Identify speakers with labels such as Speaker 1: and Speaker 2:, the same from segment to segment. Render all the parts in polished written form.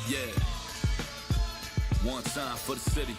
Speaker 1: Yeah. One time for the city.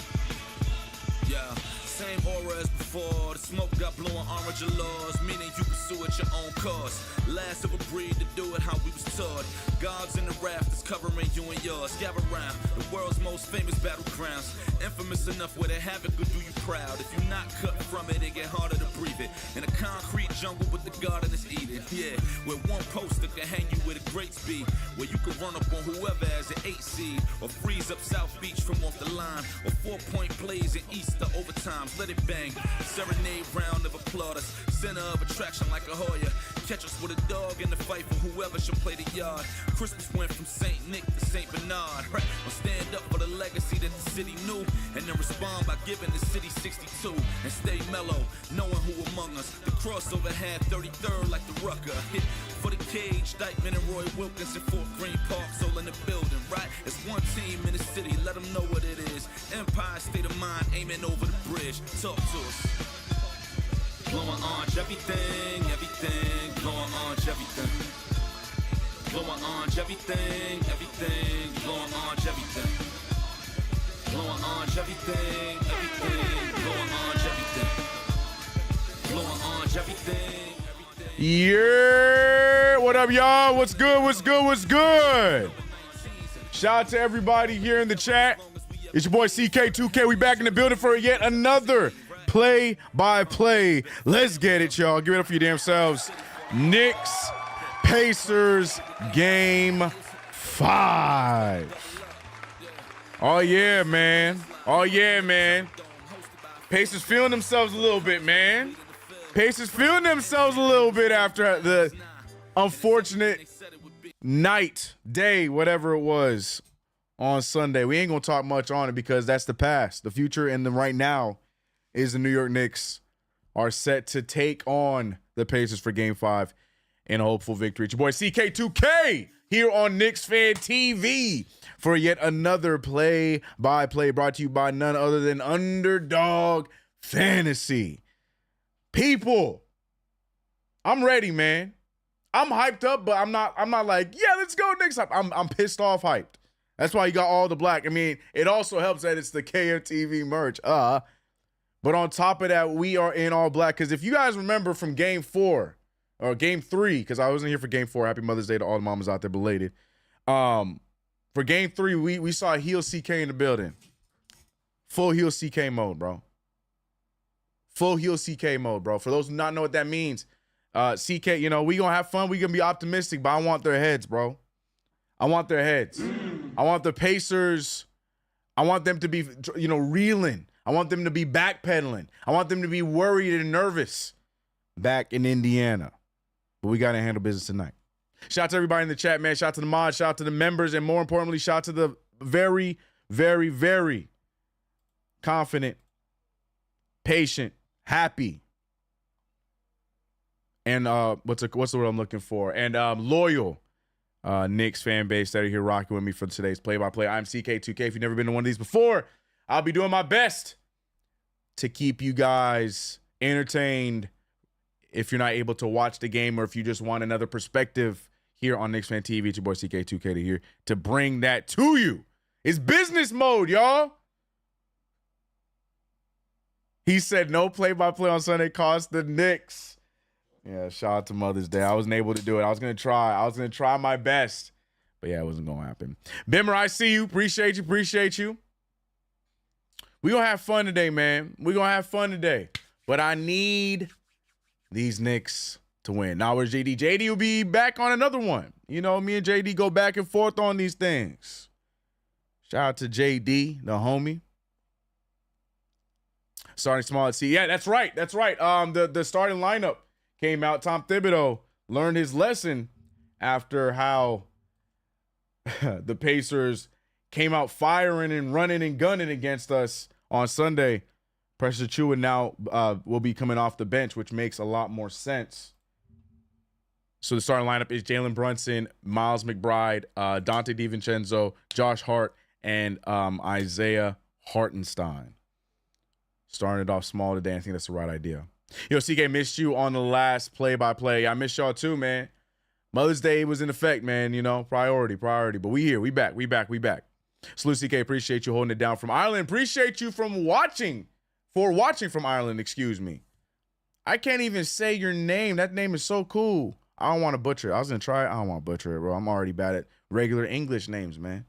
Speaker 1: Yeah. Same aura as before. The smoke got blowing orange laws, meaning you pursue at your own cost. Last of a breed to do it how we was taught. Gods in the rafters covering you and yours. Gather round the world's most famous battlegrounds. Infamous enough where the havoc could do you proud. If you're not cut from it, it get harder to breathe it. In a concrete jungle with the garden is eating. Yeah, where one poster can hang you with a great speed. Where you can run up on whoever has an 8 seed. Or freeze up South Beach from off the line. Or 4-point plays in Easter overtimes. Let it bang. Serenade round of applauders. Center of attraction like a Hoya. Catch us with a dog in the fight for whoever should play the yard. Christmas went from St. Nick to St. Bernard. Right? I'll stand up for the legacy that the city knew. And then respond by giving the city 62. And stay mellow, knowing who among us. The crossover had 33rd like the Rucker. Hit for the cage, Dykeman and Roy Wilkins in Fort Greene Park, all in the building, right? It's one team in the city, let them know what it is. Empire state of mind, aiming over the bridge. Talk to us. Blowing orange, everything, everything. Blowing orange, everything. Blowing orange, everything, everything. Blowing orange, everything. Blowing orange, everything, everything. Blowing orange, everything. Blowing orange, everything.
Speaker 2: Yeah, what up, y'all? What's good? What's good? What's good? Shout out to everybody here in the chat. It's your boy CK2K. We back in the building for yet another play-by-play. Let's get it, y'all. Give it up for your damn selves. Knicks, Pacers, Game 5. Oh, yeah, man. Oh, yeah, man. Pacers feeling themselves a little bit, man. Pacers feeling themselves a little bit after the unfortunate day, whatever it was, on Sunday. We ain't going to talk much on it because that's the past. The future and the right now is the New York Knicks are set to take on the Pacers for Game 5 in a hopeful victory. It's your boy CK2K here on KnicksFanTV for yet another play-by-play brought to you by none other than UnderDog Fantasy. People, I'm ready, man. I'm hyped up, but I'm not like, yeah, let's go Knicks. I'm pissed off hyped. That's why you got all the black. I mean, it also helps that it's the KFTV merch. But on top of that, we are in all black. Because if you guys remember from Game 4 or Game 3, because I wasn't here for Game 4. Happy Mother's Day to all the mamas out there belated. For Game 3, we saw heel CK in the building. Full heel CK mode, bro. Full heel CK mode, bro. For those who not know what that means, CK, you know, we gonna have fun. We gonna be optimistic, but I want their heads, bro. I want their heads. I want the Pacers. I want them to be, you know, reeling. I want them to be backpedaling. I want them to be worried and nervous back in Indiana. But we gotta handle business tonight. Shout out to everybody in the chat, man. Shout out to the mods. Shout out to the members. And more importantly, shout out to the very, very, very confident, patient, happy, and what's the word I'm looking for? And loyal Knicks fan base that are here rocking with me for today's play-by-play. I'm CK2K. If you've never been to one of these before, I'll be doing my best to keep you guys entertained if you're not able to watch the game or if you just want another perspective here on KnicksFanTV. It's your boy CK2K here to bring that to you. It's business mode, y'all. He said no play-by-play on Sunday cost the Knicks. Yeah, shout out to Mother's Day. I wasn't able to do it. I was going to try my best. But yeah, it wasn't going to happen. Bimmer, I see you. Appreciate you. We're going to have fun today, man. We're going to have fun today. But I need these Knicks to win. Now, where's JD? JD will be back on another one. You know, me and JD go back and forth on these things. Shout out to JD, the homie. Starting small at C. Yeah, that's right. The starting lineup came out. Tom Thibodeau learned his lesson after how the Pacers came out firing and running and gunning against us on Sunday. Precious Achiuwa now will be coming off the bench, which makes a lot more sense. So the starting lineup is Jalen Brunson, Miles McBride, Dante DiVincenzo, Josh Hart, and Isaiah Hartenstein. Starting it off small today. I think that's the right idea. Yo, CK, missed you on the last play-by-play. I missed y'all too, man. Mother's Day was in effect, man. You know, priority. But we here. We back. Salute CK, appreciate you holding it down from Ireland. Appreciate you from watching from Ireland, excuse me. I can't even say your name. That name is so cool. I don't want to butcher it. I was going to try it. I don't want to butcher it, bro. I'm already bad at regular English names, man.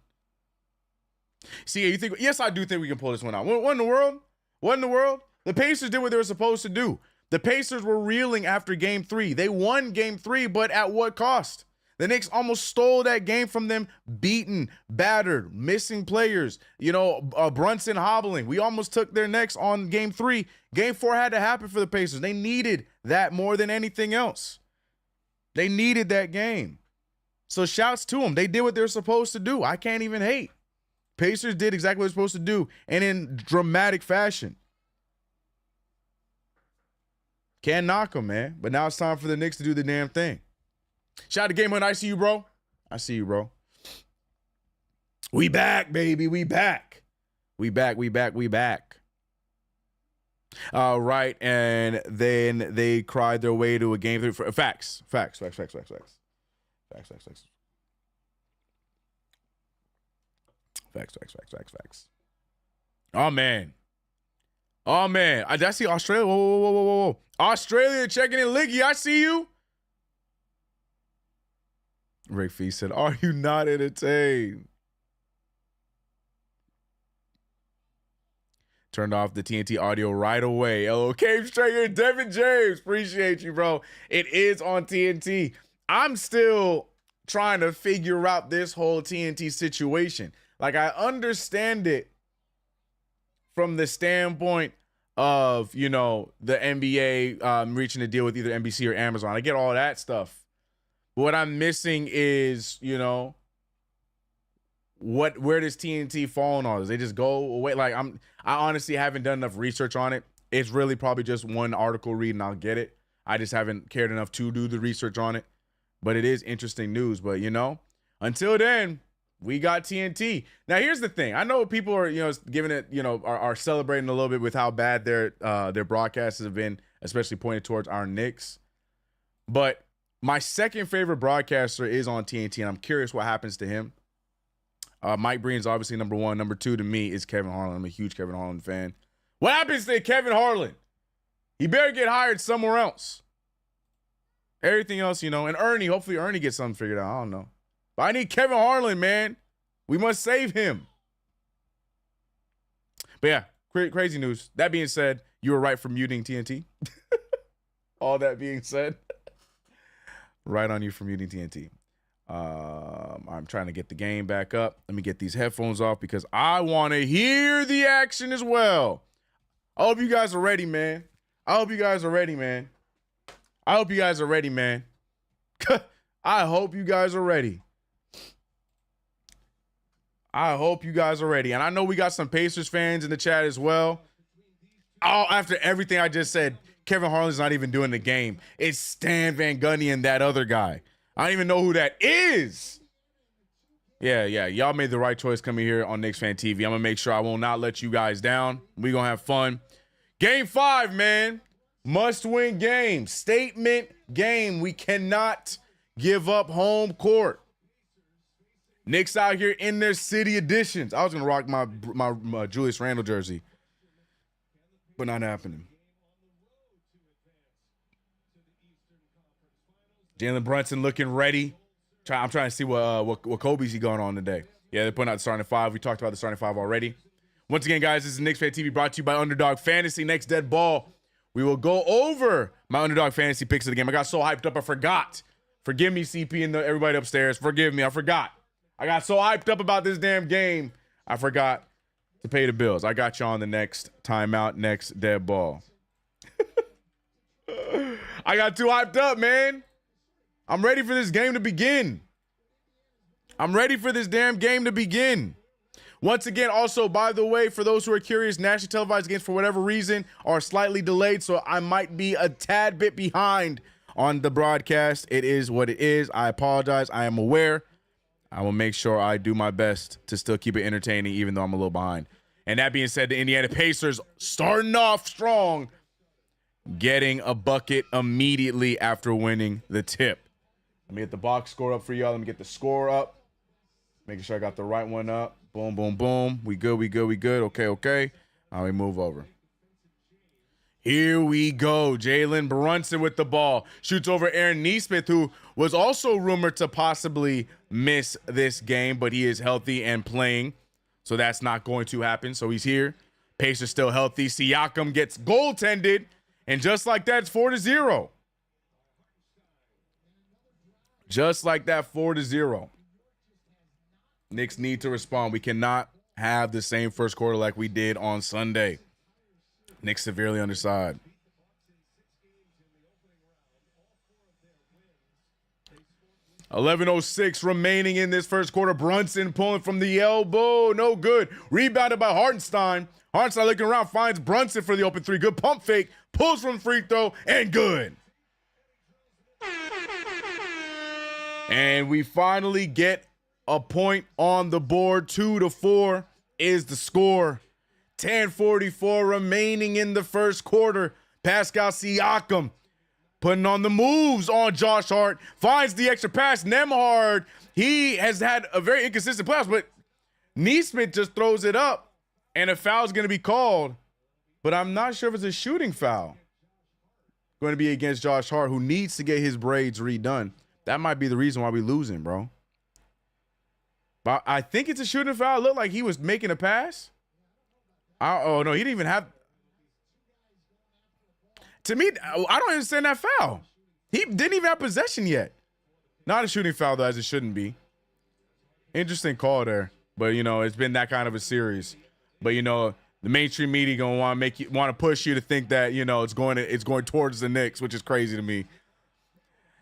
Speaker 2: See, you think? Yes, I do think we can pull this one out. What in the world? What in the world? The Pacers did what they were supposed to do. The Pacers were reeling after game 3. They won game 3, but at what cost? The Knicks almost stole that game from them, beaten, battered, missing players, Brunson hobbling. We almost took their necks on game 3. Game 4 had to happen for the Pacers. They needed that more than anything else. They needed that game. So shouts to them. They did what they're supposed to do. I can't even hate. Pacers did exactly what they're supposed to do, and in dramatic fashion. Can't knock them, man. But now it's time for the Knicks to do the damn thing. Shout out to Game Hunt. I see you, bro. I see you, bro. We back, baby. We back. We back. All right. And then they cried their way to a game 3. Facts. Oh, man. I see Australia. Whoa. Australia checking in. Liggy, I see you. Rick Fee said, are you not entertained? Turned off the TNT audio right away. Hello, came straight here. Devin James, appreciate you, bro. It is on TNT. I'm still trying to figure out this whole TNT situation. Like, I understand it from the standpoint of, the NBA reaching a deal with either NBC or Amazon. I get all that stuff. What I'm missing is, where does TNT fall on all this? They just go away. Like, I honestly haven't done enough research on it. It's really probably just one article read and I'll get it. I just haven't cared enough to do the research on it. But it is interesting news. But, until then, we got TNT. Now, here's the thing. I know people are, giving it, are celebrating a little bit with how bad their broadcasts have been, especially pointed towards our Knicks. But my second favorite broadcaster is on TNT, and I'm curious what happens to him. Mike Breen's obviously number 1. Number 2 to me is Kevin Harlan. I'm a huge Kevin Harlan fan. What happens to Kevin Harlan? He better get hired somewhere else. Everything else, and Ernie, hopefully Ernie gets something figured out. I don't know. But I need Kevin Harlan, man. We must save him. But yeah, crazy news. That being said, you were right for muting TNT. All that being said. Right on you for muting TNT. I'm trying to get the game back up. Let me get these headphones off because I want to hear the action as well. I hope you guys are ready, man. I hope you guys are ready, man. I hope you guys are ready. And I know we got some Pacers fans in the chat as well. After everything I just said, Kevin Harlan's not even doing the game. It's Stan Van Gundy and that other guy. I don't even know who that is. Yeah. Y'all made the right choice coming here on KnicksFanTV. I'm going to make sure I will not let you guys down. We're going to have fun. Game 5, man. Must-win game. Statement game. We cannot give up home court. Knicks out here in their city editions. I was going to rock my Julius Randle jersey. But not happening. Jalen Brunson looking ready. I'm trying to see what Kobe's he going on today. Yeah, they're putting out the starting 5. We talked about the starting 5 already. Once again, guys, this is KnicksFanTV brought to you by UnderDog Fantasy. Next dead ball, we will go over my UnderDog Fantasy picks of the game. I got so hyped up, I forgot. Forgive me, CP and everybody upstairs. Forgive me, I forgot. I got so hyped up about this damn game, I forgot to pay the bills. I got you on the next timeout, next dead ball. I got too hyped up, man. I'm ready for this game to begin. I'm ready for this damn game to begin. Once again, also, by the way, for those who are curious, nationally televised games, for whatever reason, are slightly delayed, so I might be a tad bit behind on the broadcast. It is what it is. I apologize. I am aware. I will make sure I do my best to still keep it entertaining, even though I'm a little behind. And that being said, the Indiana Pacers starting off strong, getting a bucket immediately after winning the tip. Let me get the box score up for y'all. Let me get the score up. Making sure I got the right one up. Boom, boom, boom. We good, we good, we good. Okay, okay. Now we move over. Here we go. Jalen Brunson with the ball. Shoots over Aaron Nesmith, who was also rumored to possibly miss this game, but he is healthy and playing, so that's not going to happen. So he's here. Pacers still healthy. Siakam gets goaltended, and just like that, it's 4-0. Just like that, 4-0. Knicks need to respond. We cannot have the same first quarter like we did on Sunday. Knicks severely underside. .11:06 remaining in this first quarter. Brunson pulling from the elbow. No good. Rebounded by Hartenstein. Hartenstein looking around, finds Brunson for the open three. Good pump fake. Pulls from free throw, and good. And we finally get a point on the board. 2-4 is the score. 10:44 remaining in the first quarter. Pascal Siakam putting on the moves on Josh Hart. Finds the extra pass. Nembhard, he has had a very inconsistent playoffs, but Nesmith just throws it up, and a foul is going to be called. But I'm not sure if it's a shooting foul. Going to be against Josh Hart, who needs to get his braids redone. That might be the reason why we're losing, bro. But I think it's a shooting foul. It looked like he was making a pass. Oh, no, he didn't even have. To me, I don't understand that foul. He didn't even have possession yet. Not a shooting foul, though, as it shouldn't be. Interesting call there. But, you know, it's been that kind of a series. But, you know, the mainstream media going to want to push you to think that, you know, it's going towards the Knicks, which is crazy to me.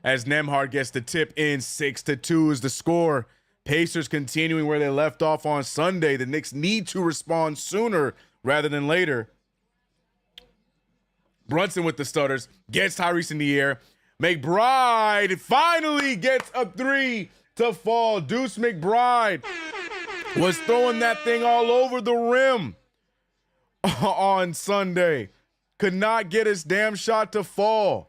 Speaker 2: As Nembhard gets the tip in, 6-2 is the score. Pacers continuing where they left off on Sunday. The Knicks need to respond sooner rather than later. Brunson with the stutters, gets Tyrese in the air. McBride finally gets a three to fall. Deuce McBride was throwing that thing all over the rim on Sunday. Could not get his damn shot to fall.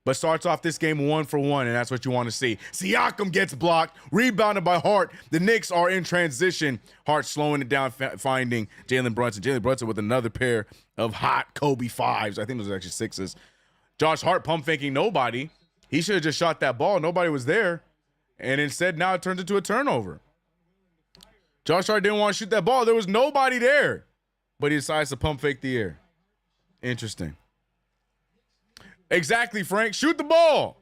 Speaker 2: But starts off this game 1-for-1, and that's what you want to see. Siakam gets blocked, rebounded by Hart. The Knicks are in transition. Hart slowing it down, finding Jalen Brunson. Jalen Brunson with another pair of hot Kobe fives. I think those are actually sixes. Josh Hart pump faking nobody. He should have just shot that ball. Nobody was there. And instead, now it turns into a turnover. Josh Hart didn't want to shoot that ball. There was nobody there. But he decides to pump fake the air. Interesting. Exactly, Frank. Shoot the ball.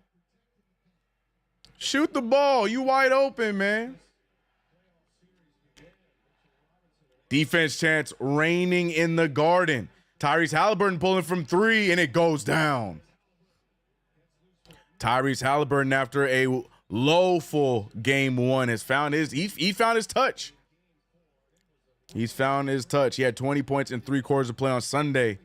Speaker 2: Shoot the ball. You wide open, man. Defense chance reigning in the Garden. Tyrese Halliburton pulling from three, and it goes down. Tyrese Halliburton, after a woeful game one, has found he found his touch. He's found his touch. He had 20 points in 3 quarters of play on Sunday.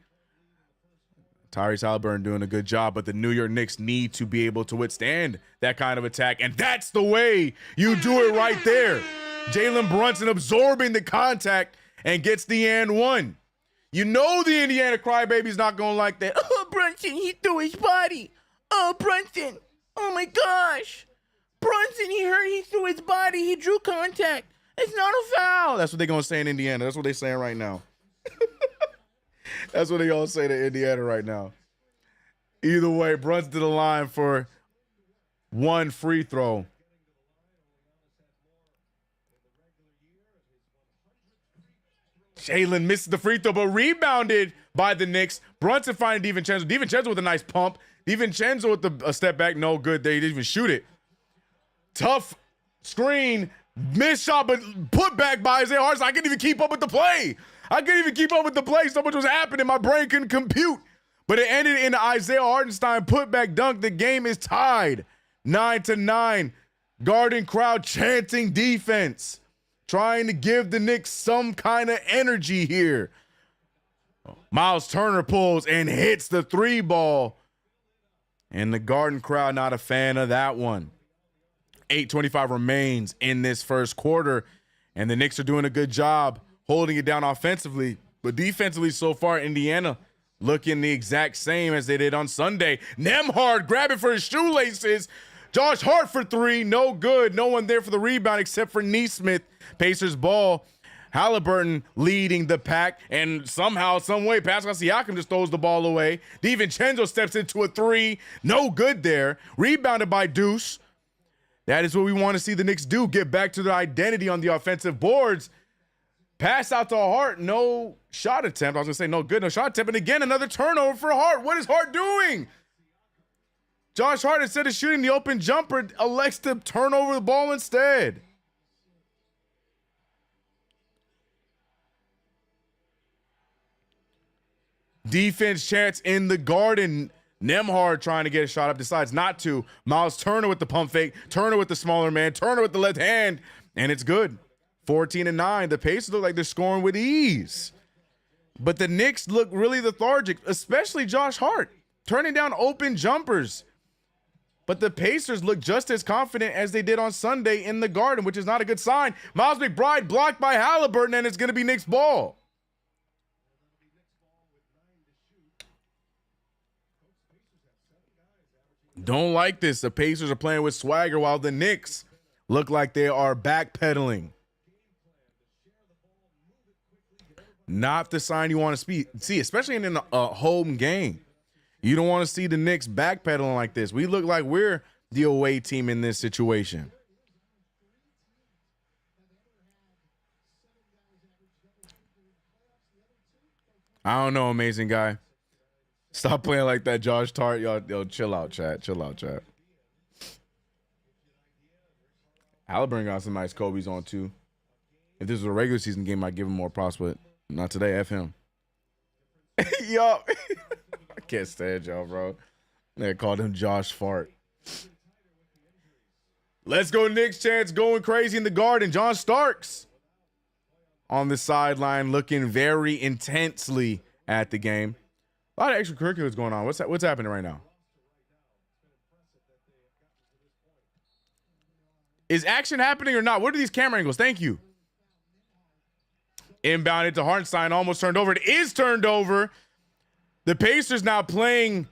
Speaker 2: Tyrese Halliburton doing a good job, but the New York Knicks need to be able to withstand that kind of attack, and that's the way you do it right there. Jalen Brunson absorbing the contact and gets the and one. You know the Indiana crybaby's not going to like that. Oh, Brunson, he threw his body. Oh, Brunson. Oh, my gosh. Brunson, he threw his body. He drew contact. It's not a foul. That's what they're going to say in Indiana. That's what they're saying right now. That's what they all say to Indiana right now. Either way, Brunson to the line for 1 free throw. Jalen misses the free throw, but rebounded by the Knicks. Brunson finding DiVincenzo. DiVincenzo with a nice pump. DiVincenzo with a step back. No good. They didn't even shoot it. Tough screen. Missed shot, but put back by Isaiah Hartenstein. I couldn't even keep up with the play. So much was happening. My brain couldn't compute. But it ended in an Isaiah Hartenstein putback dunk. The game is tied 9-9. Garden crowd chanting defense, trying to give the Knicks some kind of energy here. Miles Turner pulls and hits the 3 ball. And the Garden crowd not a fan of that one. 8:25 remains in this first quarter. And the Knicks are doing a good job holding it down offensively. But defensively so far, Indiana looking the exact same as they did on Sunday. Nembhard grabbing for his shoelaces. Josh Hart for three. No good. No one there for the rebound except for Neesmith. Pacers ball. Halliburton leading the pack, and somehow, some way, Pascal Siakam just throws the ball away. DiVincenzo steps into a three. No good there. Rebounded by Deuce. That is what we want to see the Knicks do. Get back to their identity on the offensive boards. Pass out to Hart. No shot attempt. I was going to say no good. No shot attempt. And again, another turnover for Hart. What is Hart doing? Josh Hart, instead of shooting the open jumper, elects to turn over the ball instead. Defense chance in the Garden. Nembhard trying to get a shot up, decides not to. Miles Turner with the pump fake. Turner with the smaller man. Turner with the left hand. And it's good. 14-9. The Pacers look like they're scoring with ease. But the Knicks look really lethargic, especially Josh Hart, turning down open jumpers. But the Pacers look just as confident as they did on Sunday in the Garden, which is not a good sign. Miles McBride blocked by Halliburton, and it's going to be Knicks ball. Don't like this. The Pacers are playing with swagger while the Knicks look like they are backpedaling. Not the sign you want to see, especially in a home game. You don't want to see the Knicks backpedaling like this. We look like we're the away team in this situation. I don't know, amazing guy. Stop playing like that, Josh Hart. Yo, chill out, chat. Chill out, chat. Halliburton got some nice Kobe's on, too. If this was a regular season game, I'd give him more props, but not today. F him. Yo. I can't stand y'all, bro. They called him Josh Fart. Let's go, Knicks. Chance going crazy in the Garden. John Starks on the sideline looking very intensely at the game. A lot of extracurriculars going on. What's happening right now? Is action happening or not? What are these camera angles? Thank you. Inbounded to Hartenstein, almost turned over. It is turned over. The Pacers now playing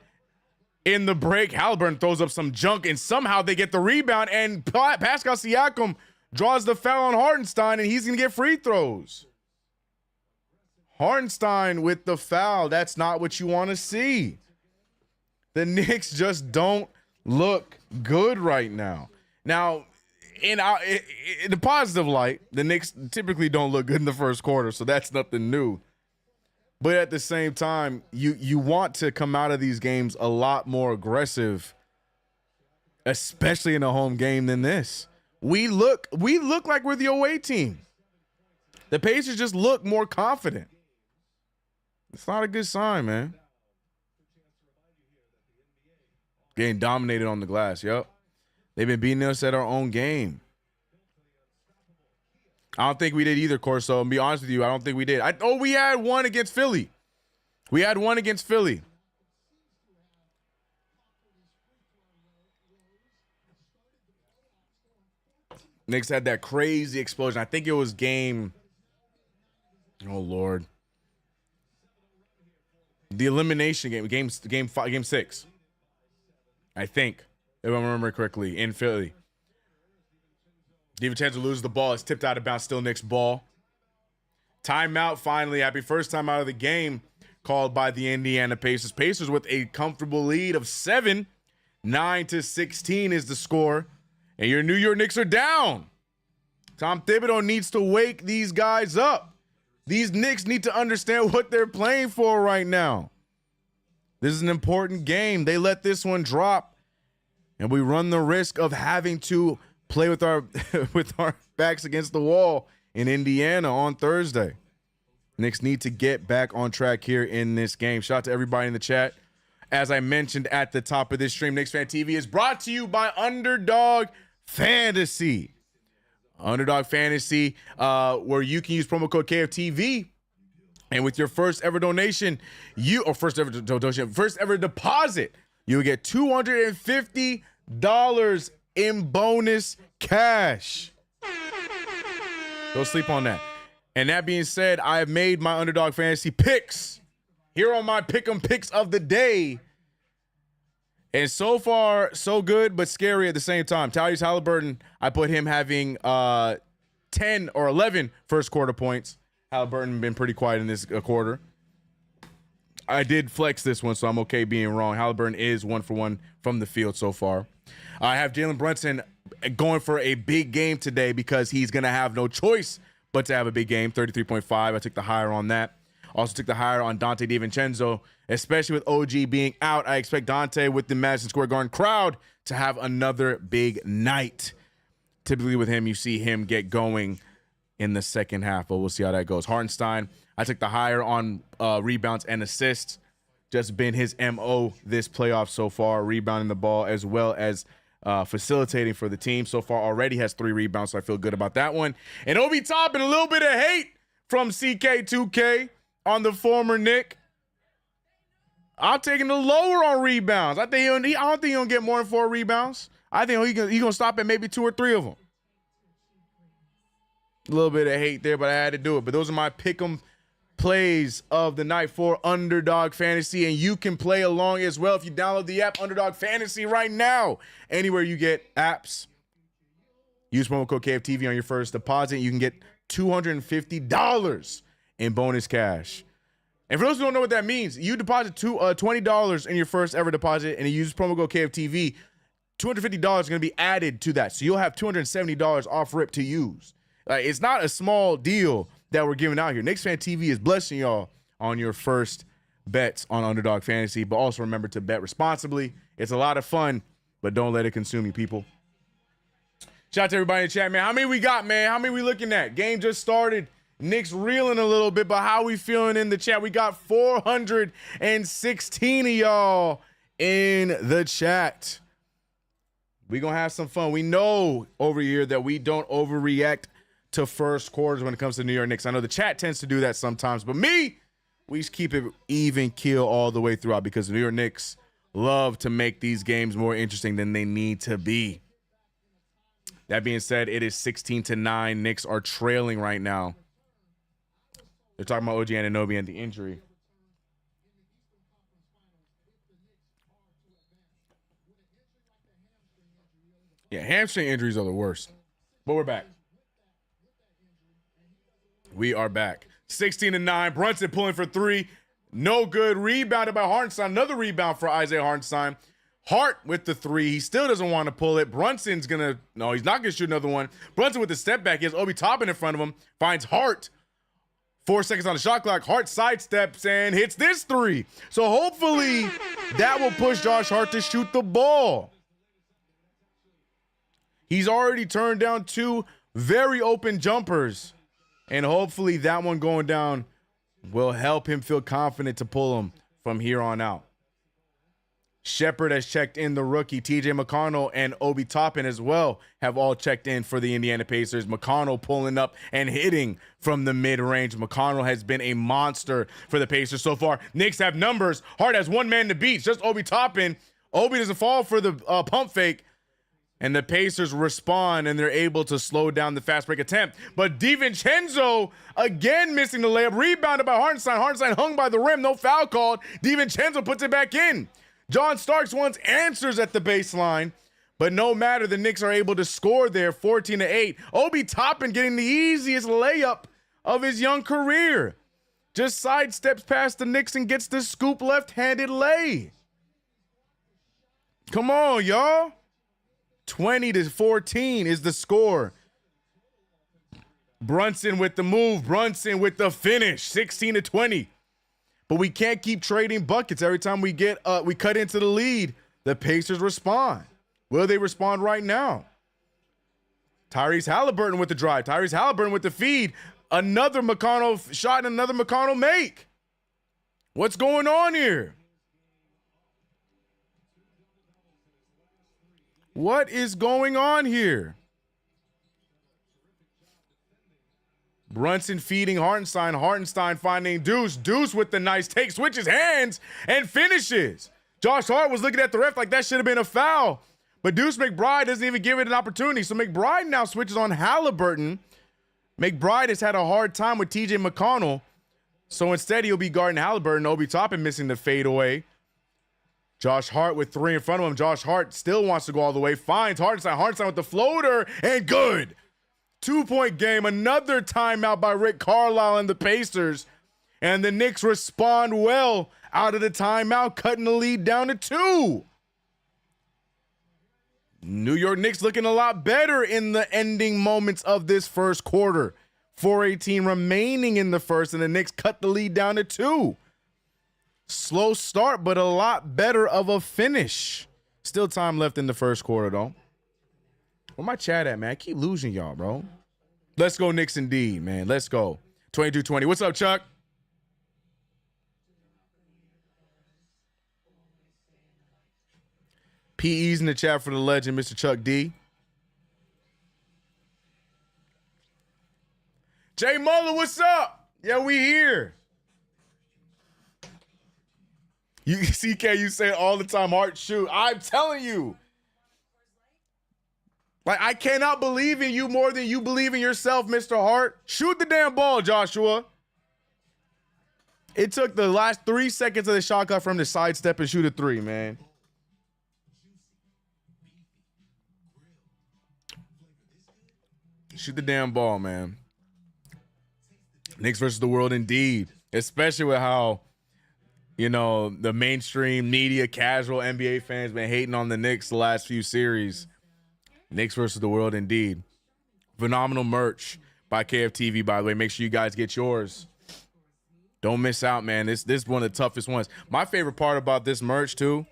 Speaker 2: in the break. Halliburton throws up some junk, and somehow they get the rebound, and Pascal Siakam draws the foul on Hartenstein, and he's going to get free throws. Hartenstein with the foul. That's not what you want to see. The Knicks just don't look good right now. Now, in the positive light, the Knicks typically don't look good in the first quarter, so that's nothing new. But at the same time, you want to come out of these games a lot more aggressive, especially in a home game than this. We look like we're the away team. The Pacers just look more confident. It's not a good sign, man. Getting dominated on the glass, yep. They've been beating us at our own game. I don't think we did either, Corso. And be honest with you, I don't think we did. We had one against Philly. We had one against Philly. Knicks had that crazy explosion. I think it was game. Oh Lord. The elimination game 6. I think, if I remember correctly, in Philly. DiVincenzo loses the ball. It's tipped out of bounds. Still Knicks ball. Timeout finally. Happy first time out of the game called by the Indiana Pacers. Pacers with a comfortable lead of 7. 9-16 is the score. And your New York Knicks are down. Tom Thibodeau needs to wake these guys up. These Knicks need to understand what they're playing for right now. This is an important game. They let this one drop, and we run the risk of having to play with our with our backs against the wall in Indiana on Thursday. Knicks need to get back on track here in this game. Shout out to everybody in the chat. As I mentioned at the top of this stream, KnicksFanTV is brought to you by UnderDog Fantasy. UnderDog Fantasy, where you can use promo code KFTV, and with your first ever donation, first ever deposit, you'll get $250 in bonus cash. Don't sleep on that. And that being said, I have made my UnderDog Fantasy picks. Here are my pick'em picks of the day. And so far, so good, but scary at the same time. Tyrese Halliburton, I put him having 10 or 11 first quarter points. Halliburton been pretty quiet in this quarter. I did flex this one, so I'm okay being wrong. Halliburton is 1 for 1 from the field so far. I have Jalen Brunson going for a big game today because he's going to have no choice but to have a big game, 33.5. I took the higher on that. Also took the higher on Dante DiVincenzo, especially with OG being out. I expect Dante with the Madison Square Garden crowd to have another big night. Typically with him, you see him get going in the second half, but we'll see how that goes. Hartenstein, I took the higher on rebounds and assists. Just been his MO this playoff so far, rebounding the ball as well as facilitating for the team. So far already has 3 rebounds, so I feel good about that one. And Obi Toppin, a little bit of hate from CK2K on the former Knick. I'm taking the lower on rebounds. I don't think he's gonna get more than 4 rebounds. I think he's gonna stop at maybe 2 or 3 of them. A little bit of hate there, but I had to do it. But those are my pick'em plays of the night for Underdog Fantasy, and you can play along as well if you download the app Underdog Fantasy right now. Anywhere you get apps, use promo code KFTV on your first deposit. You can get $250 in bonus cash. And for those who don't know what that means, you deposit $20 in your first ever deposit, and you use promo code KFTV. $250 is going to be added to that, so you'll have $270 off rip to use. It's not a small deal that we're giving out here. KnicksFanTV is blessing y'all on your first bets on Underdog Fantasy, but also remember to bet responsibly. It's a lot of fun, but don't let it consume you, people. Shout out to everybody in the chat, man. How many we got, man? How many we looking at? Game just started. Knicks reeling a little bit, but how we feeling in the chat? We got 416 of y'all in the chat. We're going to have some fun. We know over here that we don't overreact to first quarters when it comes to New York Knicks. I know the chat tends to do that sometimes, but me, we just keep it even keel all the way throughout because the New York Knicks love to make these games more interesting than they need to be. That being said, it is 16-9. Knicks are trailing right now. They're talking about OG Anunoby and the injury. Yeah, hamstring injuries are the worst. But we're back. We are back. 16-9. Brunson pulling for 3. No good. Rebounded by Hartenstein. Another rebound for Isaiah Hartenstein. Hart with the 3. He still doesn't want to pull it. Brunson's going to... No, he's not going to shoot another one. Brunson with the step back. He has Obi Toppin in front of him. Finds Hart. 4 seconds on the shot clock. Hart sidesteps and hits this 3. So hopefully that will push Josh Hart to shoot the ball. He's already turned down 2 very open jumpers. And hopefully that one going down will help him feel confident to pull him from here on out. Shepard has checked in the rookie. TJ McConnell and Obi Toppin as well have all checked in for the Indiana Pacers. McConnell pulling up and hitting from the mid-range. McConnell has been a monster for the Pacers so far. Knicks have numbers. Hart has 1 man to beat. Just Obi Toppin. Obi doesn't fall for the pump fake. And the Pacers respond, and they're able to slow down the fast break attempt. But DiVincenzo, again missing the layup. Rebounded by Hartenstein. Hartenstein hung by the rim. No foul called. DiVincenzo puts it back in. John Starks wants answers at the baseline. But no matter, the Knicks are able to score there, 14-8. Obi Toppin getting the easiest layup of his young career. Just sidesteps past the Knicks and gets the scoop left-handed lay. Come on, y'all. 20-14 is the score. Brunson with the move. Brunson with the finish. 16-20. But we can't keep trading buckets. Every time we cut into the lead, the Pacers respond. Will they respond right now? Tyrese Halliburton with the drive. Tyrese Halliburton with the feed. Another McConnell shot and another McConnell make. What's going on here? What is going on here? Brunson feeding Hartenstein. Hartenstein finding Deuce. Deuce with the nice take. Switches hands and finishes. Josh Hart was looking at the ref like that should have been a foul. But Deuce McBride doesn't even give it an opportunity. So McBride now switches on Halliburton. McBride has had a hard time with TJ McConnell. So instead he'll be guarding Halliburton. Obi Toppin missing the fadeaway. Josh Hart with 3 in front of him. Josh Hart still wants to go all the way. Finds Hartenstein. Hartenstein with the floater. And good. 2-point game. Another timeout by Rick Carlisle and the Pacers. And the Knicks respond well out of the timeout, cutting the lead down to 2. New York Knicks looking a lot better in the ending moments of this first quarter. 4:18 remaining in the first, and the Knicks cut the lead down to 2. Slow start, but a lot better of a finish. Still time left in the first quarter, though. Where my chat at, man? I keep losing y'all, bro. Let's go Knicks indeed, man. Let's go. 22-20. What's up, Chuck? PE's in the chat for the legend, Mr. Chuck D. Jay Muller, what's up? Yeah, we here. You CK, you say it all the time, Hart, shoot. I'm telling you. Like, I cannot believe in you more than you believe in yourself, Mr. Hart. Shoot the damn ball, Joshua. It took the last 3 seconds of the shot clock for him to sidestep and shoot a 3, man. Shoot the damn ball, man. Knicks versus the world indeed. Especially with how, you know, the mainstream media, casual NBA fans been hating on the Knicks the last few series. Knicks versus the world indeed. Phenomenal merch by KFTV, by the way. Make sure you guys get yours. Don't miss out, man. This is one of the toughest ones. My favorite part about this merch, too,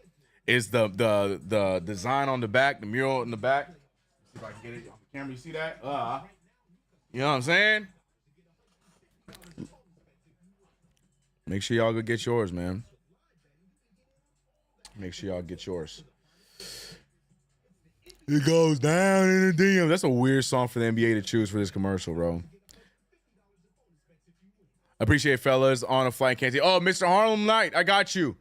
Speaker 2: is the design on the back, the mural in the back. Let's see if I can get it on the camera. You see that? You know what I'm saying? Make sure y'all go get yours, man. Make sure y'all get yours. It goes down in the DM. That's a weird song for the NBA to choose for this commercial, bro. Appreciate fellas on a flight. Can't see. Oh, Mr. Harlem Knight, I got you.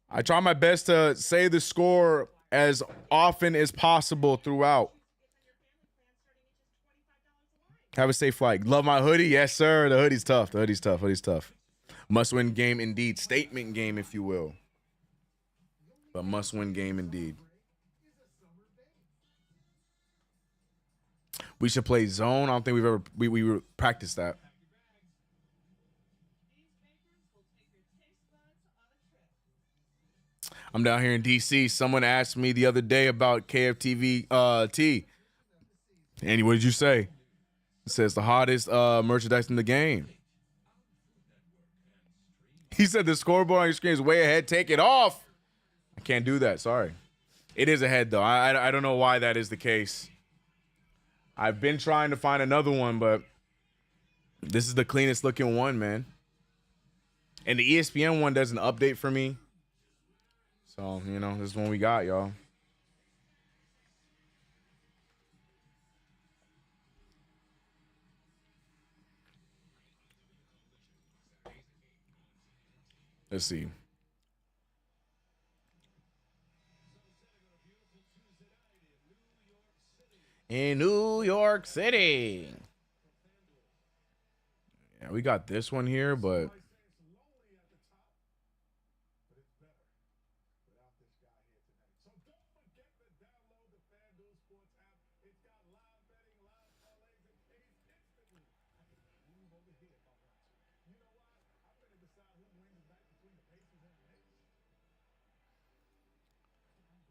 Speaker 2: I try my best to say the score as often as possible throughout. Have a safe flight. Love my hoodie. Yes, sir. The hoodie's tough. The hoodie's tough. Hoodie's tough. Must-win game indeed. Statement game, if you will. But must-win game indeed. We should play zone. I don't think we've ever we practiced that. I'm down here in DC. Someone asked me the other day about KFTV T. Andy, what did you say? It says the hottest merchandise in the game. He said the scoreboard on your screen is way ahead. Take it off. I can't do that. Sorry. It is ahead, though. I don't know why that is the case. I've been trying to find another one, but this is the cleanest looking one, man. And the ESPN one doesn't update for me. So, you know, this is one we got, y'all. Let's see. In New York City. Yeah, we got this one here, but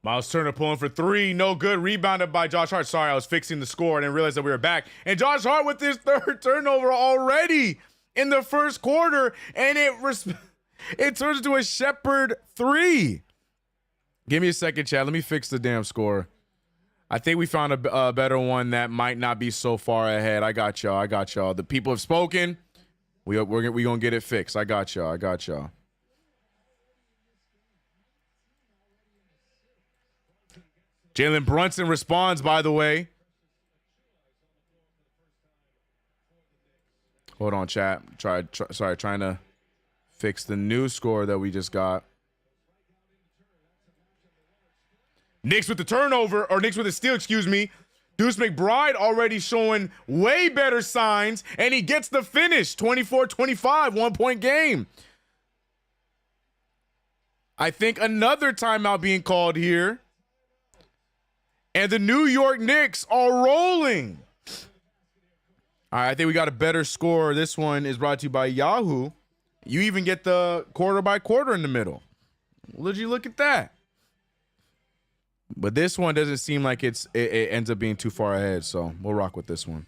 Speaker 2: Miles Turner pulling for 3. No good. Rebounded by Josh Hart. Sorry, I was fixing the score. I didn't realize that we were back. And Josh Hart with his 3rd turnover already in the first quarter. And it turns into a Shepherd 3. Give me a second, Chad. Let me fix the damn score. I think we found a better one that might not be so far ahead. I got y'all. I got y'all. The people have spoken. We're going to get it fixed. I got y'all. I got y'all. Jalen Brunson responds, by the way. Hold on, chat. Sorry, trying to fix the new score that we just got. Knicks with the turnover, or Knicks with the steal, excuse me. Deuce McBride already showing way better signs, and he gets the finish. 24-25, 1-point game. I think another timeout being called here. And the New York Knicks are rolling. All right, I think we got a better score. This one is brought to you by Yahoo. You even get the quarter by quarter in the middle. Would you look at that? But this one doesn't seem like it ends up being too far ahead, so we'll rock with this one.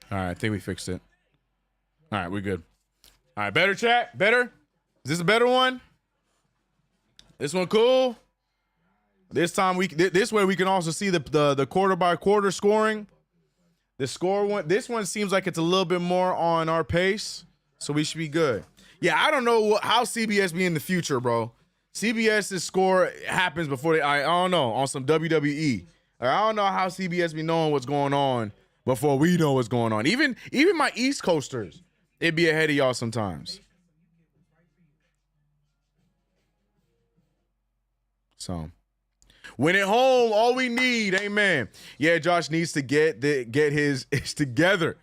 Speaker 2: All right, I think we fixed it. All right, we're good. All right, better chat? Better? Is this a better one? This one cool? This time this way we can also see the quarter by quarter scoring. The score one, this one seems like it's a little bit more on our pace, so we should be good. Yeah, I don't know how CBS be in the future, bro. CBS's score happens before I don't know, on some WWE. I don't know how CBS be knowing what's going on before we know what's going on. Even my East Coasters, it'd be ahead of y'all sometimes. So, win at home, all we need, amen. Yeah, Josh needs to get his together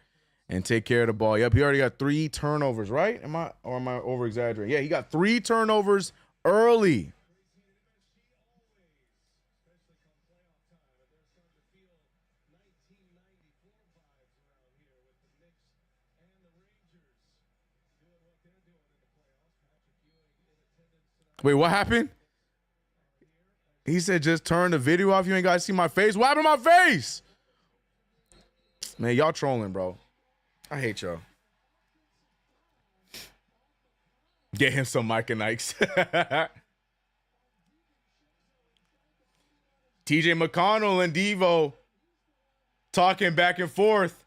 Speaker 2: and take care of the ball. Yep, he already got 3 turnovers, right? Am I over exaggerating? Yeah, he got 3 turnovers early. Wait, what happened? He said, just turn the video off. You ain't got to see my face. What happened to my face? Man, y'all trolling, bro. I hate y'all. Get him some Mike and Nikes. TJ McConnell and Devo talking back and forth.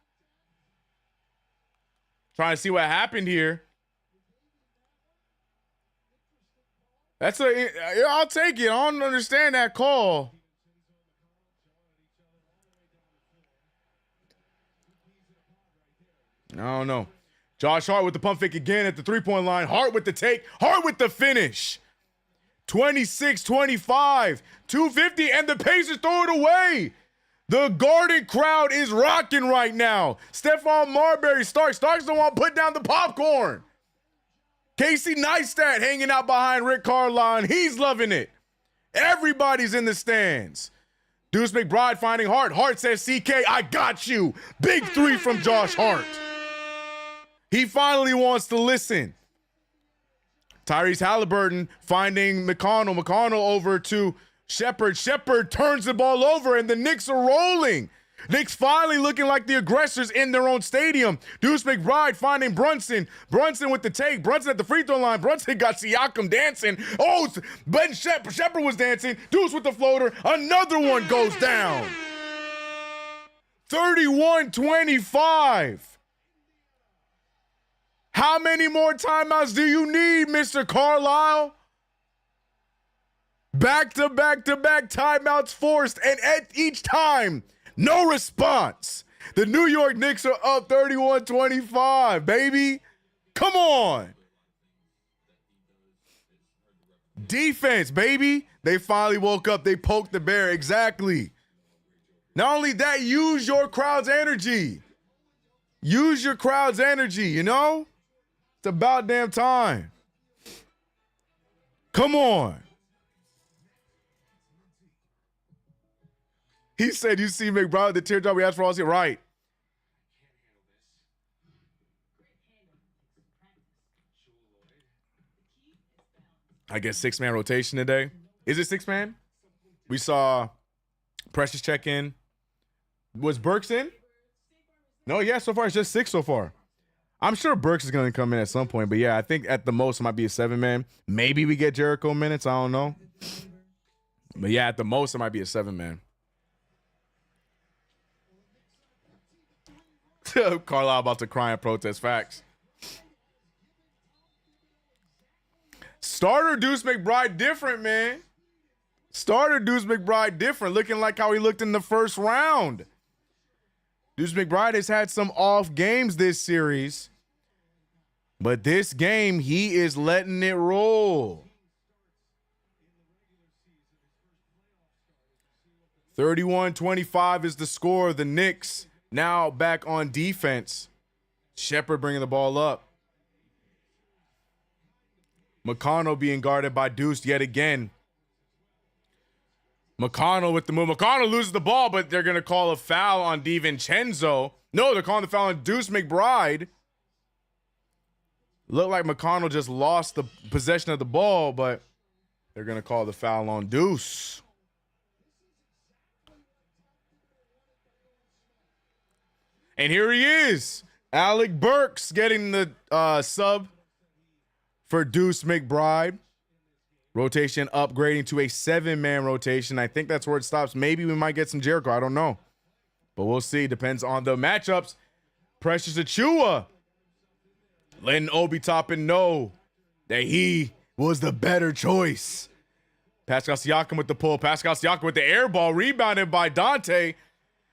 Speaker 2: Trying to see what happened here. I'll take it. I don't understand that call. I don't know. Josh Hart with the pump fake again at the 3-point line. Hart with the take. Hart with the finish. 26-25. 250, and the Pacers throw it away. The Garden crowd is rocking right now. Stephon Marbury, Starks don't want to put down the popcorn. Casey Neistat hanging out behind Rick Carlisle, and he's loving it. Everybody's in the stands. Deuce McBride finding Hart. Hart says, CK, I got you. Big 3 from Josh Hart. He finally wants to listen. Tyrese Halliburton finding McConnell. McConnell over to Shepard. Shepard turns the ball over, and the Knicks are rolling. Knicks finally looking like the aggressors in their own stadium. Deuce McBride finding Brunson. Brunson with the take. Brunson at the free throw line. Brunson got Siakam dancing. Oh, Ben Shepard was dancing. Deuce with the floater. Another one goes down. 31-25. How many more timeouts do you need, Mr. Carlisle? Back-to-back-to-back timeouts forced, and at each time, no response. The New York Knicks are up 31-25, baby. Come on. Defense, baby. They finally woke up. They poked the bear. Exactly. Not only that, use your crowd's energy. Use your crowd's energy, you know? It's about damn time. Come on. He said, you see McBride, the teardrop we asked for all season. Right. I guess 6-man rotation today. Is it 6-man? We saw Precious check in. Was Burks in? No, yeah, so far it's just 6 so far. I'm sure Burks is going to come in at some point, but yeah, I think at the most it might be a 7-man. Maybe we get Jericho minutes. I don't know. But yeah, at the most it might be a 7-man. Carlisle about to cry and protest. Facts. Starter Deuce McBride different, man. Starter Deuce McBride different. Looking like how he looked in the first round. Deuce McBride has had some off games this series. But this game, he is letting it roll. 31-25 is the score. The Knicks now back on defense. Shepherd bringing the ball up. McConnell being guarded by Deuce yet again. McConnell with the move. McConnell loses the ball, but they're going to call a foul on DiVincenzo. No, they're calling the foul on Deuce McBride. Looked like McConnell just lost the possession of the ball, but they're going to call the foul on Deuce. And here he is. Alec Burks getting the sub for Deuce McBride. Rotation upgrading to a 7-man rotation. I think that's where it stops. Maybe we might get some Jericho. I don't know. But we'll see. Depends on the matchups. Precious Achiuwa letting Obi Toppin know that he was the better choice. Pascal Siakam with the pull. Pascal Siakam with the air ball. Rebounded by Dante.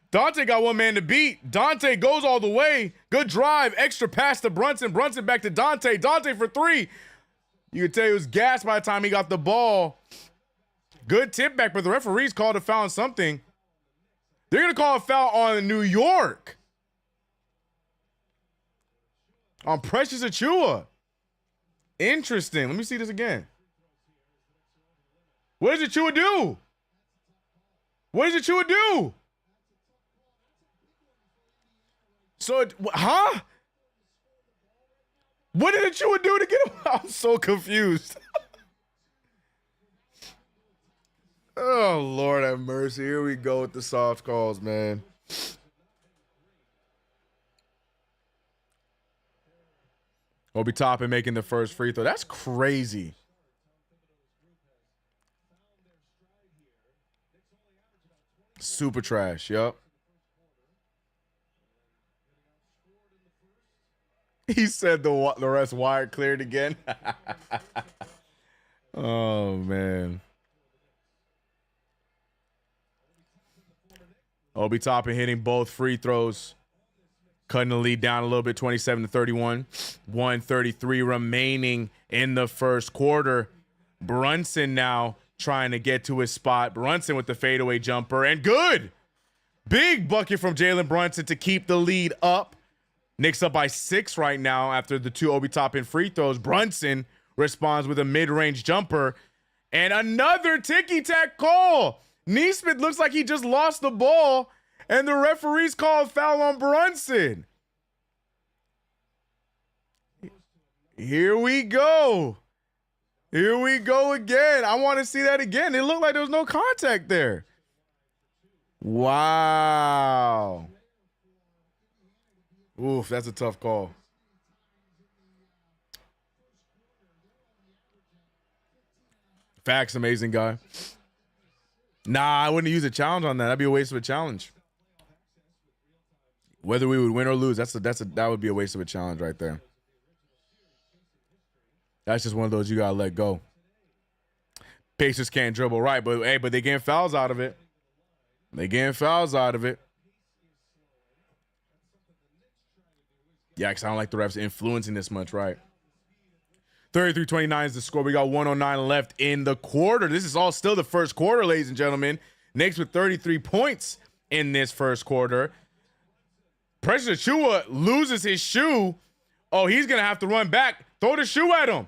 Speaker 2: Dante got one man to beat. Dante goes all the way. Good drive. Extra pass to Brunson. Brunson back to Dante. Dante for three. You could tell he was gassed by the time he got the ball. Good tip back, but the referees called a foul on something. They're going to call a foul on New York. On Precious Achiuwa. Interesting. Let me see this again. What does Achiuwa do? What does Achiuwa do? So, huh? What did Achiuwa do to get him? I'm so confused. Oh, Lord have mercy. Here we go with the soft calls, man. Obi Toppin making the first free throw. That's crazy. Super trash, yep. He said the rest wired cleared again. Oh, man. Obi Toppin hitting both free throws. Cutting the lead down a little bit, 27-31. 1:33 remaining in the first quarter. Brunson now trying to get to his spot. Brunson with the fadeaway jumper, and good. Big bucket from Jalen Brunson to keep the lead up. Knicks up by 6 right now after the 2 Obi Toppin free throws. Brunson responds with a mid-range jumper. And another ticky-tack call. Nesmith looks like he just lost the ball, and the referees call a foul on Brunson. Here we go. Here we go again. I want to see that again. It looked like there was no contact there. Wow. Oof, that's a tough call. Facts, amazing guy. Nah, I wouldn't use a challenge on that. That'd be a waste of a challenge. Whether we would win or lose, that would be a waste of a challenge right there. That's just one of those you gotta let go. Pacers can't dribble, right? But hey, they getting fouls out of it. They getting fouls out of it. Yeah, because I don't like the refs influencing this much, right? 33-29 is the score. We got 109 left in the quarter. This is all still the first quarter, ladies and gentlemen. Knicks with 33 points in this first quarter. Precious Achiuwa loses his shoe. Oh, he's going to have to run back. Throw the shoe at him.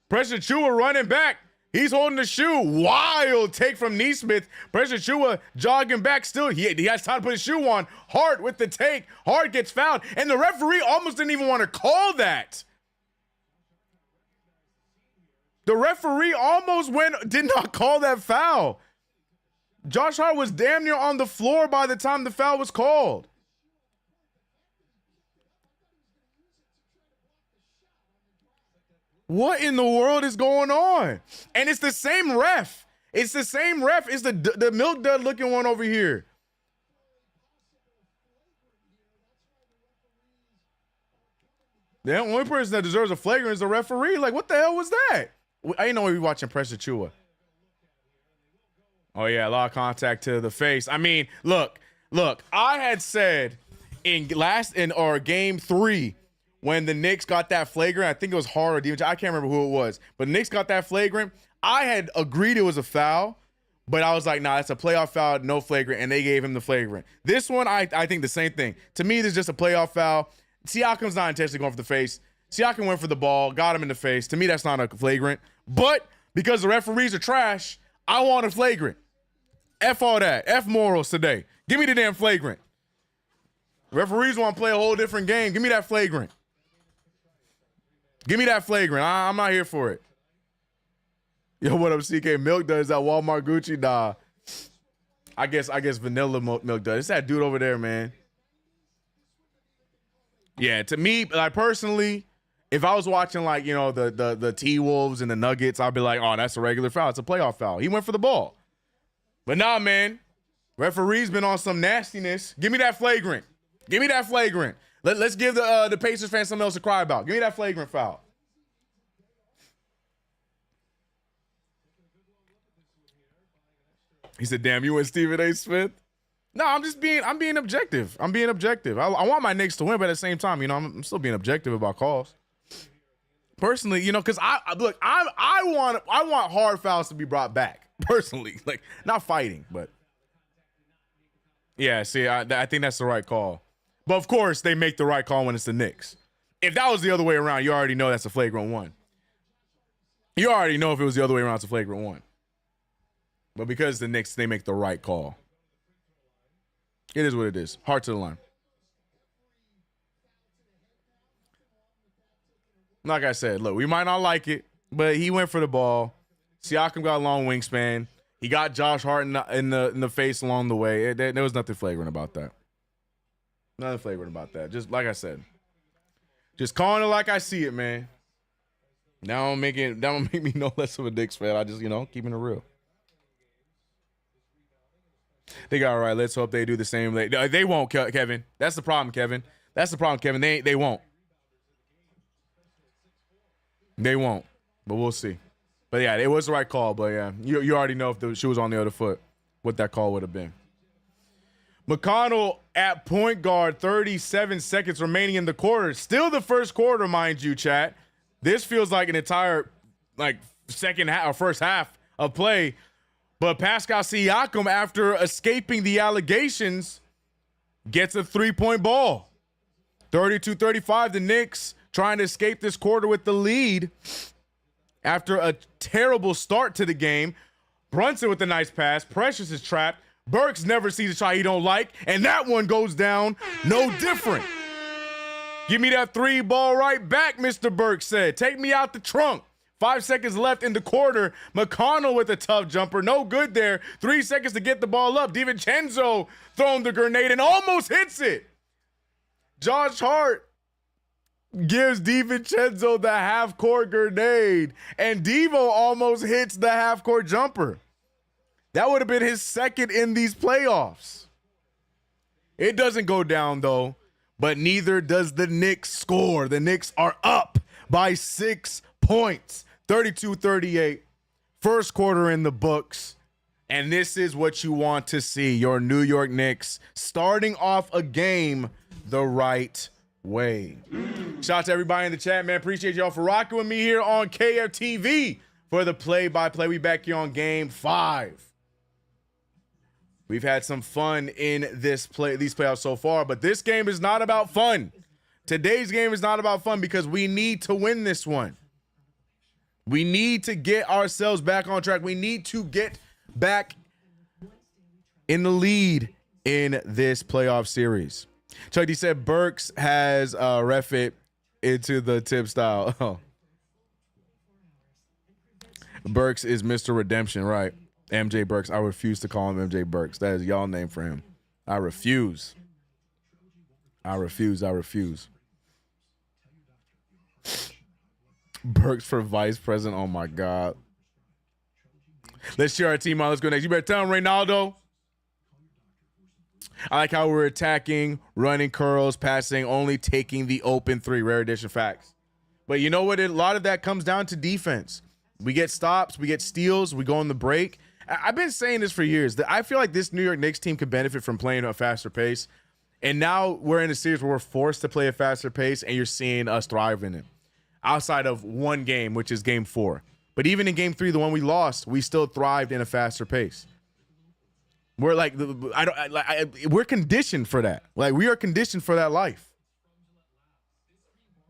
Speaker 2: Precious Achiuwa running back. He's holding the shoe. Wild take from Nesmith. Precious Achiuwa jogging back still. He has time to put his shoe on. Hart with the take. Hart gets fouled. And the referee almost didn't even want to call that. The referee almost did not call that foul. Josh Hart was damn near on the floor by the time the foul was called. What in the world is going on? And it's the same ref. It's the same ref. It's the milk dud looking one over here. The only person that deserves a flagrant is the referee. Like, what the hell was that? I didn't know we were watching Precious Achiuwa. Oh, yeah, a lot of contact to the face. I mean, look, I had said in game 3 when the Knicks got that flagrant. I think it was Hart or Divac. I can't remember who it was, but the Knicks got that flagrant. I had agreed it was a foul, but I was like, nah, it's a playoff foul, no flagrant, and they gave him the flagrant. This one, I think the same thing. To me, this is just a playoff foul. Siakam's not intentionally going for the face. Siakam went for the ball, got him in the face. To me, that's not a flagrant. But because the referees are trash, I want a flagrant. F all that. F morals today. Give me the damn flagrant. Referees want to play a whole different game. Give me that flagrant. Give me that flagrant. I'm not here for it. Yo, what up, CK? Milk does that Walmart Gucci? Nah. I guess vanilla milk does. It's that dude over there, man. Yeah, to me, like personally, if I was watching like, you know, the T-Wolves and the Nuggets, I'd be like, oh, that's a regular foul. It's a playoff foul. He went for the ball. But nah, man. Referee's been on some nastiness. Give me that flagrant. Give me that flagrant. Let's give the Pacers fans something else to cry about. Give me that flagrant foul. He said, damn, you and Stephen A. Smith? No, I'm being objective. I'm being objective. I want my Knicks to win, but at the same time, you know, I'm still being objective about calls. Personally, you know, because I want hard fouls to be brought back. Personally, like not fighting, but yeah. See, I think that's the right call. But of course, they make the right call when it's the Knicks. If that was the other way around, you already know that's a flagrant one. You already know if it was the other way around, it's a flagrant one. But because the Knicks, they make the right call. It is what it is. Heart to the line. Like I said, look, we might not like it, but he went for the ball. Siakam got a long wingspan. He got Josh Hart in the face along the way. There was nothing flagrant about that. Nothing flagrant about that. Just like I said, just calling it like I see it, man. That won't make me no less of a Knicks fan. I just, you know, keeping it real. They got all right. Let's hope they do the same. They won't, Kevin. That's the problem, Kevin. That's the problem, Kevin. They won't. They won't. But we'll see. But yeah, it was the right call. But yeah, you already know if the shoe was on the other foot, what that call would have been. McConnell at point guard, 37 seconds remaining in the quarter. Still the first quarter, mind you, chat. This feels like an entire second half or first half of play. But Pascal Siakam, after escaping the allegations, gets a three-point ball. 32-35, the Knicks trying to escape this quarter with the lead after a terrible start to the game. Brunson with a nice pass. Precious is trapped. Burks never sees a shot he don't like, and that one goes down no different. Give me that three ball right back, Mr. Burks said. Take me out the trunk. 5 seconds left in the quarter. McConnell with a tough jumper. No good there. 3 seconds to get the ball up. DiVincenzo throwing the grenade and almost hits it. Josh Hart gives DiVincenzo the half-court grenade, and Devo almost hits the half-court jumper. That would have been his second in these playoffs. It doesn't go down, though, but neither does the Knicks score. The Knicks are up by 6 points. 32-38, first quarter in the books, and this is what you want to see. Your New York Knicks starting off a game the right way. Shout out to everybody in the chat, man. Appreciate y'all for rocking with me here on KFTV for the play-by-play. We back here on Game 5. We've had some fun in these playoffs so far, but this game is not about fun. Today's game is not about fun because we need to win this one. We need to get ourselves back on track. We need to get back in the lead in this playoff series. Chuck D said Burks has ref it into the tip style. Oh. Burks is Mr. Redemption, right? MJ Burks. I refuse to call him MJ Burks. That is y'all name for him. I refuse. I refuse. Burks for vice president. Oh my God. Let's cheer our team on. Let's go next. You better tell him, Reynaldo. I like how we're attacking, running curls, passing, only taking the open three. Rare edition facts. But you know what? A lot of that comes down to defense. We get stops, we get steals, we go on the break. I've been saying this for years. That I feel like this New York Knicks team could benefit from playing at a faster pace. And now we're in a series where we're forced to play a faster pace, and you're seeing us thrive in it. Outside of one game, which is game 4. But even in game 3, the one we lost, we still thrived in a faster pace. We're like, we're conditioned for that. Like, we are conditioned for that life.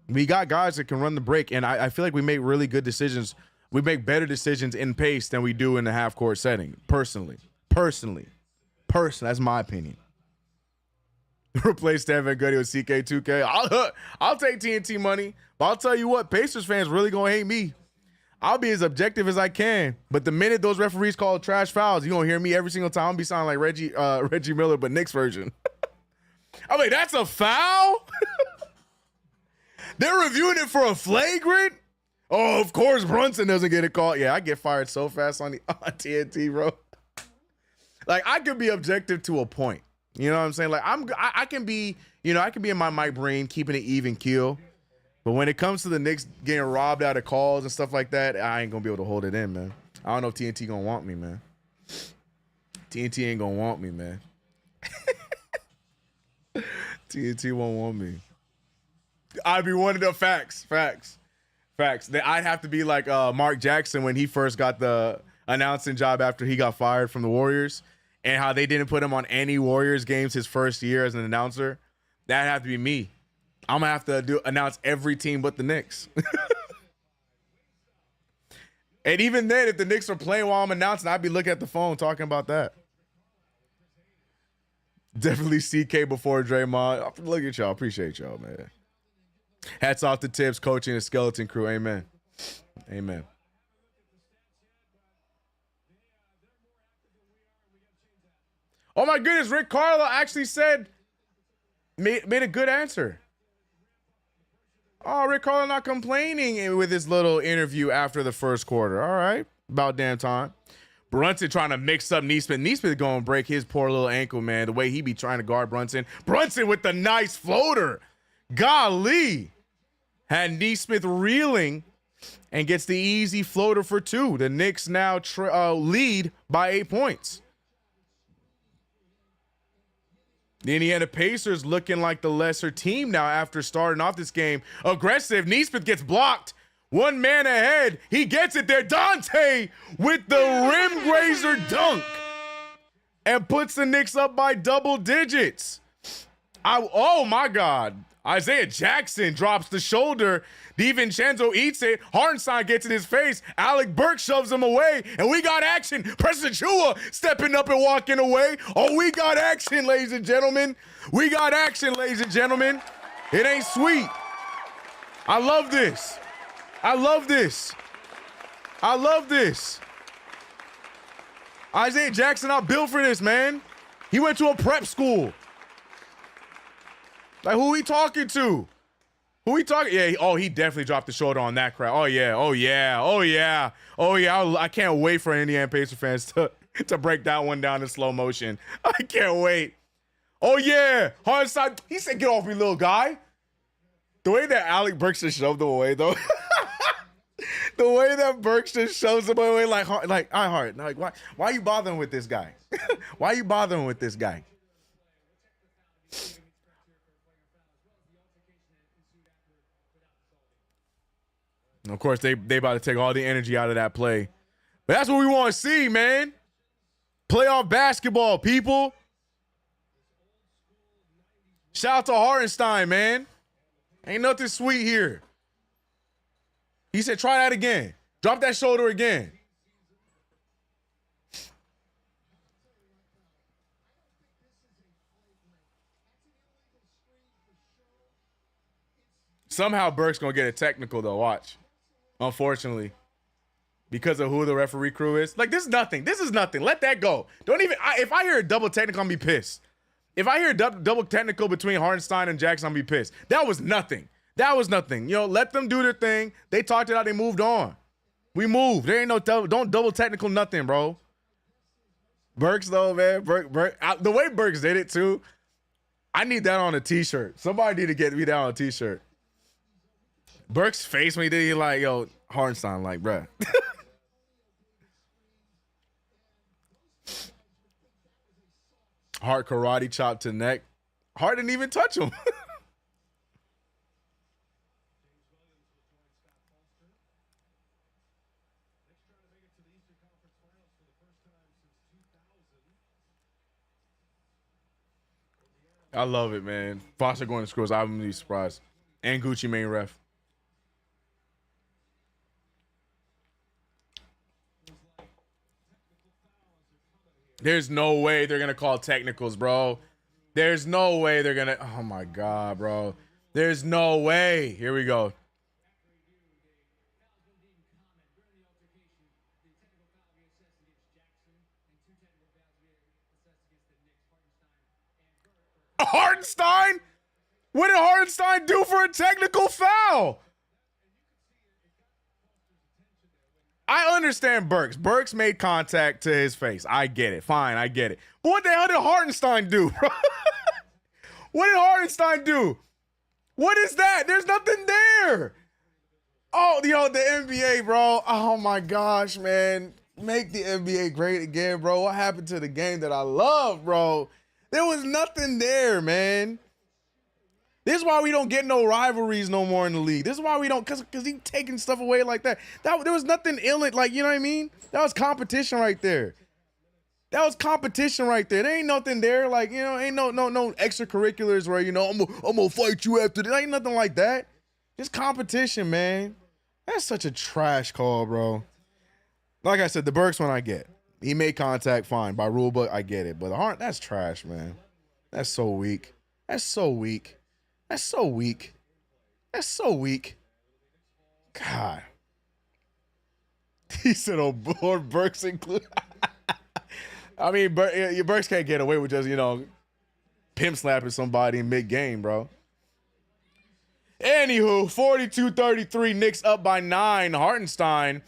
Speaker 2: We got guys that can run the break, and I feel like we make really good decisions. We make better decisions in pace than we do in the half-court setting, personally. That's my opinion. Replace Stan Van Gundy with CK2K. I'll take TNT money, but I'll tell you what, Pacers fans really gonna hate me. I'll be as objective as I can, but the minute those referees call trash fouls, you gonna hear me every single time. I'll be sounding like Reggie Miller, but Knicks version. I'm like, that's a foul? They're reviewing it for a flagrant? Oh, of course Brunson doesn't get a call. Yeah, I get fired so fast on TNT, bro. Like, I could be objective to a point. You know what I'm saying? Like, I can be, I can be in my brain, keeping it even keel. But when it comes to the Knicks getting robbed out of calls and stuff like that, I ain't going to be able to hold it in, man. I don't know if TNT going to want me, man. TNT ain't going to want me, man. TNT won't want me. I'd be one of the facts. I'd have to be like Mark Jackson when he first got the announcing job after he got fired from the Warriors, and how they didn't put him on any Warriors games his first year as an announcer. That'd have to be me. I'm going to have to announce every team but the Knicks. And even then, if the Knicks are playing while I'm announcing, I'd be looking at the phone talking about that. Definitely CK before Draymond. Look at y'all. Appreciate y'all, man. Hats off to Tibbs, coaching the skeleton crew. Amen. Amen. Oh my goodness, Rick Carlisle actually made a good answer. Oh, Rick Carlisle not complaining with his little interview after the first quarter. All right, about damn time. Brunson trying to mix up Nesmith. Nesmith going to break his poor little ankle, man, the way he be trying to guard Brunson. Brunson with the nice floater. Golly. Had Nesmith reeling and gets the easy floater for 2. The Knicks now lead by 8 points. The Indiana Pacers looking like the lesser team now after starting off this game. Aggressive. Nesmith gets blocked. One man ahead. He gets it there. Dante with the rim grazer dunk and puts the Knicks up by double digits. Oh, my God. Isaiah Jackson drops the shoulder. DiVincenzo eats it. Hartenstein gets in his face. Alec Burke shoves him away. And we got action. Preston Chua stepping up and walking away. Oh, we got action, ladies and gentlemen. We got action, ladies and gentlemen. It ain't sweet. I love this. I love this. I love this. Isaiah Jackson not built for this, man. He went to a prep school. Like, who we talking to? Who we talking? Yeah. Oh, he definitely dropped the shoulder on that crowd. Oh yeah. Oh yeah. Oh yeah. Oh yeah. I can't wait for Indiana Pacers fans to break that one down in slow motion. I can't wait. Oh yeah. Hard side. He said, "Get off me, little guy." The way that Alec Burks just shoved him away, though. The way that Burks just shoves him away, like I heart. Like, why are you bothering with this guy? Why are you bothering with this guy? Of course, they about to take all the energy out of that play. But that's what we want to see, man. Playoff basketball, people. Shout out to Hartenstein, man. Ain't nothing sweet here. He said, try that again. Drop that shoulder again. Somehow Burke's going to get a technical, though. Watch. Unfortunately. Because of who the referee crew is. Like, this is nothing. This is nothing. Let that go. Don't even... if I hear a double technical, I'm going to be pissed. If I hear a double technical between Hartenstein and Jackson, I'm going to be pissed. That was nothing. That was nothing. You know, let them do their thing. They talked it out. They moved on. We moved. There ain't no... Don't double technical nothing, bro. Burks, though, man. The way Burks did it, too. I need that on a T-shirt. Somebody need to get me that on a T-shirt. Burks' face when he did, he like, yo, Hartenstein, like, bruh. Hart karate chop to neck. Hart didn't even touch him. I love it, man. Foster going to scores. I wouldn't be surprised. And Gucci main ref. There's no way they're going to call technicals, bro. There's no way they're going to. Oh, my God, bro. There's no way. Here we go. Hartenstein? What did Hartenstein do for a technical foul? I understand Burks. Burks made contact to his face. I get it. Fine, I get it. But what the hell did Hartenstein do, bro? What did Hartenstein do? What is that? There's nothing there. Oh, yo, the NBA, bro. Oh, my gosh, man. Make the NBA great again, bro. What happened to the game that I love, bro? There was nothing there, man. This is why we don't get no rivalries no more in the league. This is why we don't, because he taking stuff away like that. There was nothing in it, like, you know what I mean? That was competition right there. That was competition right there. There ain't nothing there, like, you know, ain't no extracurriculars where, you know, I'm gonna fight you after this. Ain't nothing like that. Just competition, man. That's such a trash call, bro. Like I said, the Burks one I get. He made contact, fine. By rule book, I get it. But the Hart, that's trash, man. That's so weak. That's so weak. That's so weak. That's so weak. God. He said, "Oh, Lord, Burks include." I mean, your Burks can't get away with just, you know, pimp slapping somebody in mid-game, bro. Anywho, 42-33, Knicks up by 9. Hartenstein.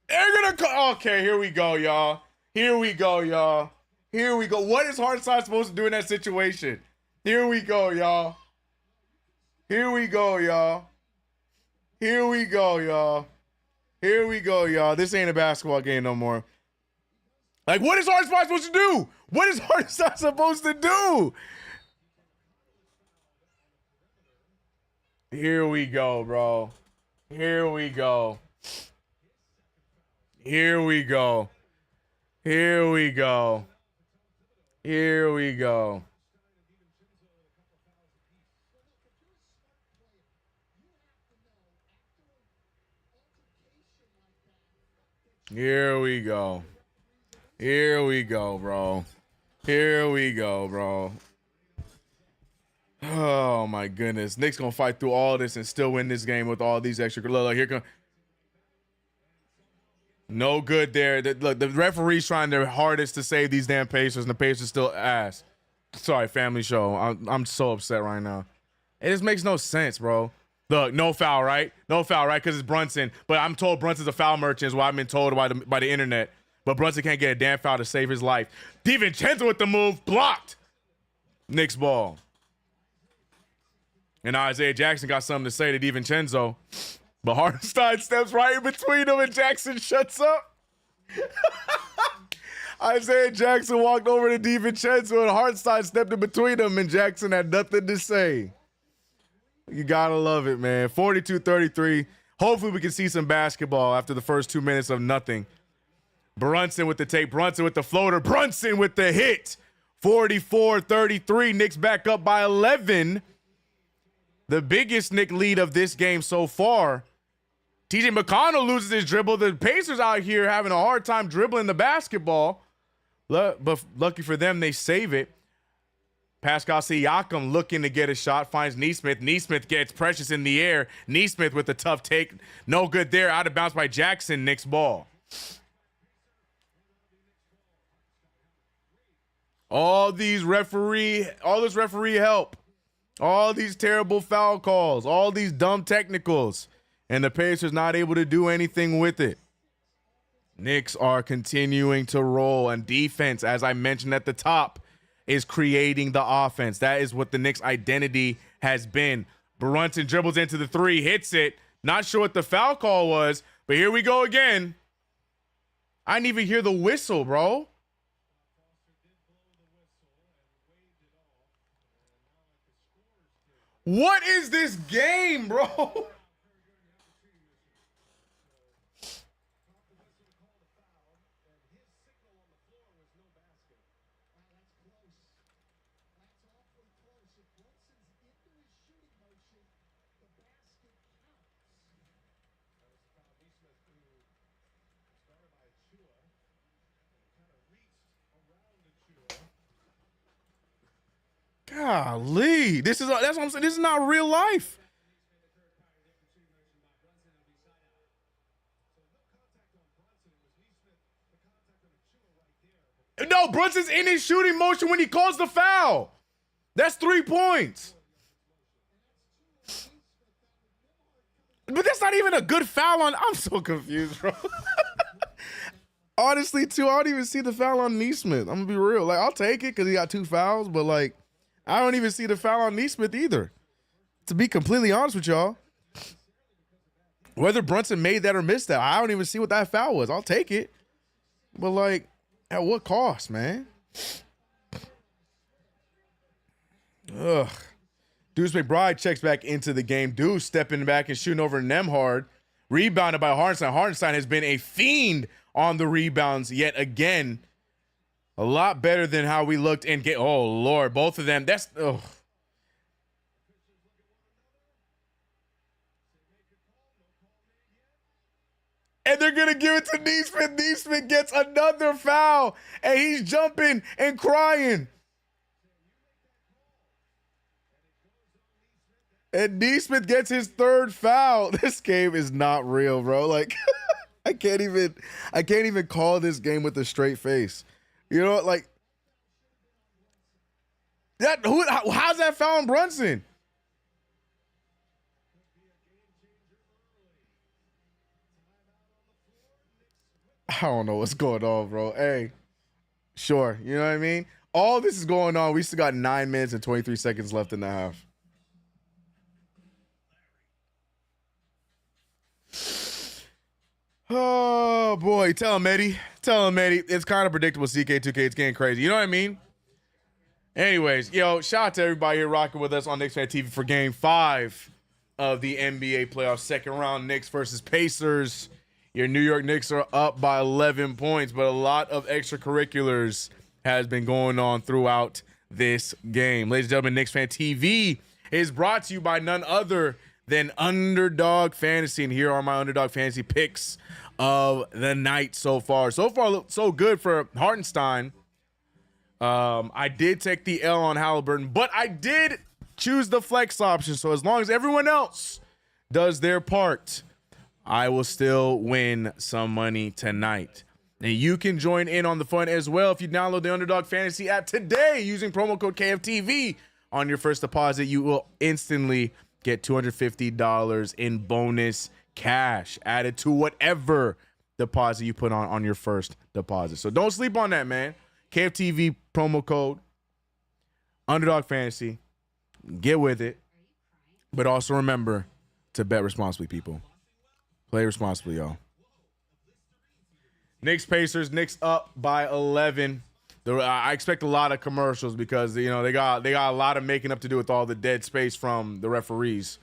Speaker 2: They're gonna call. Okay, here we go, y'all. Here we go, y'all. Here we go. What is Hartenstein supposed to do in that situation? Here we go, y'all. Here we go, y'all. Here we go, y'all. Here we go, y'all. This ain't a basketball game no more. Like, what is Hartenstein supposed to do? What is Hartenstein supposed to do? Here we go, bro. Here we go. Here we go. Here we go. Here we go. Here we go. Here we go, bro. Here we go, bro. Oh, my goodness. Knicks going to fight through all this and still win this game with all these extra. Look, here come. No good there. Look, the referee's trying their hardest to save these damn Pacers, and the Pacers still ass. Sorry, family show. I'm so upset right now. It just makes no sense, bro. Look, no foul, right? No foul, right? Because it's Brunson. But I'm told Brunson's a foul merchant is what I've been told by the internet. But Brunson can't get a damn foul to save his life. DiVincenzo with the move. Blocked. Knicks ball. And Isaiah Jackson got something to say to DiVincenzo. But Hartenstein steps right in between them and Jackson shuts up. Isaiah Jackson walked over to DiVincenzo and Hartenstein stepped in between them and Jackson had nothing to say. You gotta love it, man. 42-33. Hopefully we can see some basketball after the first 2 minutes of nothing. Brunson with the tape. Brunson with the floater. Brunson with the hit. 44-33. Knicks back up by 11. The biggest Knick lead of this game so far. TJ McConnell loses his dribble. The Pacers out here having a hard time dribbling the basketball. But lucky for them, they save it. Pascal Siakam looking to get a shot. Finds Nesmith. Nesmith gets Precious in the air. Nesmith with a tough take. No good there. Out of bounds by Jackson. Knicks ball. All this referee help. All these terrible foul calls. All these dumb technicals. And the Pacers not able to do anything with it. Knicks are continuing to roll. And defense, as I mentioned at the top, is creating the offense. That is what the Knicks' identity has been. Brunson dribbles into the three, hits it. Not sure what the foul call was, but here we go again. I didn't even hear the whistle, bro. What is this game, bro? Golly, that's what I'm saying. This is not real life. No, Brunson's in his shooting motion when he calls the foul. That's 3 points. But that's not even a good foul on. I'm so confused, bro. Honestly, too, I don't even see the foul on Nesmith. I'm gonna be real. Like, I'll take it because he got 2 fouls, but like, I don't even see the foul on Nesmith either. To be completely honest with y'all, whether Brunson made that or missed that, I don't even see what that foul was. I'll take it, but like, at what cost, man? Ugh. Deuce McBride checks back into the game. Deuce stepping back and shooting over Nembhard. Rebounded by Hartenstein. Hartenstein has been a fiend on the rebounds yet again. A lot better than how we looked and get. Oh, Lord. Both of them. That's. Ugh. And they're going to give it to Nesmith. Nesmith gets another foul. And he's jumping and crying. And Nesmith gets his 3rd foul. This game is not real, bro. Like, I can't even call this game with a straight face. You know, like that. How's that foul on Brunson? I don't know what's going on, bro. Hey, sure. You know what I mean? All this is going on. We still got 9 minutes and 23 seconds left in the half. Oh, boy. Tell him, Eddie. Tell him, Eddie. It's kind of predictable, CK2K. It's getting crazy. You know what I mean? Anyways, yo, shout out to everybody here rocking with us on KnicksFanTV for Game 5 of the NBA playoffs. Second round, Knicks versus Pacers. Your New York Knicks are up by 11 points, but a lot of extracurriculars has been going on throughout this game. Ladies and gentlemen, KnicksFanTV is brought to you by none other than UnderDog Fantasy. And here are my UnderDog Fantasy picks of the night so far. So far, so good for Hartenstein. I did take the L on Halliburton, but I did choose the flex option. So as long as everyone else does their part, I will still win some money tonight. And you can join in on the fun as well if you download the UnderDog Fantasy app today using promo code KFTV. On your first deposit, you will instantly get $250 in bonus cash added to whatever deposit you put on your first deposit. So don't sleep on that, man. KFTV promo code, UnderDog Fantasy. Get with it. But also remember to bet responsibly, people. Play responsibly, y'all. Knicks Pacers. Knicks up by 11. I expect a lot of commercials because, you know, they got a lot of making up to do with all the dead space from the referees.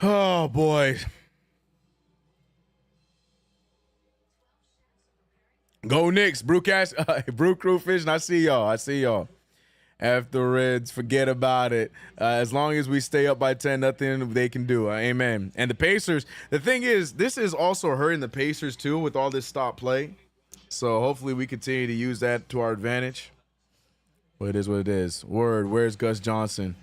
Speaker 2: Oh, boy. Go Knicks. Brew Crew Fishing. I see y'all. After Reds, forget about it. As long as we stay up by 10, nothing they can do. Amen. And the Pacers, the thing is, this is also hurting the Pacers too with all this stop play. So hopefully we continue to use that to our advantage. But it is what it is. Word, where's Gus Johnson?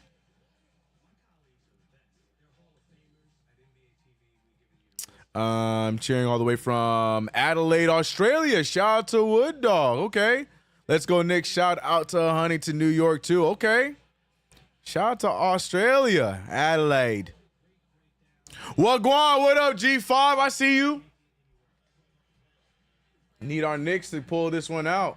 Speaker 2: I'm cheering all the way from Adelaide, Australia. Shout out to Wood Dog. Okay. Let's go, Knicks. Shout out to Huntington, New York, too. Okay. Shout out to Australia, Adelaide. Wagwan, what up, G5? I see you. Need our Knicks to pull this one out.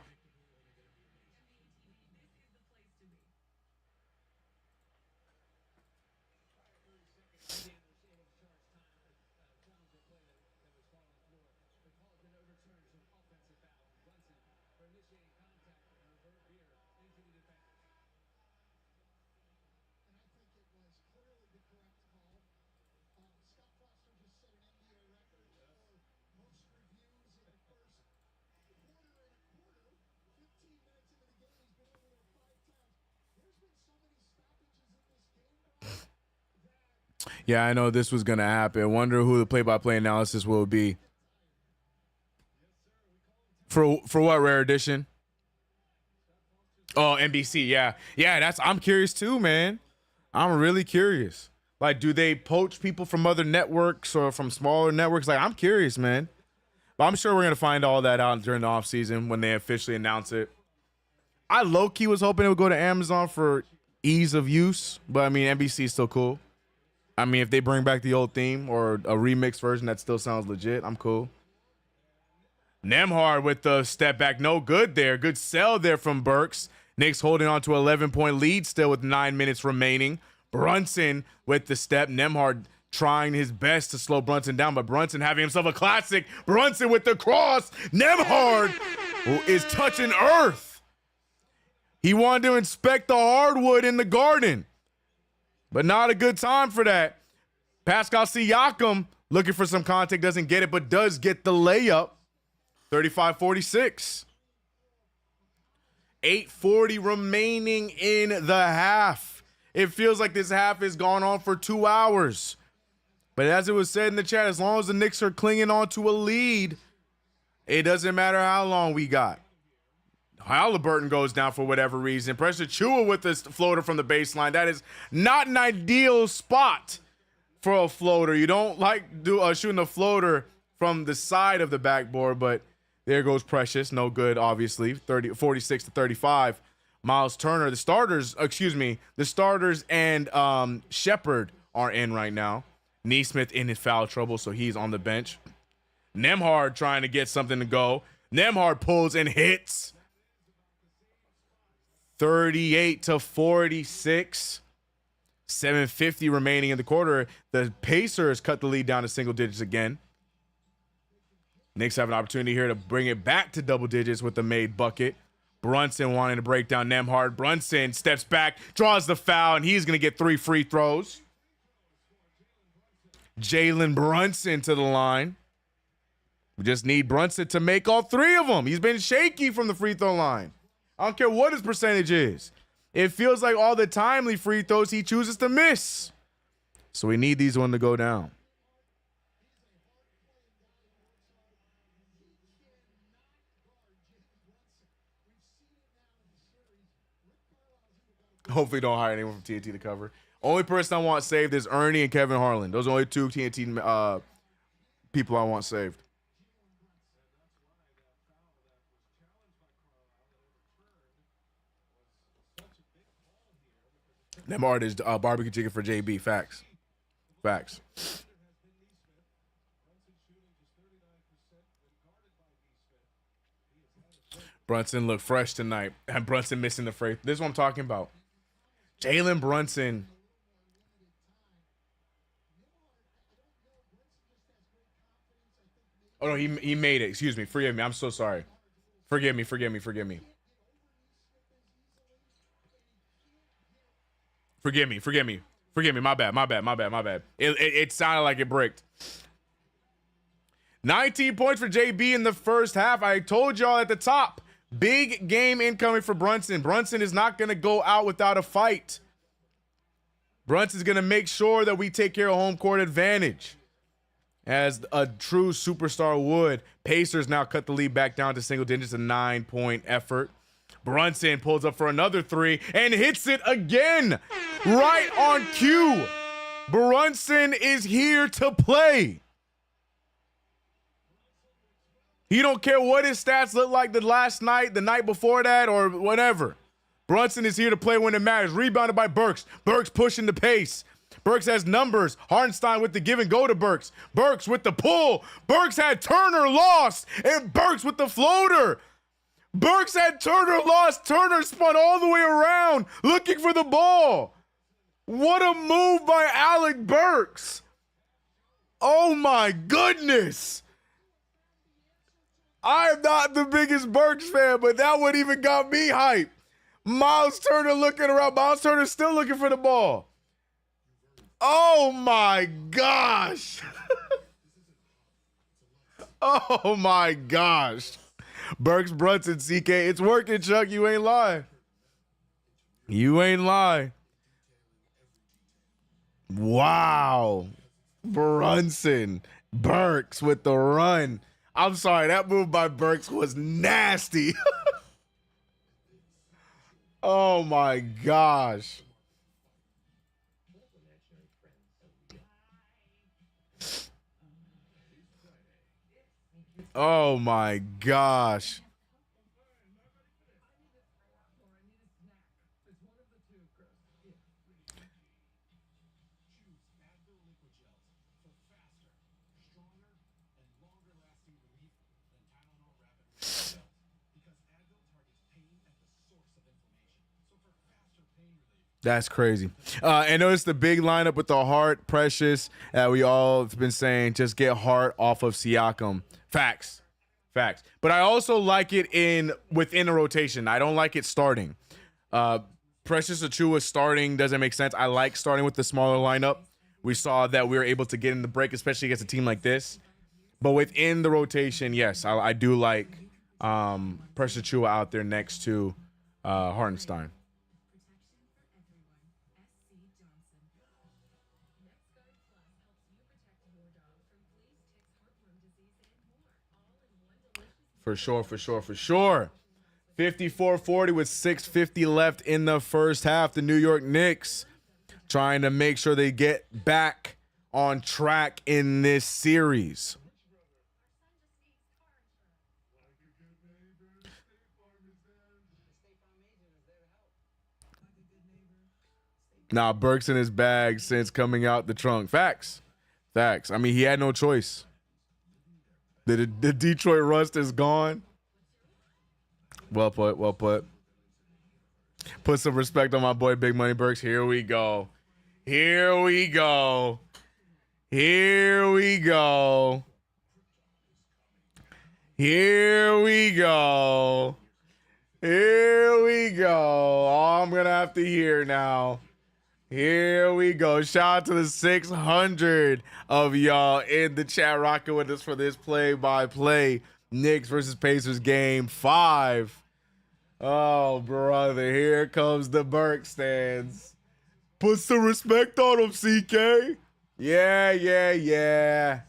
Speaker 2: Yeah, I know this was going to happen. Wonder who the play-by-play analysis will be. For what, Rare Edition? Oh, NBC, yeah. Yeah, I'm curious too, man. I'm really curious. Like, do they poach people from other networks or from smaller networks? Like, I'm curious, man. But I'm sure we're going to find all that out during the offseason when they officially announce it. I low-key was hoping it would go to Amazon for ease of use, but I mean, NBC is still cool. I mean, if they bring back the old theme or a remix version that still sounds legit, I'm cool. Nembhard with the step back. No good there. Good sell there from Burks. Knicks holding on to an 11-point lead still with 9 minutes remaining. Brunson with the step. Nembhard trying his best to slow Brunson down, but Brunson having himself a classic. Brunson with the cross. Nembhard is touching earth. He wanted to inspect the hardwood in the garden, but not a good time for that. Pascal Siakam looking for some contact, doesn't get it, but does get the layup. 35-46. 8:40 remaining in the half. It feels like this half has gone on for 2 hours. But as it was said in the chat, as long as the Knicks are clinging on to a lead, it doesn't matter how long we got. Halliburton goes down for whatever reason. Pressure Chua with this floater from the baseline. That is not an ideal spot for a floater. You don't like shooting a floater from the side of the backboard, but there goes Precious. No good, obviously. 46-35. Miles Turner. The starters and Shepard are in right now. Neesmith in his foul trouble, so he's on the bench. Nembhard trying to get something to go. Nembhard pulls and hits. 38-46. 7:50 remaining in the quarter. The Pacers cut the lead down to single digits again. Knicks have an opportunity here to bring it back to double digits with the made bucket. Brunson wanting to break down Nembhard. Brunson steps back, draws the foul, and he's going to get 3 free throws. Jalen Brunson to the line. We just need Brunson to make all 3 of them. He's been shaky from the free throw line. I don't care what his percentage is. It feels like all the timely free throws he chooses to miss. So we need these one to go down. Hopefully don't hire anyone from TNT to cover. Only person I want saved is Ernie and Kevin Harlan. Those are only 2 TNT people I want saved. Nembhard is barbecue chicken for JB. Facts. Brunson looked fresh tonight. And Brunson missing the free. This is what I'm talking about. Jalen Brunson. Oh, no, he made it. Excuse me. Forgive me. I'm so sorry. Forgive me. Forgive me. My bad. It sounded like it bricked. 19 points for JB in the first half. I told y'all at the top. Big game incoming for Brunson. Brunson is not going to go out without a fight. Brunson's going to make sure that we take care of home court advantage, as a true superstar would. Pacers now cut the lead back down to single digits, a 9-point effort. Brunson pulls up for another 3 and hits it again. Right on cue. Brunson is here to play. He don't care what his stats look like the last night, the night before that, or whatever. Brunson is here to play when it matters. Rebounded by Burks. Burks pushing the pace. Burks has numbers. Hartenstein with the give and go to Burks. Burks with the pull. Burks had Turner lost, and Burks with the floater. Burks had Turner lost. Turner spun all the way around looking for the ball. What a move by Alec Burks. Oh my goodness. I am not the biggest Burks fan, but that one even got me hyped. Miles Turner looking around. Miles Turner still looking for the ball. Oh my gosh. Oh my gosh. Burks, Brunson, CK. It's working, Chuck. You ain't lying. You ain't lying. Wow. Brunson. Burks with the run. I'm sorry. That move by Burks was nasty. Oh my gosh. Oh my gosh. That's crazy. And notice the big lineup with the Hart, Precious. We all have been saying just get Hart off of Siakam. Facts. Facts. But I also like it within a rotation. I don't like it starting. Precious Achiuwa starting doesn't make sense. I like starting with the smaller lineup. We saw that we were able to get in the break, especially against a team like this. But within the rotation, yes, I do like Precious Achiuwa out there next to Hartenstein. For sure. 54-40 with 6:50 left in the first half. The New York Knicks trying to make sure they get back on track in this series. Now, Burks in his bag since coming out the trunk. Facts. I mean, he had no choice. The Detroit rust is gone. Well put. Put some respect on my boy Big Money Burks. Here we go. Oh, I'm going to have to hear now. Here we go. Shout out to the 600 of y'all in the chat rocking with us for this play-by-play Knicks versus Pacers game 5. Oh, brother. Here comes the Burke stands. Put some respect on him, CK. Yeah.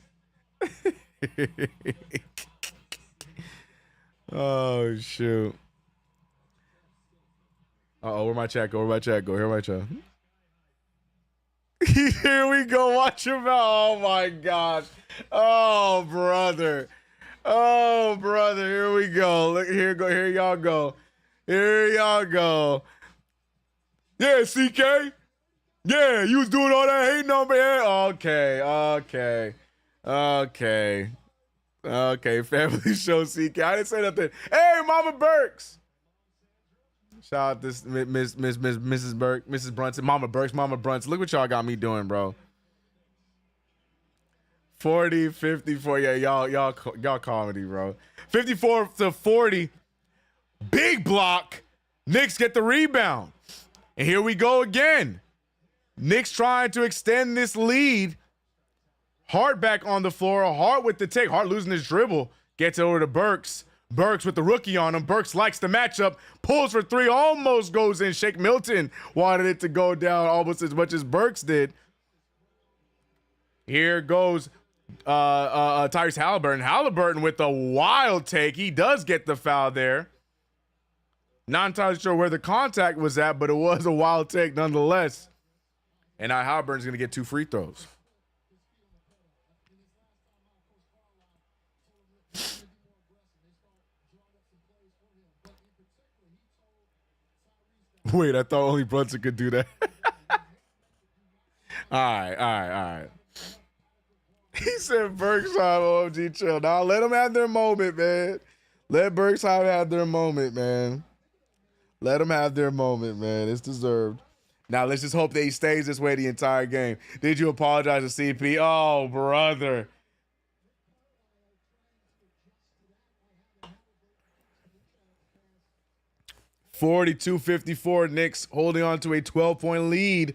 Speaker 2: Oh, shoot. Uh-oh, where my chat go? Here my chat. Here we go. Watch him out. Oh my gosh. Oh brother. Here we go. Look, here y'all go. Yeah, CK. Yeah, you was doing all that hating on me. Okay. Family show CK. I didn't say nothing. Hey, Mama Burks. Shout out this Mrs. Burke, Mrs. Brunson, Mama Brunson. Look what y'all got me doing, bro. 40, 54. Yeah, y'all comedy, bro. 54-40. Big block. Knicks get the rebound. And here we go again. Knicks trying to extend this lead. Hart back on the floor. Hart with the take. Hart losing his dribble. Gets it over to Burks. Burks with the rookie on him. Burks likes the matchup. Pulls for three. Almost goes in. Shake Milton wanted it to go down almost as much as Burks did. Here goes Tyrese Halliburton. Halliburton with a wild take. He does get the foul there. Not entirely sure where the contact was at, but it was a wild take nonetheless. And now Halliburton's going to get 2 free throws. Wait, I thought only Brunson could do that. All right. He said Berksheim, OMG, chill. Now let them have their moment, man. Let Berksheim have their moment, man. Let them have their moment, man. It's deserved. Now let's just hope that he stays this way the entire game. Did you apologize to CP? Oh, brother. (42-54) Knicks holding on to a 12-point lead.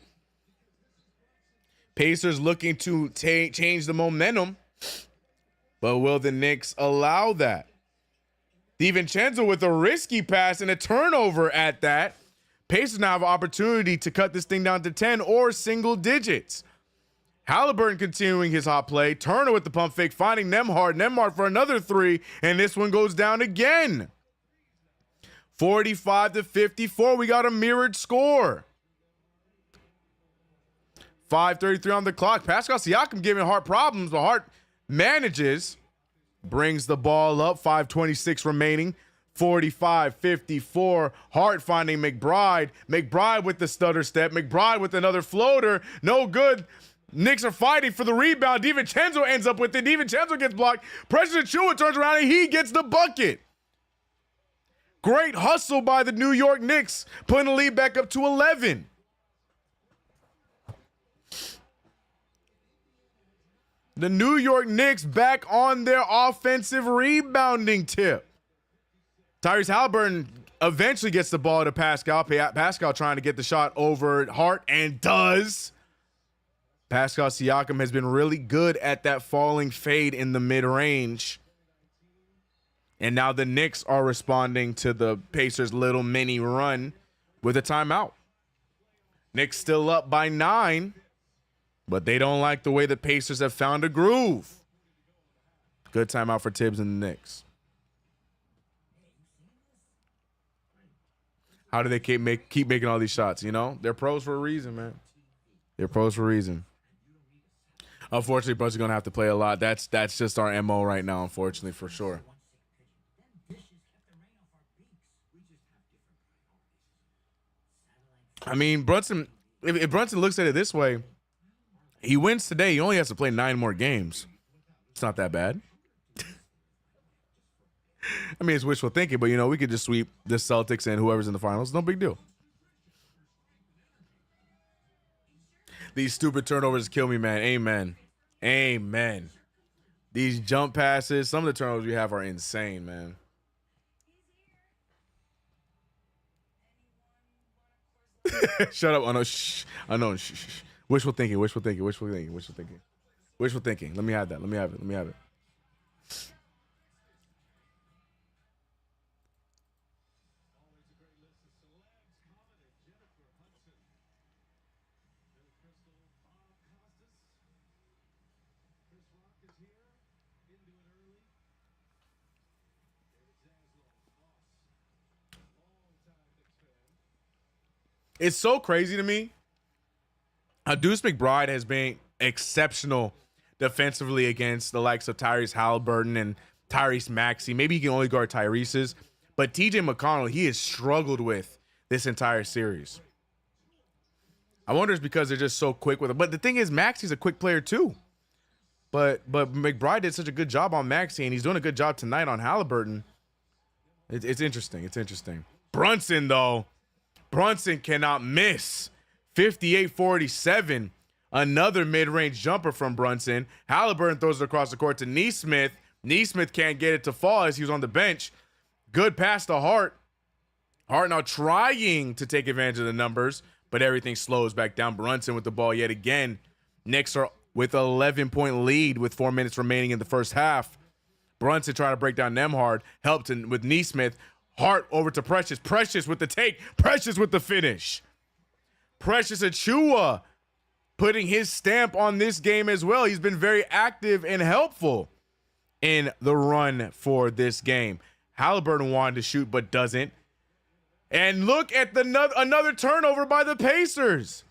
Speaker 2: Pacers looking to change the momentum, but will the Knicks allow that? DiVincenzo with a risky pass and a turnover at that. Pacers now have an opportunity to cut this thing down to 10 or single digits. Halliburton continuing his hot play. Turner with the pump fake, finding Nembhard. Nembhard for another three, and this one goes down again. 45-54. We got a mirrored score. 5:33 on the clock. Pascal Siakam giving Hart problems, but Hart manages. Brings the ball up. 5:26 remaining. 45-54. Hart finding McBride. McBride with the stutter step. McBride with another floater. No good. Knicks are fighting for the rebound. DiVincenzo ends up with it. DiVincenzo gets blocked. Precious Achiuwa turns around and he gets the bucket. Great hustle by the New York Knicks, putting the lead back up to 11. The New York Knicks back on their offensive rebounding tip. Tyrese Halliburton eventually gets the ball to Pascal. Pascal trying to get the shot over Hart and does. Pascal Siakam has been really good at that falling fade in the mid-range. And now the Knicks are responding to the Pacers' little mini run with a timeout. Knicks still up by 9, but they don't like the way the Pacers have found a groove. Good timeout for Tibbs and the Knicks. How do they keep making all these shots, you know? They're pros for a reason, man. They're pros for a reason. Unfortunately, Brunson's going to have to play a lot. That's just our MO right now, unfortunately, for sure. I mean, Brunson, if Brunson looks at it this way, he wins today. He only has to play 9 more games. It's not that bad. I mean, it's wishful thinking, but, you know, we could just sweep the Celtics and whoever's in the finals. No big deal. These stupid turnovers kill me, man. Amen. Amen. These jump passes, some of the turnovers we have are insane, man. Shut up. Oh, no. Shh. I know. Shh. Wishful thinking. Let me have that. It's so crazy to me how Deuce McBride has been exceptional defensively against the likes of Tyrese Halliburton and Tyrese Maxey. Maybe he can only guard Tyrese's, but TJ McConnell, he has struggled with this entire series. I wonder if it's because they're just so quick with it. But the thing is, Maxey's a quick player too. But McBride did such a good job on Maxey, and he's doing a good job tonight on Halliburton. It's interesting. Brunson, though. Brunson cannot miss. 58-47. Another mid-range jumper from Brunson. Halliburton throws it across the court to Nesmith. Nesmith can't get it to fall as he was on the bench. Good pass to Hart. Hart now trying to take advantage of the numbers, but everything slows back down. Brunson with the ball yet again. Knicks are with an 11-point lead with 4 minutes remaining in the first half. Brunson trying to break down Nembhard. Helped with Nesmith. Hart over to Precious. Precious with the take. Precious with the finish. Precious Achiuwa putting his stamp on this game as well. He's been very active and helpful in the run for this game. Halliburton wanted to shoot but doesn't. And look at another turnover by the Pacers.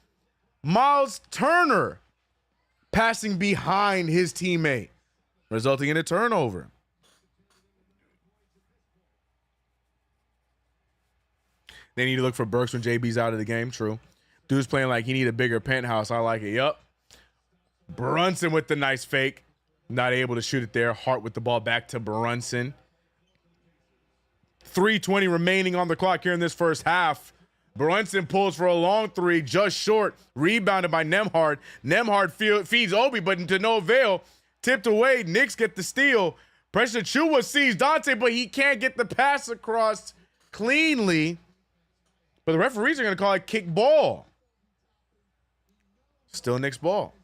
Speaker 2: Miles Turner passing behind his teammate, resulting in a turnover. They need to look for Burks when JB's out of the game. True. Dude's playing like he need a bigger penthouse. I like it. Yup. Brunson with the nice fake. Not able to shoot it there. Hart with the ball back to Brunson. 3:20 remaining on the clock here in this first half. Brunson pulls for a long three, just short. Rebounded by Nembhard. Nembhard feeds Obi, but to no avail. Tipped away. Knicks get the steal. Precious Achiuwa sees Dante, but he can't get the pass across cleanly. But the referees are going to call it kick ball. Still Knicks ball.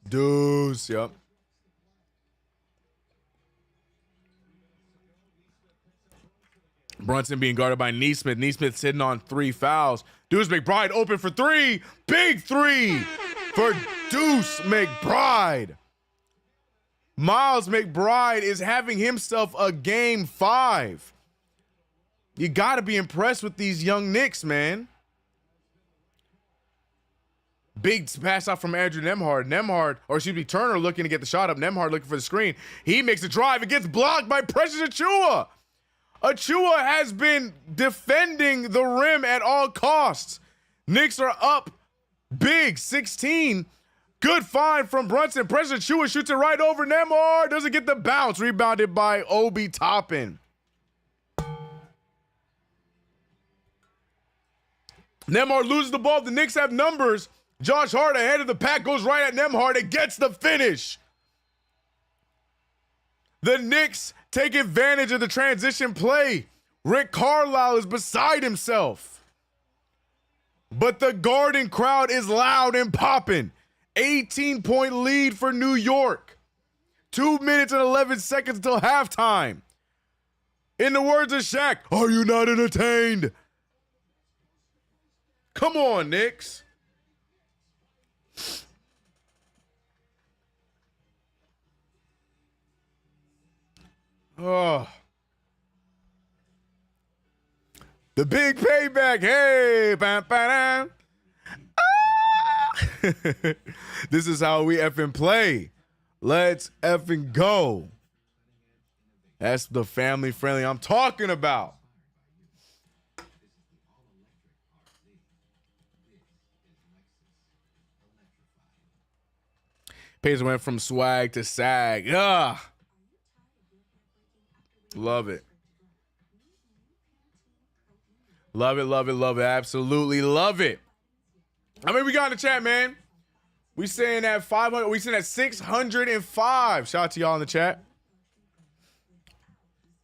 Speaker 2: Deuce, yep. Brunson being guarded by Neesmith. Neesmith sitting on 3 fouls. Deuce McBride open for 3. Big 3 for Deuce McBride. Miles McBride is having himself a game 5. You got to be impressed with these young Knicks, man. Big pass out from Andrew Nembhard. Turner looking to get the shot up. Nembhard looking for the screen. He makes a drive. It gets blocked by Precious Achiuwa. Achiuwa has been defending the rim at all costs. Knicks are up big, 16. Good find from Brunson. Precious Achiuwa shoots it right over Nembhard. Doesn't get the bounce. Rebounded by Obi Toppin. Nembhard loses the ball. The Knicks have numbers. Josh Hart ahead of the pack, goes right at Nembhard and gets the finish. The Knicks take advantage of the transition play. Rick Carlisle is beside himself. But the Garden crowd is loud and popping. 18-point lead for New York. 2 minutes and 11 seconds until halftime. In the words of Shaq, are you not entertained? Come on, Knicks. Oh. The big payback. Hey. Bam, bam, ah. This is how we effing play. Let's effing go. That's the family friendly I'm talking about. Pacers went from swag to sag. Ah. Love it. Love it, love it, love it. Absolutely love it. I mean, we got in the chat, man. We saying at 500. We saying at 605. Shout out to y'all in the chat.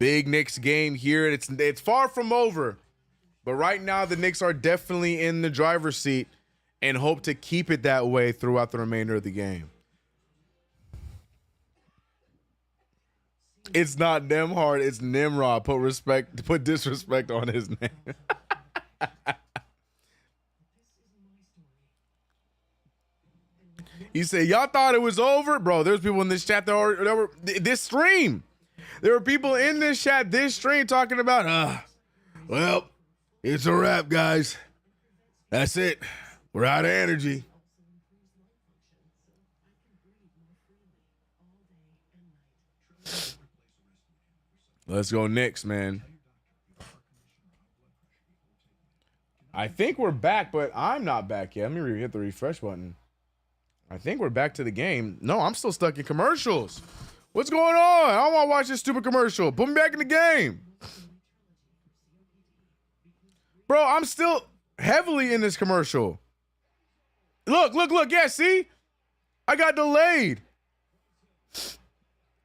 Speaker 2: Big Knicks game here. It's far from over. But right now, the Knicks are definitely in the driver's seat and hope to keep it that way throughout the remainder of the game. It's not Nembhard, it's Nimrod. Put disrespect on his name. He said, y'all thought it was over? Bro, there's people in this chat that were this stream. There were people in this chat, this stream talking about, well, it's a wrap, guys. That's it. We're out of energy. Let's go Knicks, man. I think we're back, but I'm not back yet. Let me hit the refresh button. I think we're back to the game. No, I'm still stuck in commercials. What's going on? I don't want to watch this stupid commercial. Put me back in the game. Bro, I'm still heavily in this commercial. Look. Yeah, see? I got delayed.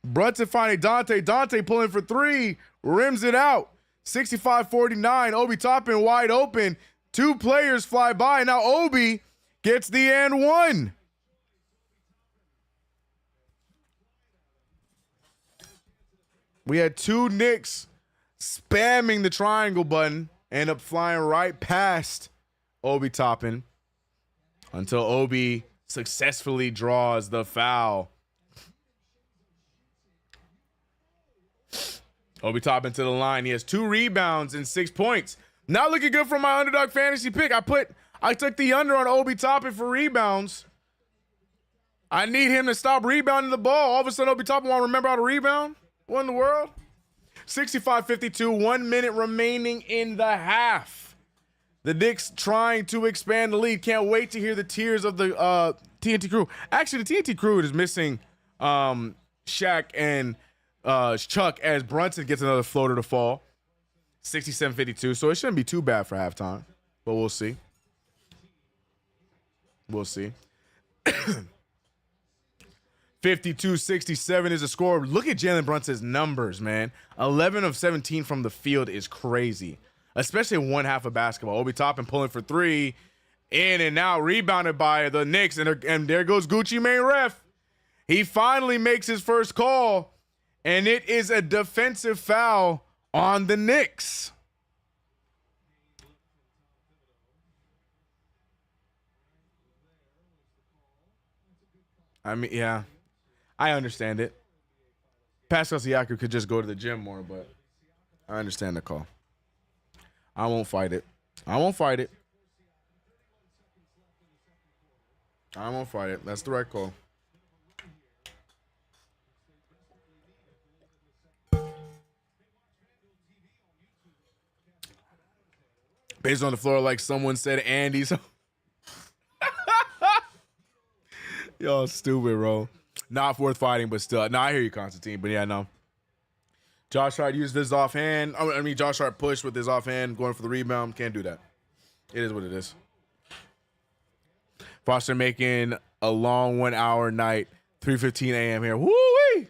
Speaker 2: Brunson finding Dante. Dante pulling for 3. Rims it out. 65-49. Obi Toppin wide open. 2 players fly by. Now Obi gets the and 1. We had 2 Knicks spamming the triangle button. End up flying right past Obi Toppin until Obi successfully draws the foul. Obi Toppin to the line. He has 2 rebounds and 6 points. Not looking good for my underdog fantasy pick. I took the under on Obi Toppin for rebounds. I need him to stop rebounding the ball. All of a sudden, Obi Toppin won't remember how to rebound. What in the world? 65-52, 1 minute remaining in the half. The Knicks trying to expand the lead. Can't wait to hear the tears of the TNT crew. Actually, the TNT crew is missing Shaq and Chuck as Brunson gets another floater to fall. 67-52, so it shouldn't be too bad for halftime, but we'll see. We'll see. 52-67 is the score. Look at Jalen Brunson's numbers, man. 11 of 17 from the field is crazy, especially in one half of basketball. Obi Toppin pulling for three, in and out, rebounded by the Knicks, and there goes Gucci Mane ref. He finally makes his first call, and it is a defensive foul on the Knicks. I mean, yeah, I understand it. Pascal Siakam could just go to the gym more, but I understand the call. I won't fight it. I won't fight it. I won't fight it. That's the right call. Based on the floor, like someone said, Andy's. Y'all stupid, bro. Not worth fighting, but still. No, I hear you, Constantine. But yeah, no. Josh Hart used this offhand. I mean, Josh Hart pushed with his offhand, going for the rebound. Can't do that. It is what it is. Foster making a long 1 hour night. 3:15 a.m. here. Woo-wee!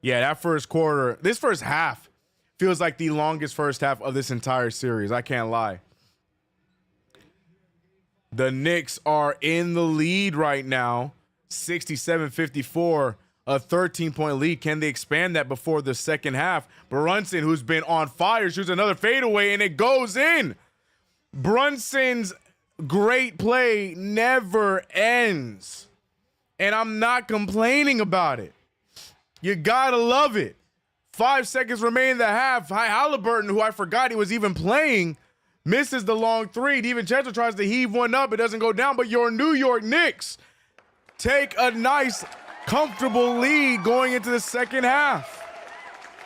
Speaker 2: Yeah, that first quarter, this first half feels like the longest first half of this entire series. I can't lie. The Knicks are in the lead right now. 67-54, a 13-point lead. Can they expand that before the second half? Brunson, who's been on fire, shoots another fadeaway, and it goes in. Brunson's great play never ends, and I'm not complaining about it. You gotta love it. 5 seconds remain in the half. Halliburton, who I forgot he was even playing, misses the long three. DiVincenzo tries to heave one up. It doesn't go down, but your New York Knicks take a nice, comfortable lead going into the second half.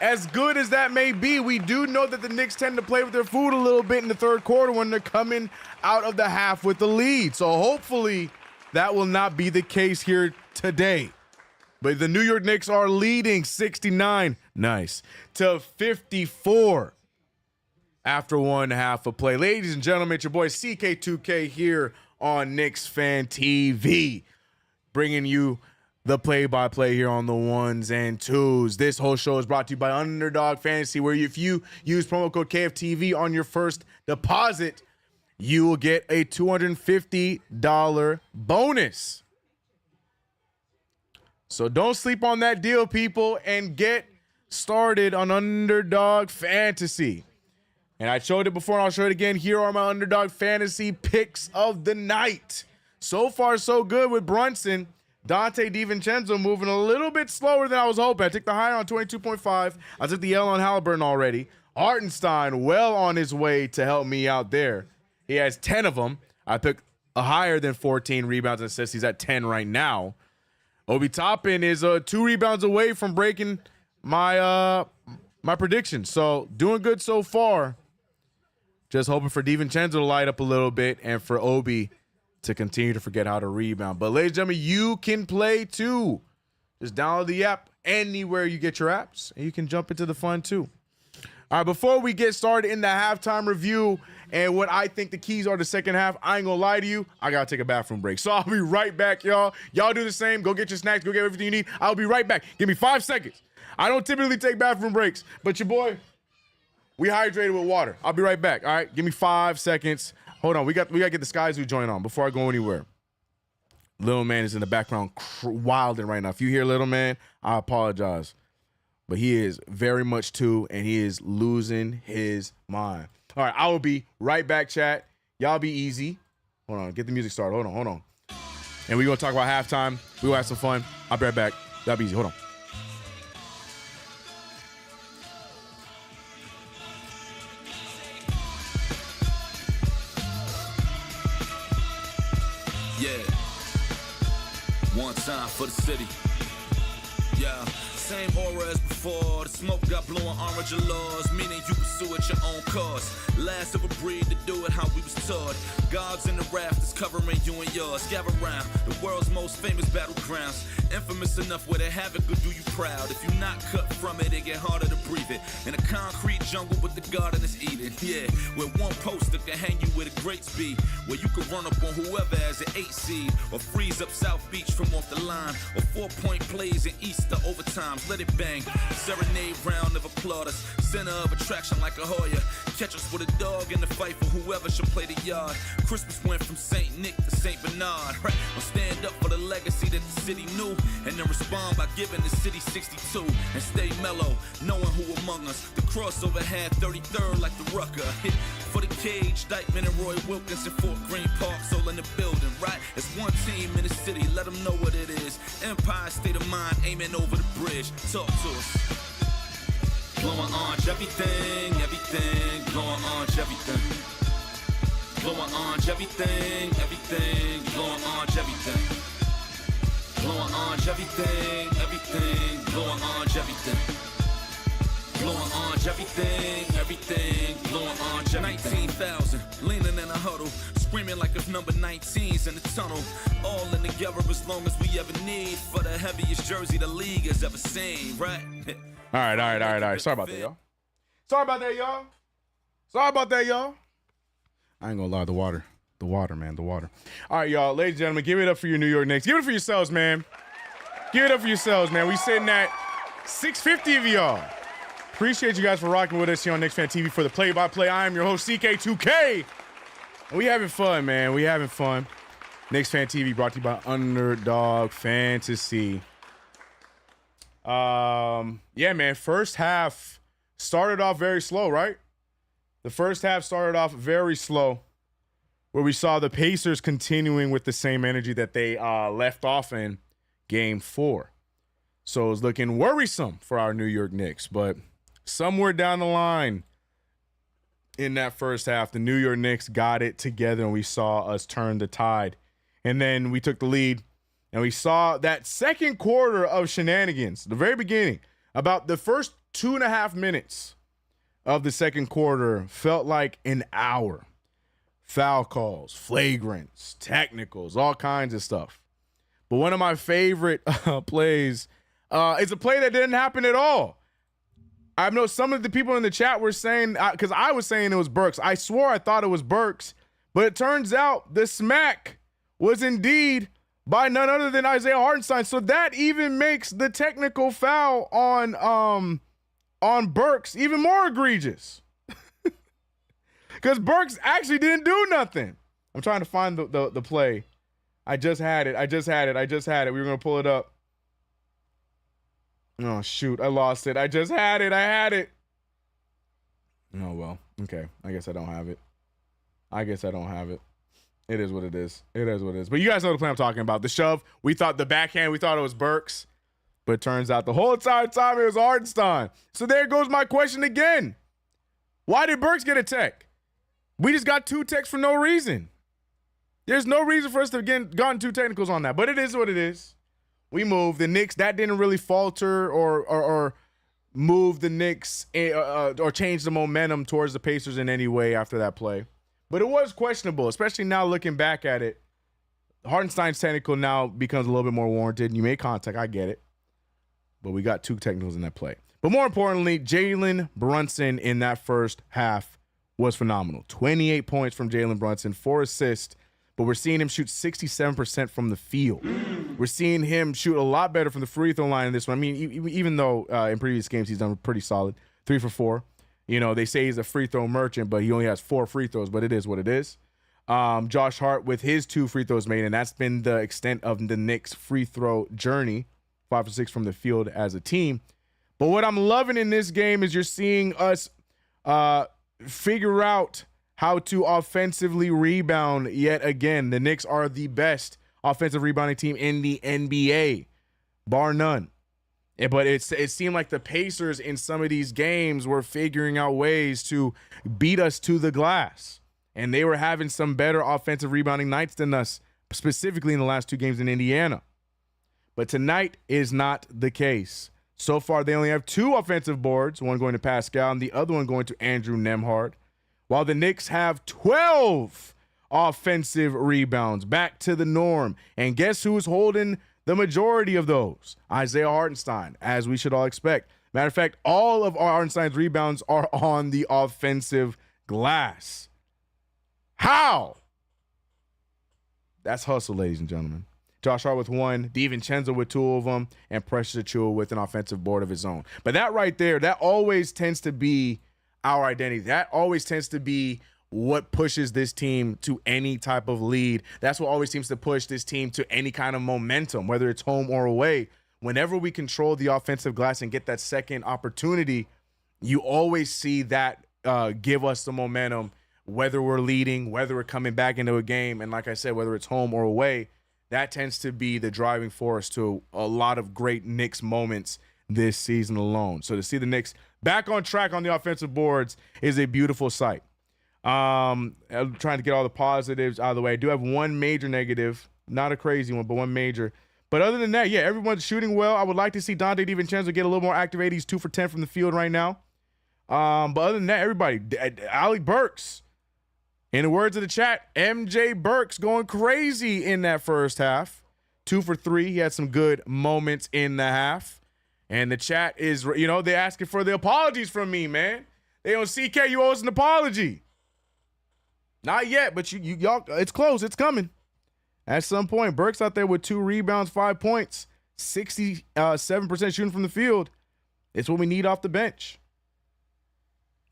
Speaker 2: As good as that may be, we do know that the Knicks tend to play with their food a little bit in the third quarter when they're coming out of the half with the lead. So hopefully that will not be the case here today. But the New York Knicks are leading 69, nice, to 54 after one half of play. Ladies and gentlemen, it's your boy CK2K here on KnicksFanTV, bringing you the play-by-play here on the ones and twos. This whole show is brought to you by UnderDog Fantasy, where if you use promo code KFTV on your first deposit, you will get a $250 bonus. So don't sleep on that deal, people, and get started on UnderDog Fantasy. And I showed it before, and I'll show it again. Here are my UnderDog Fantasy picks of the night. So far, so good with Brunson. Dante DiVincenzo moving a little bit slower than I was hoping. I took the high on 22.5. I took the L on Halliburton already. Hartenstein well on his way to help me out there. He has 10 of them. I took a higher than 14 rebounds and assists. He's at 10 right now. Obi Toppin is 2 rebounds away from breaking my my prediction. So doing good so far. Just hoping for DiVincenzo to light up a little bit and for Obi to continue to forget how to rebound. But ladies and gentlemen, you can play too. Just download the app anywhere you get your apps, and you can jump into the fun too. All right, before we get started in the halftime review and what I think the keys are to the second half, I ain't gonna lie to you, I gotta take a bathroom break. So I'll be right back, y'all. Y'all do the same. Go get your snacks. Go get everything you need. I'll be right back. Give me 5 seconds. I don't typically take bathroom breaks, but your boy, we hydrated with water. I'll be right back, all right? Give me 5 seconds. Hold on. We got to get the Sky Zoo joint on before I go anywhere. Little man is in the background wilding right now. If you hear Little man, I apologize. But he is very much too, and he is losing his mind. All right, I will be right back, chat. Y'all be easy. Hold on. Get the music started. Hold on. And we're going to talk about halftime. We're going to have some fun. I'll be right back. Y'all be easy. Hold on.
Speaker 1: Yeah. One time sign for the city. Yeah, same aura as before. The smoke got blowing orange laws, meaning you pursue at your own cost. Last of a breed to do it how we was taught. Gods in the rafters covering you and yours. Gather round the world's most famous battlegrounds. Infamous enough where the havoc will do you proud. If you're not cut from it, it get harder to breathe it. In a concrete jungle with the garden is eating. Yeah, where one poster can hang you with a great speed. Where you can run up on whoever has an 8 seed. Or freeze up South Beach from off the line. Or 4-point plays in Easter overtimes. Let it bang. Serenade round of applauders. Center of attraction like a Hoya. Catch us with a dog in the fight for whoever should play the yard. Christmas went from St. Nick to St. Bernard. Right? I'll stand up for the legacy that the city knew. And then respond by giving the city 62. And stay mellow, knowing who among us. The crossover had 33rd like the Rucker. Hit for the cage, Dykeman and Roy Wilkins in Fort Greene Park. All in the building, right? It's one team in the city, let them know what it is. Empire state of mind, aiming over the bridge. Talk to us. Blowing orange, everything, everything. Blowing orange, everything. Blowing orange, everything, everything. Blowing orange, everything. Blowing orange, everything, everything. Blowing orange, everything. Blowing orange, everything, everything. Blowing orange, everything. 19,000, leaning in a huddle. Screaming like if number 19's in the tunnel. All in together as long as we ever need. For the heaviest jersey the league has ever seen, right?
Speaker 2: All right. Sorry about that, y'all. Sorry about that, y'all. I ain't gonna lie, the water, man. All right, y'all, ladies and gentlemen, give it up for your New York Knicks. Give it up for yourselves, man. Give it up for yourselves, man. We sitting at 650 of y'all. Appreciate you guys for rocking with us here on KnicksFanTV for the play-by-play. I am your host, CK2K. And we having fun, man. We having fun. KnicksFanTV brought to you by UnderDog Fantasy. Yeah, man. First half started off very slow, right? The first half started off very slow, where we saw the Pacers continuing with the same energy that they left off in Game 4. So it was looking worrisome for our New York Knicks. But somewhere down the line in that first half, the New York Knicks got it together, and we saw us turn the tide. And then we took the lead, and we saw that second quarter of shenanigans, the very beginning, about the first 2.5 minutes of the second quarter felt like an hour. Foul calls, flagrants, technicals, all kinds of stuff. But one of my favorite plays is a play that didn't happen at all. I know some of the people in the chat were saying, because I was saying it was Burks. I swore I thought it was Burks, but it turns out the smack was indeed by none other than Isaiah Hartenstein. So that even makes the technical foul on Burks even more egregious. Because Burks actually didn't do nothing. I'm trying to find the play. I just had it. We were going to pull it up. Oh, shoot. I lost it. I just had it. I had it. Oh, well. Okay. I guess I don't have it. It is what it is. But you guys know the play I'm talking about. The shove. We thought the backhand. We thought it was Burks. But it turns out the whole entire time it was Hartenstein. So there goes my question again. Why did Burks get a tech? We just got 2 techs for no reason. There's no reason for us to have gotten 2 technicals on that. But it is what it is. We moved. The Knicks, that didn't really falter or move the Knicks or change the momentum towards the Pacers in any way after that play. But it was questionable, especially now looking back at it. Hartenstein's technical now becomes a little bit more warranted. You made contact. I get it. But we got 2 technicals in that play. But more importantly, Jalen Brunson in that first half was phenomenal. 28 points from Jalen Brunson, 4 assists. But we're seeing him shoot 67% from the field. We're seeing him shoot a lot better from the free throw line in this one. I mean, even though in previous games he's done pretty solid, 3 for 4. You know, they say he's a free throw merchant, but he only has 4 free throws, but it is what it is. Josh Hart with his 2 free throws made, and that's been the extent of the Knicks' free throw journey, 5 for 6 from the field as a team. But what I'm loving in this game is you're seeing us figure out how to offensively rebound yet again. The Knicks are the best offensive rebounding team in the NBA, bar none. But it seemed like the Pacers in some of these games were figuring out ways to beat us to the glass. And they were having some better offensive rebounding nights than us, specifically in the last 2 games in Indiana. But tonight is not the case. So far, they only have 2 offensive boards, one going to Pascal and the other one going to Andrew Nembhard, while the Knicks have 12 offensive rebounds, back to the norm. And guess who's holding the majority of those? Isaiah Hartenstein, as we should all expect. Matter of fact, all of Hartenstein's rebounds are on the offensive glass. How? That's hustle, ladies and gentlemen. Josh Hart with 1, DiVincenzo with 2 of them, and Precious Achiuwa with an offensive board of his own. But that right there, that always tends to be our identity. That always tends to be what pushes this team to any type of lead. That's what always seems to push this team to any kind of momentum, whether it's home or away. Whenever we control the offensive glass and get that second opportunity, you always see that give us the momentum, whether we're leading, whether we're coming back into a game. And like I said, whether it's home or away, that tends to be the driving force to a lot of great Knicks moments this season alone. So to see the Knicks back on track on the offensive boards is a beautiful sight. I'm trying to get all the positives out of the way. I do have one major negative, not a crazy one, but one major. But other than that, yeah, everyone's shooting well. I would like to see Dante DiVincenzo get a little more activated. He's 2 for 10 from the field right now. But other than that, everybody, Alec Burks, in the words of the chat, MJ Burks going crazy in that first half. 2 for 3. He had some good moments in the half. And the chat is, they're asking for the apologies from me, man. They on CK, you owe us an apology. Not yet, but y'all, it's close. It's coming. At some point, Burks out there with 2 rebounds, 5 points, 67% shooting from the field. It's what we need off the bench.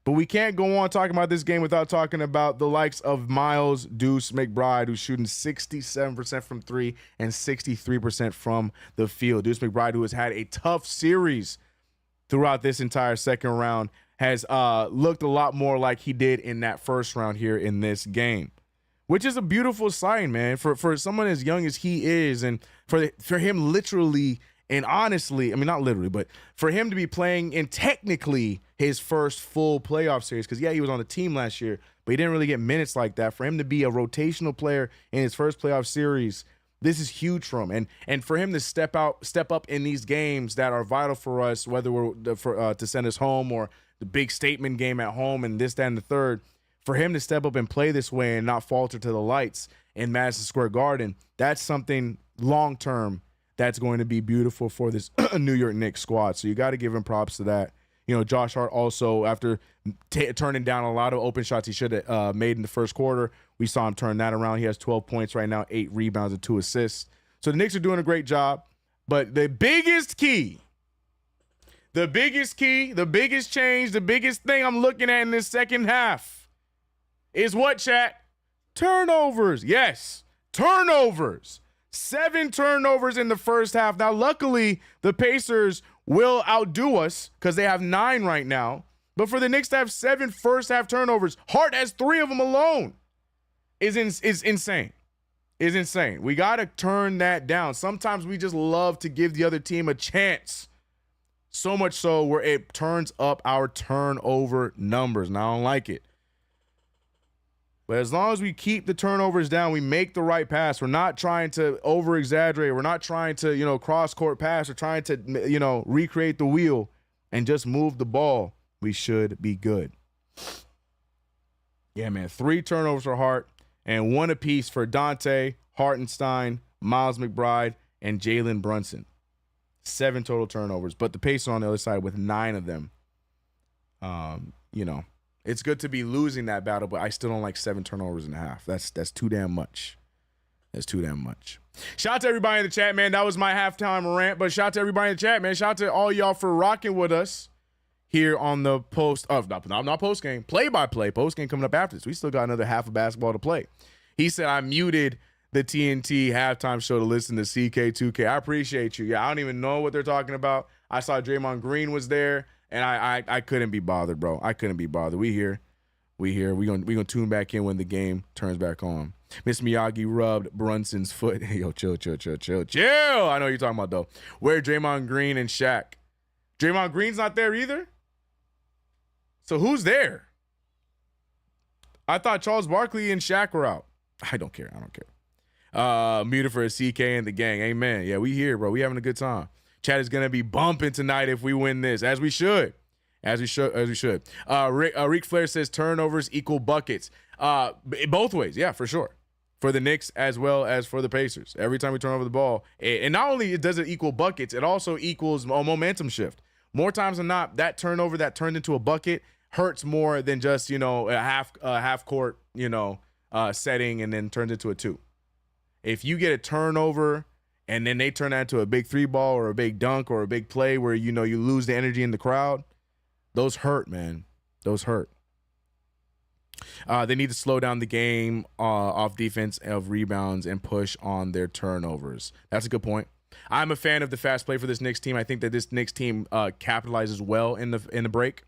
Speaker 2: But we can't go on talking about this game without talking about the likes of Miles Deuce McBride, who's shooting 67% from 3 and 63% from the field. Deuce McBride, who has had a tough series throughout this entire second round, has looked a lot more like he did in that first round here in this game, which is a beautiful sign, man, for someone as young as he is, and for him literally and honestly, I mean, not literally, but for him to be playing in technically his first full playoff series, because, yeah, he was on the team last year, but he didn't really get minutes like that. For him to be a rotational player in his first playoff series, this is huge for him. And for him to step up in these games that are vital for us, whether we're to send us home or the big statement game at home and this, that, and the third, for him to step up and play this way and not falter to the lights in Madison Square Garden, that's something long-term that's going to be beautiful for this New York Knicks squad. So you got to give him props to that. Josh Hart also, after turning down a lot of open shots he should have made in the first quarter, we saw him turn that around. He has 12 points right now, 8 rebounds and 2 assists. So the Knicks are doing a great job. But the biggest change, the biggest thing I'm looking at in this second half is what, chat? Turnovers. Yes, turnovers. 7 turnovers in the first half. Now, luckily, the Pacers will outdo us because they have 9 right now. But for the Knicks to have 7 first-half turnovers, Hart has 3 of them alone, is insane. Is insane. We got to turn that down. Sometimes we just love to give the other team a chance, so much so where it turns up our turnover numbers. Now, I don't like it. But as long as we keep the turnovers down, we make the right pass. We're not trying to over-exaggerate. We're not trying to, cross-court pass. We're trying to, recreate the wheel and just move the ball. We should be good. Yeah, man, 3 turnovers for Hart and 1 apiece for Dante, Hartenstein, Miles McBride, and Jalen Brunson. 7 total turnovers. But the Pacers on the other side with 9 of them. It's good to be losing that battle, but I still don't like 7 turnovers and a half. That's too damn much. That's too damn much. Shout out to everybody in the chat, man. That was my halftime rant, but shout out to everybody in the chat, man. Shout out to all y'all for rocking with us here on the not post game, play-by-play. Post game coming up after this. We still got another half of basketball to play. He said I muted the TNT halftime show to listen to CK2K. I appreciate you. Yeah, I don't even know what they're talking about. I saw Draymond Green was there. And I couldn't be bothered, bro. I couldn't be bothered. We here. We gonna tune back in when the game turns back on. Miss Miyagi rubbed Brunson's foot. Hey, yo, chill. I know what you're talking about, though. Where Draymond Green and Shaq? Draymond Green's not there either? So who's there? I thought Charles Barkley and Shaq were out. I don't care. Muted for a CK and the gang. Amen. Yeah, we here, bro. We having a good time. Chat is gonna be bumping tonight if we win this, as we should. As we should. Ric Flair says turnovers equal buckets. Both ways, yeah, for sure. For the Knicks as well as for the Pacers. Every time we turn over the ball, and not only does it equal buckets, it also equals a momentum shift. More times than not, that turnover that turned into a bucket hurts more than just, you know, a half court, you know, setting and then turns into a 2. If you get a turnover and then they turn that into a big 3 ball or a big dunk or a big play where, you know, you lose the energy in the crowd, those hurt, man. Those hurt. They need to slow down the game off defense, of rebounds, and push on their turnovers. That's a good point. I'm a fan of the fast play for this Knicks team. I think that this Knicks team capitalizes well in the break.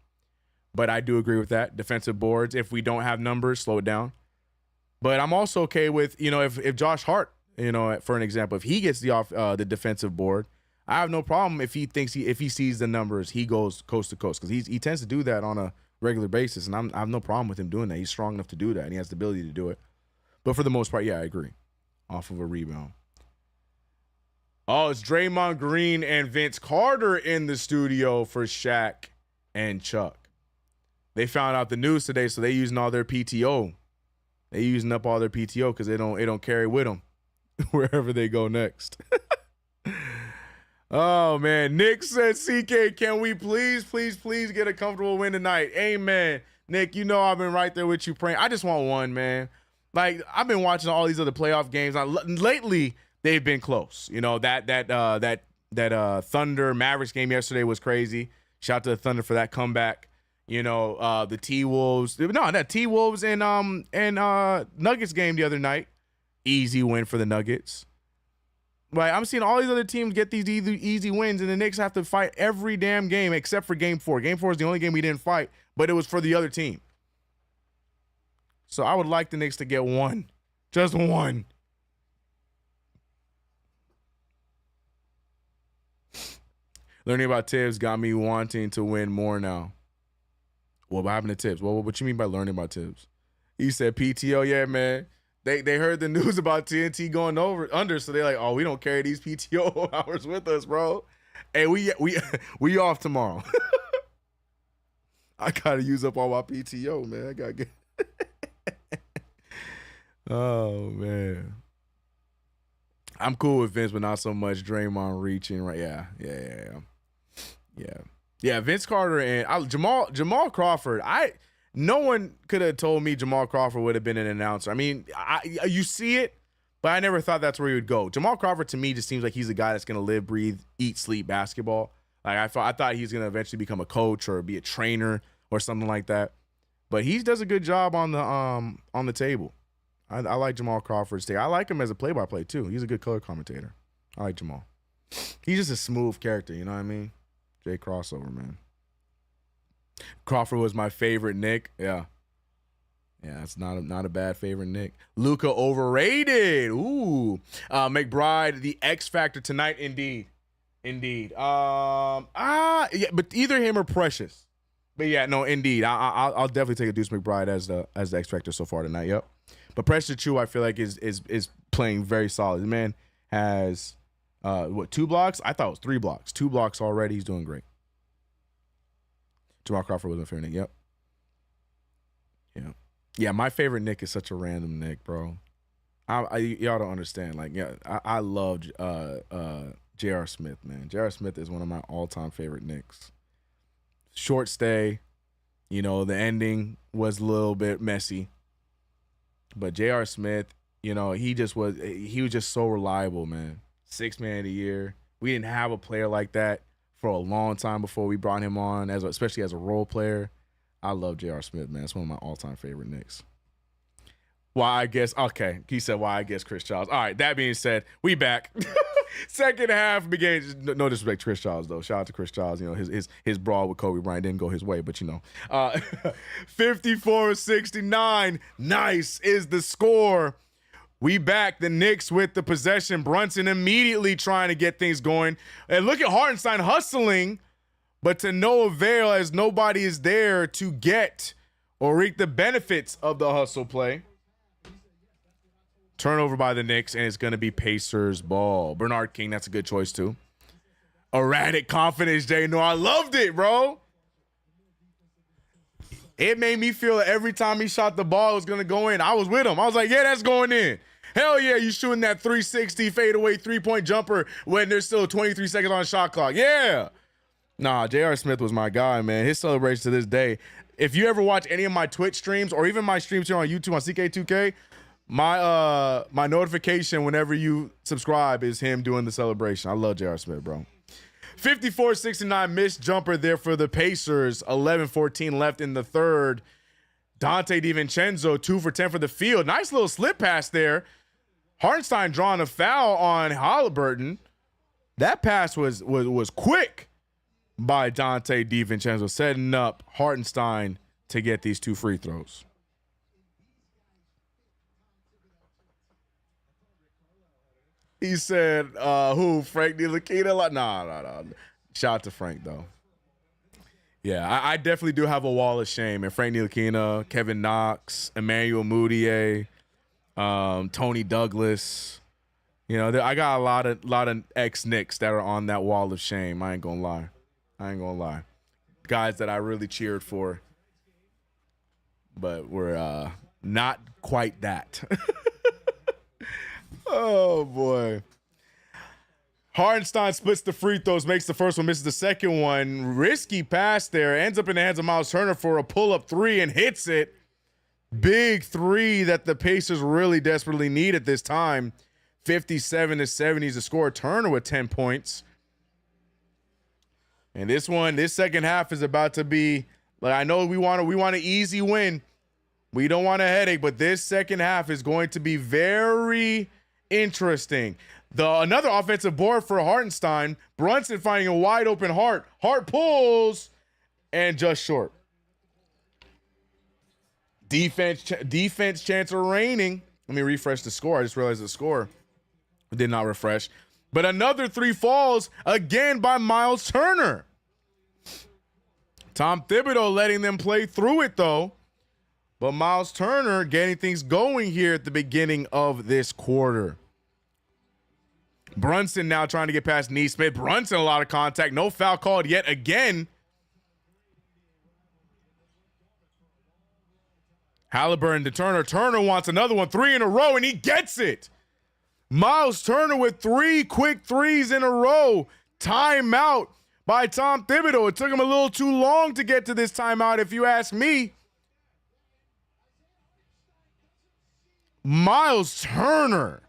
Speaker 2: But I do agree with that. Defensive boards, if we don't have numbers, slow it down. But I'm also okay with, you know, if Josh Hart, you know, for an example, if he gets the defensive board, I have no problem if he sees the numbers, he goes coast to coast, because he tends to do that on a regular basis, and I have no problem with him doing that. He's strong enough to do that, and he has the ability to do it. But for the most part, yeah, I agree. Off of a rebound. Oh, it's Draymond Green and Vince Carter in the studio for Shaq and Chuck. They found out the news today, so they using all their PTO. They using up all their PTO because they don't carry with them wherever they go next. Oh, man. Nick said, CK, can we please get a comfortable win tonight? Amen. Nick, you know I've been right there with you praying. I just want one, man. Like, I've been watching all these other playoff games. Lately, they've been close. You know, that Thunder Mavericks game yesterday was crazy. Shout out to the Thunder for that comeback. You know, the T-Wolves. No, that T-Wolves and Nuggets game the other night. Easy win for the Nuggets. Right, I'm seeing all these other teams get these easy wins, and the Knicks have to fight every damn game except for Game 4. Game 4 is the only game we didn't fight, but it was for the other team. So I would like the Knicks to get one. Just one. Learning about Tibbs got me wanting to win more now. What happened to Tibbs? Well, what you mean by learning about Tibbs? He said PTO, yeah, man. They heard the news about TNT going under, so they're like, oh, we don't carry these PTO hours with us, bro. Hey, we off tomorrow. I gotta use up all my PTO, man. I gotta get. Oh man, I'm cool with Vince, but not so much Draymond reaching. Right? Yeah. Vince Carter and Jamal Crawford. No one could have told me Jamal Crawford would have been an announcer. I mean, you see it, but I never thought that's where he would go. Jamal Crawford, to me, just seems like he's a guy that's going to live, breathe, eat, sleep basketball. Like I thought he's going to eventually become a coach or be a trainer or something like that. But he does a good job on the table. I like Jamal Crawford's take. I like him as a play-by-play, too. He's a good color commentator. I like Jamal. He's just a smooth character, you know what I mean? Jay Crossover, man. Crawford was my favorite Nick. Yeah, it's not a bad favorite Nick. Luka overrated. Ooh. McBride, the X factor tonight. Indeed. Yeah, but either him or Precious. But yeah, no, indeed. I'll definitely take a Deuce McBride as the X factor so far tonight. Yep. But Precious Chu, I feel like is playing very solid. The man has 2 blocks? I thought it was 3 blocks. 2 blocks already. He's doing great. Jamal Crawford was my favorite Nick. Yep. Yeah, my favorite Nick is such a random Nick, bro. Y'all don't understand. Like, yeah, I love J.R. Smith, man. J.R. Smith is one of my all-time favorite Knicks. Short stay. You know, the ending was a little bit messy. But J.R. Smith, you know, he was just so reliable, man. 6th man of the year. We didn't have a player like that for a long time before we brought him on, especially as a role player. I love J.R. Smith, man. It's one of my all-time favorite Knicks. He said, why I guess Chris Childs. All right, that being said, we back. Second half began. No disrespect to Chris Childs, though. Shout out to Chris Childs. You know, his brawl with Kobe Bryant didn't go his way, but you know. 54-69. Nice is the score. We back. The Knicks with the possession. Brunson immediately trying to get things going. And look at Hartenstein hustling, but to no avail as nobody is there to get or reap the benefits of the hustle play. Turnover by the Knicks, and it's going to be Pacers ball. Bernard King, that's a good choice too. Erratic confidence, Jay. No, I loved it, bro. It made me feel that every time he shot the ball, it was going to go in. I was with him. I was like, yeah, that's going in. Hell yeah, you shooting that 360 fadeaway three-point jumper when there's still 23 seconds on the shot clock. Yeah. Nah, J.R. Smith was my guy, man. His celebration to this day. If you ever watch any of my Twitch streams or even my streams here on YouTube on CK2K, my notification whenever you subscribe is him doing the celebration. I love J.R. Smith, bro. 54-69 missed jumper there for the Pacers. 11-14 left in the third. Dante DiVincenzo, 2 for 10 for the field. Nice little slip pass there. Hartenstein drawing a foul on Halliburton. That pass was quick by Dante DiVincenzo, setting up Hartenstein to get these 2 free throws. He said, who, Frank Ntilikina? Nah. Shout out to Frank, though. Yeah, I definitely do have a wall of shame. And Frank Ntilikina, Kevin Knox, Emmanuel Mudiay, Tony Douglas. You know, I got a lot of ex-Knicks that are on that wall of shame. I ain't gonna lie. Guys that I really cheered for, but we're not quite that. Oh, boy. Hartenstein splits the free throws, makes the first one, misses the second one. Risky pass there. Ends up in the hands of Miles Turner for a pull-up 3 and hits it. Big 3 that the Pacers really desperately need at this time. 57-70 is the score. Turner with 10 points. And this second half is about to be, like, I know we want an easy win. We don't want a headache, but this second half is going to be very interesting. Another offensive board for Hartenstein. Brunson finding a wide open Hart. Hart pulls and just short. Defense chance of raining. Let me refresh the score. I just realized the score did not refresh. But another 3 falls again by Miles Turner. Tom Thibodeau letting them play through it though. But Miles Turner getting things going here at the beginning of this quarter. Brunson now trying to get past Nesmith. Brunson, a lot of contact. No foul called yet again. Halliburton to Turner. Turner wants another one. 3 in a row, and he gets it. Miles Turner with 3 quick threes in a row. Timeout by Tom Thibodeau. It took him a little too long to get to this timeout, if you ask me. Miles Turner,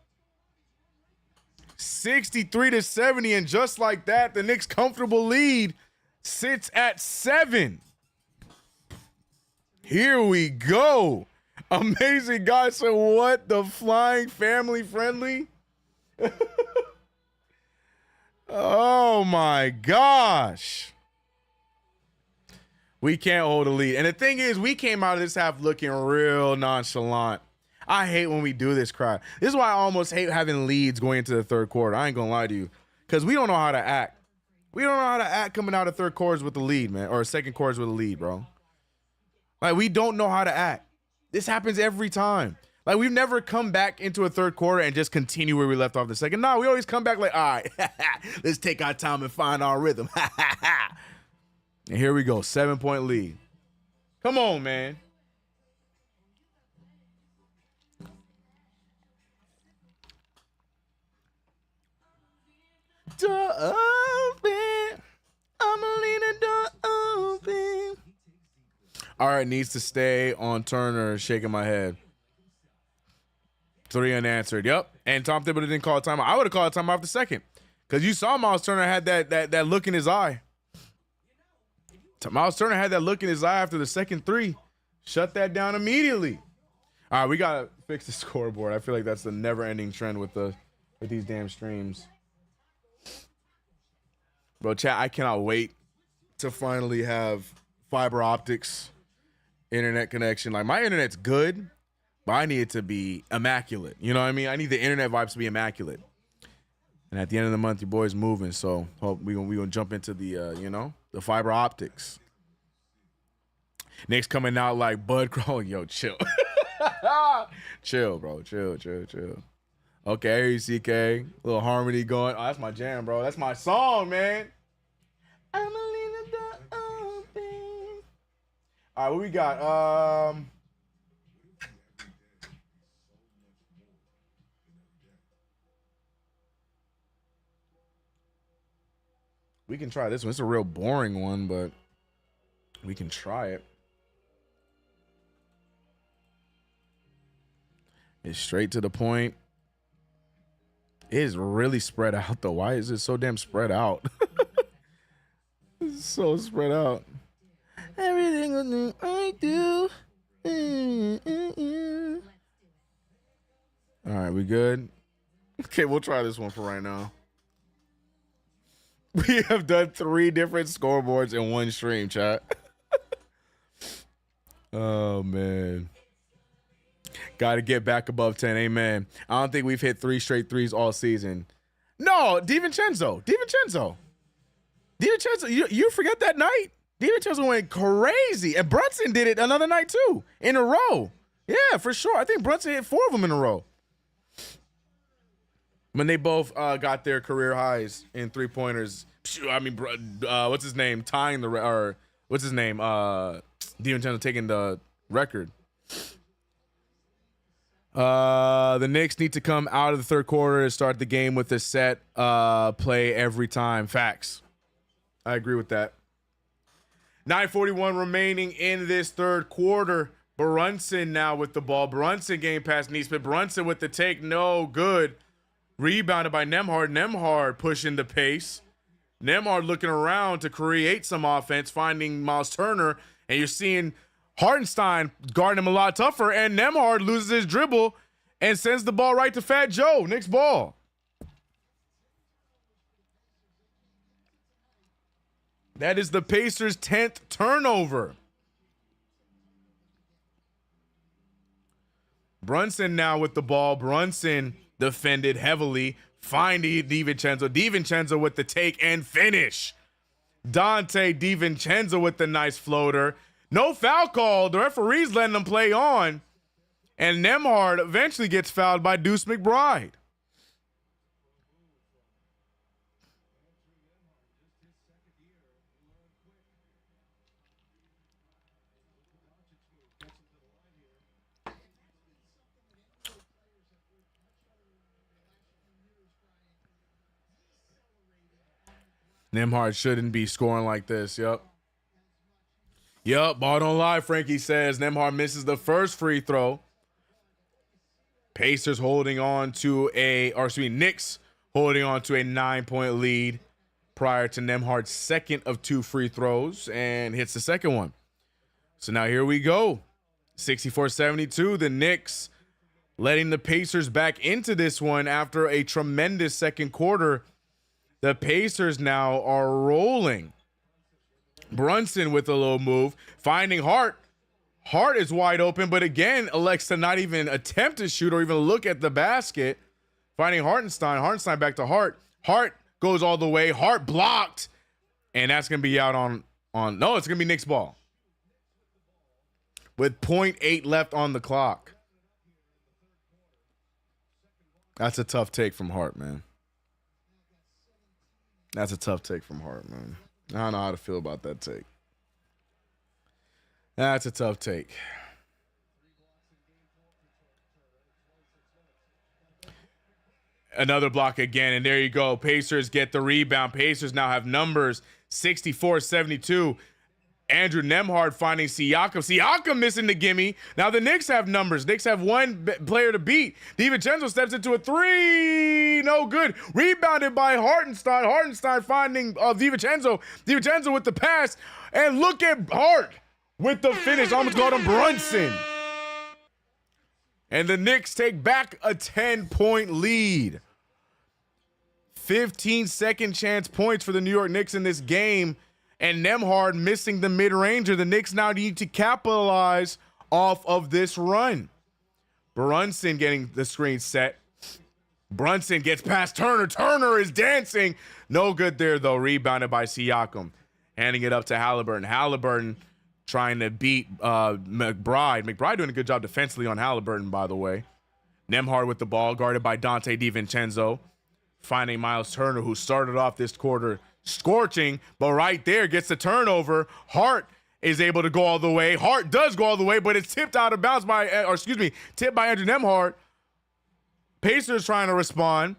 Speaker 2: 63-70, and just like that, the Knicks' comfortable lead sits at 7. Here we go. Amazing guys. So what the flying family friendly? Oh my gosh. We can't hold a lead. And the thing is, we came out of this half looking real nonchalant. I hate when we do this crap. This is why I almost hate having leads going into the third quarter. I ain't gonna lie to you. Because we don't know how to act. We don't know how to act coming out of third quarters with the lead, man. Or second quarters with a lead, bro. Like, we don't know how to act. This happens every time. Like, we've never come back into a third quarter and just continue where we left off the second. No, we always come back like, all right, let's take our time and find our rhythm. And here we go, 7-point lead. Come on, man. Door open. I'ma leave the door open. All right, needs to stay on Turner. Shaking my head. 3 unanswered. Yep. And Tom Thibodeau didn't call a timeout. I would have called a timeout after second, because you saw Miles Turner had that look in his eye. Miles Turner had that look in his eye after the second 3. Shut that down immediately. All right, we gotta fix the scoreboard. I feel like that's the never-ending trend with these damn streams. Bro, chat, I cannot wait to finally have fiber optics internet connection. Like, my internet's good, but I need it to be immaculate. You know what I mean? I need the internet vibes to be immaculate. And at the end of the month, your boy's moving, so hope we gonna jump into the the fiber optics. Knicks coming out like Bud Crawling. Yo, chill. Chill, bro. Chill. Okay, ACK. Little harmony going. Oh, that's my jam, bro. That's my song, man. I'm gonna leave the door open. All right, what we got? We can try this one. It's a real boring one, but we can try it. It's straight to the point. It is really spread out, though. Why is it so damn spread out? It's so spread out. Everything I do. All right, we good? Okay, we'll try this one for right now. We have done 3 different scoreboards in one stream, chat. Oh, man. Got to get back above 10. Amen. I don't think we've hit 3 straight threes all season. No, DiVincenzo. You forget that night? DiVincenzo went crazy. And Brunson did it another night, too, in a row. Yeah, for sure. I think Brunson hit 4 of them in a row. When they both got their career highs in 3-pointers. I mean, what's his name? Tying the or what's his name? DiVincenzo taking the record. The Knicks need to come out of the third quarter and start the game with a set play every time. Facts. I agree with that. 9:41 remaining in this third quarter. Brunson now with the ball. Brunson getting past Nesmith. Brunson with the take. No good. Rebounded by Nembhard. Nembhard pushing the pace. Nembhard looking around to create some offense, finding Miles Turner, and you're seeing Hartenstein guarding him a lot tougher, and Nembhard loses his dribble and sends the ball right to Fat Joe. Knicks ball. That is the Pacers' 10th turnover. Brunson now with the ball. Brunson defended heavily, finding DiVincenzo. DiVincenzo with the take and finish. Dante DiVincenzo with the nice floater. No foul call. The referee's letting them play on. And Nembhard eventually gets fouled by Deuce McBride. Nembhard shouldn't be scoring like this. Yep, ball don't lie, Frankie says. Nembhard misses the first free throw. Pacers holding on to Knicks holding on to a 9-point lead prior to Nembhard's second of 2 free throws and hits the second one. So now here we go. 64-72, the Knicks letting the Pacers back into this one after a tremendous second quarter. The Pacers now are rolling. Brunson with a little move, finding Hart. Hart is wide open, but again, elects to not even attempt to shoot or even look at the basket. Finding Hartenstein. Hartenstein back to Hart. Hart goes all the way. Hart blocked. And that's going to be out on no, it's going to be Knicks ball. With 0.8 left on the clock. That's a tough take from Hart, man. That's a tough take from Hart, man. I don't know how to feel about that take. That's a tough take. Another block again, and there you go. Pacers get the rebound. Pacers now have numbers 64-72. Andrew Nembhard finding Siakam. Siakam missing the gimme. Now the Knicks have numbers. Knicks have one player to beat. DiVincenzo steps into a 3. No good. Rebounded by Hartenstein. Hartenstein finding DiVincenzo. DiVincenzo with the pass. And look at Hart with the finish. Almost called him Brunson. And the Knicks take back a 10-point lead. 15 second chance points for the New York Knicks in this game. And Nembhard missing the mid-ranger. The Knicks now need to capitalize off of this run. Brunson getting the screen set. Brunson gets past Turner. Turner is dancing. No good there, though. Rebounded by Siakam. Handing it up to Halliburton. Halliburton trying to beat McBride. McBride doing a good job defensively on Halliburton, by the way. Nembhard with the ball, guarded by Dante DiVincenzo. Finding Miles Turner, who started off this quarter scorching, but right there gets the turnover. Hart is able to go all the way. Hart does go all the way, but it's tipped out of bounds by, tipped by Andrew Nembhard. Pacers trying to respond.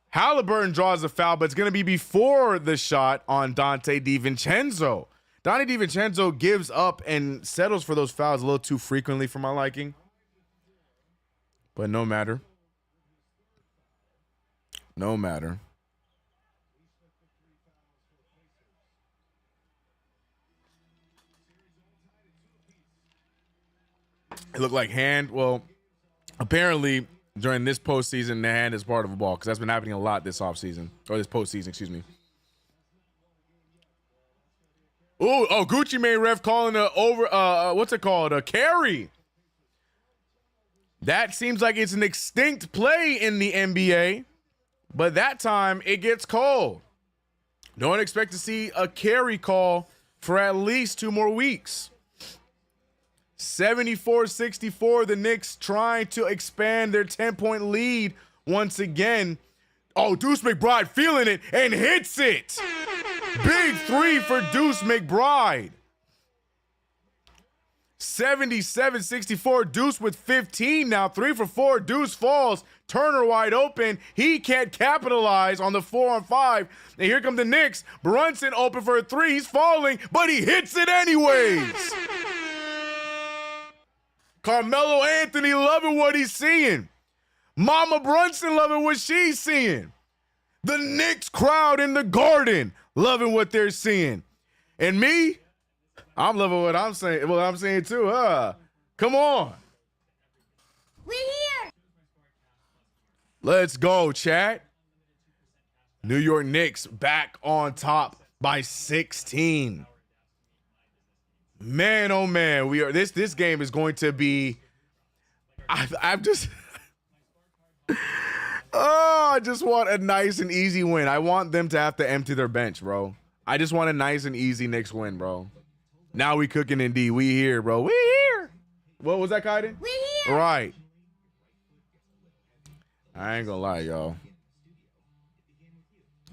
Speaker 2: Halliburton draws the foul, but it's going to be before the shot on Dante DiVincenzo. Dante DiVincenzo gives up and settles for those fouls a little too frequently for my liking. But no matter. No matter. It looked like hand. Well, apparently during this postseason, the hand is part of a ball because that's been happening a lot this offseason. Or this postseason, excuse me. Oh, Gucci Mane ref calling a over, what's it called? A carry. That seems like it's an extinct play in the NBA, but that time it gets called. Don't expect to see a carry call for at least 2 more weeks. 74-64, the Knicks trying to expand their 10-point lead once again. Oh, Deuce McBride feeling it and hits it. Big 3 for Deuce McBride. 77-64, Deuce with 15 now, 3 for 4. Deuce falls, Turner wide open. He can't capitalize on the 4-on-5. And here come the Knicks. Brunson open for a 3. He's falling, but he hits it anyways. Carmelo Anthony loving what he's seeing. Mama Brunson loving what she's seeing. The Knicks crowd in the Garden loving what they're seeing. And me, I'm loving what I'm saying. What I'm saying too, huh? Come on.
Speaker 3: We're here.
Speaker 2: Let's go, chat. New York Knicks back on top by 16. Man, oh man, we are. This game is going to be. I'm just. Oh, I just want a nice and easy win. I want them to have to empty their bench, bro. I just want a nice and easy Knicks win, bro. Now we cooking in D. We here, bro. We here. What was that, Kaiden?
Speaker 3: We here.
Speaker 2: Right. I ain't gonna lie, y'all.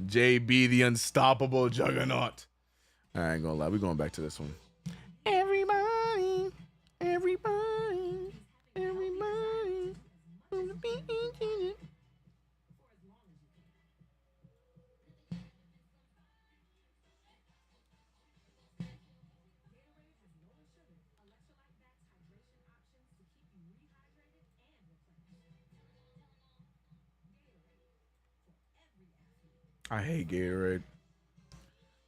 Speaker 2: JB, the unstoppable juggernaut. I ain't gonna lie. We're going back to this one. Everybody. I hate Gatorade.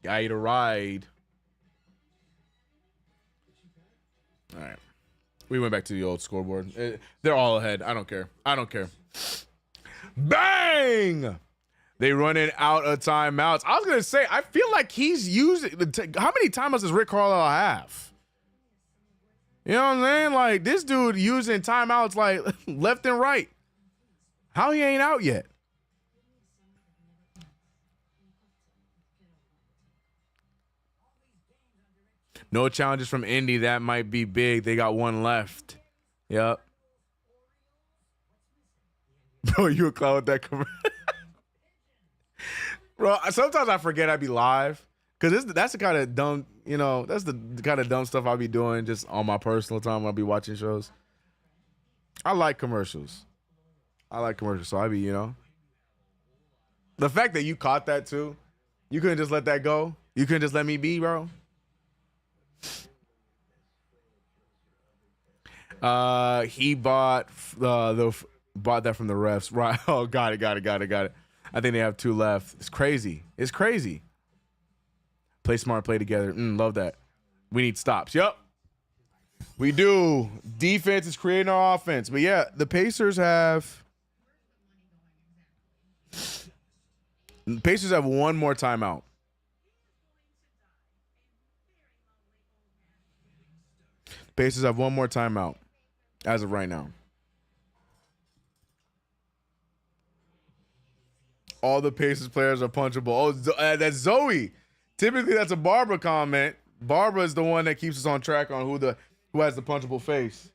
Speaker 2: Gatorade. All right. We went back to the old scoreboard. They're all ahead. I don't care. Bang! They running out of timeouts. I was going to say, I feel like he's using... How many timeouts does Rick Carlisle have? You know what I'm saying? Like, this dude using timeouts like left and right. How he ain't out yet? No challenges from Indy. That might be big. They got one left. Yep. Bro, you a clown with that commercial? Bro, sometimes I forget I be live. Because that's the kind of dumb, that's the kind of dumb stuff I'll be doing just on my personal time when I'll be watching shows. I like commercials. So I be, The fact that you caught that too, you couldn't just let that go. You couldn't just let me be, bro. He bought bought that from the refs, right? Oh, got it. I think they have 2 left. It's crazy. Play smart, play together. Love that. We need stops. Yep, we do. Defense is creating our offense, but yeah, the Pacers have one more timeout. Pacers have one more timeout as of right now. All the Pacers players are punchable. Oh, that's Zoe. Typically, that's a Barbara comment, Barbara is the one that keeps us on track on who has the punchable face.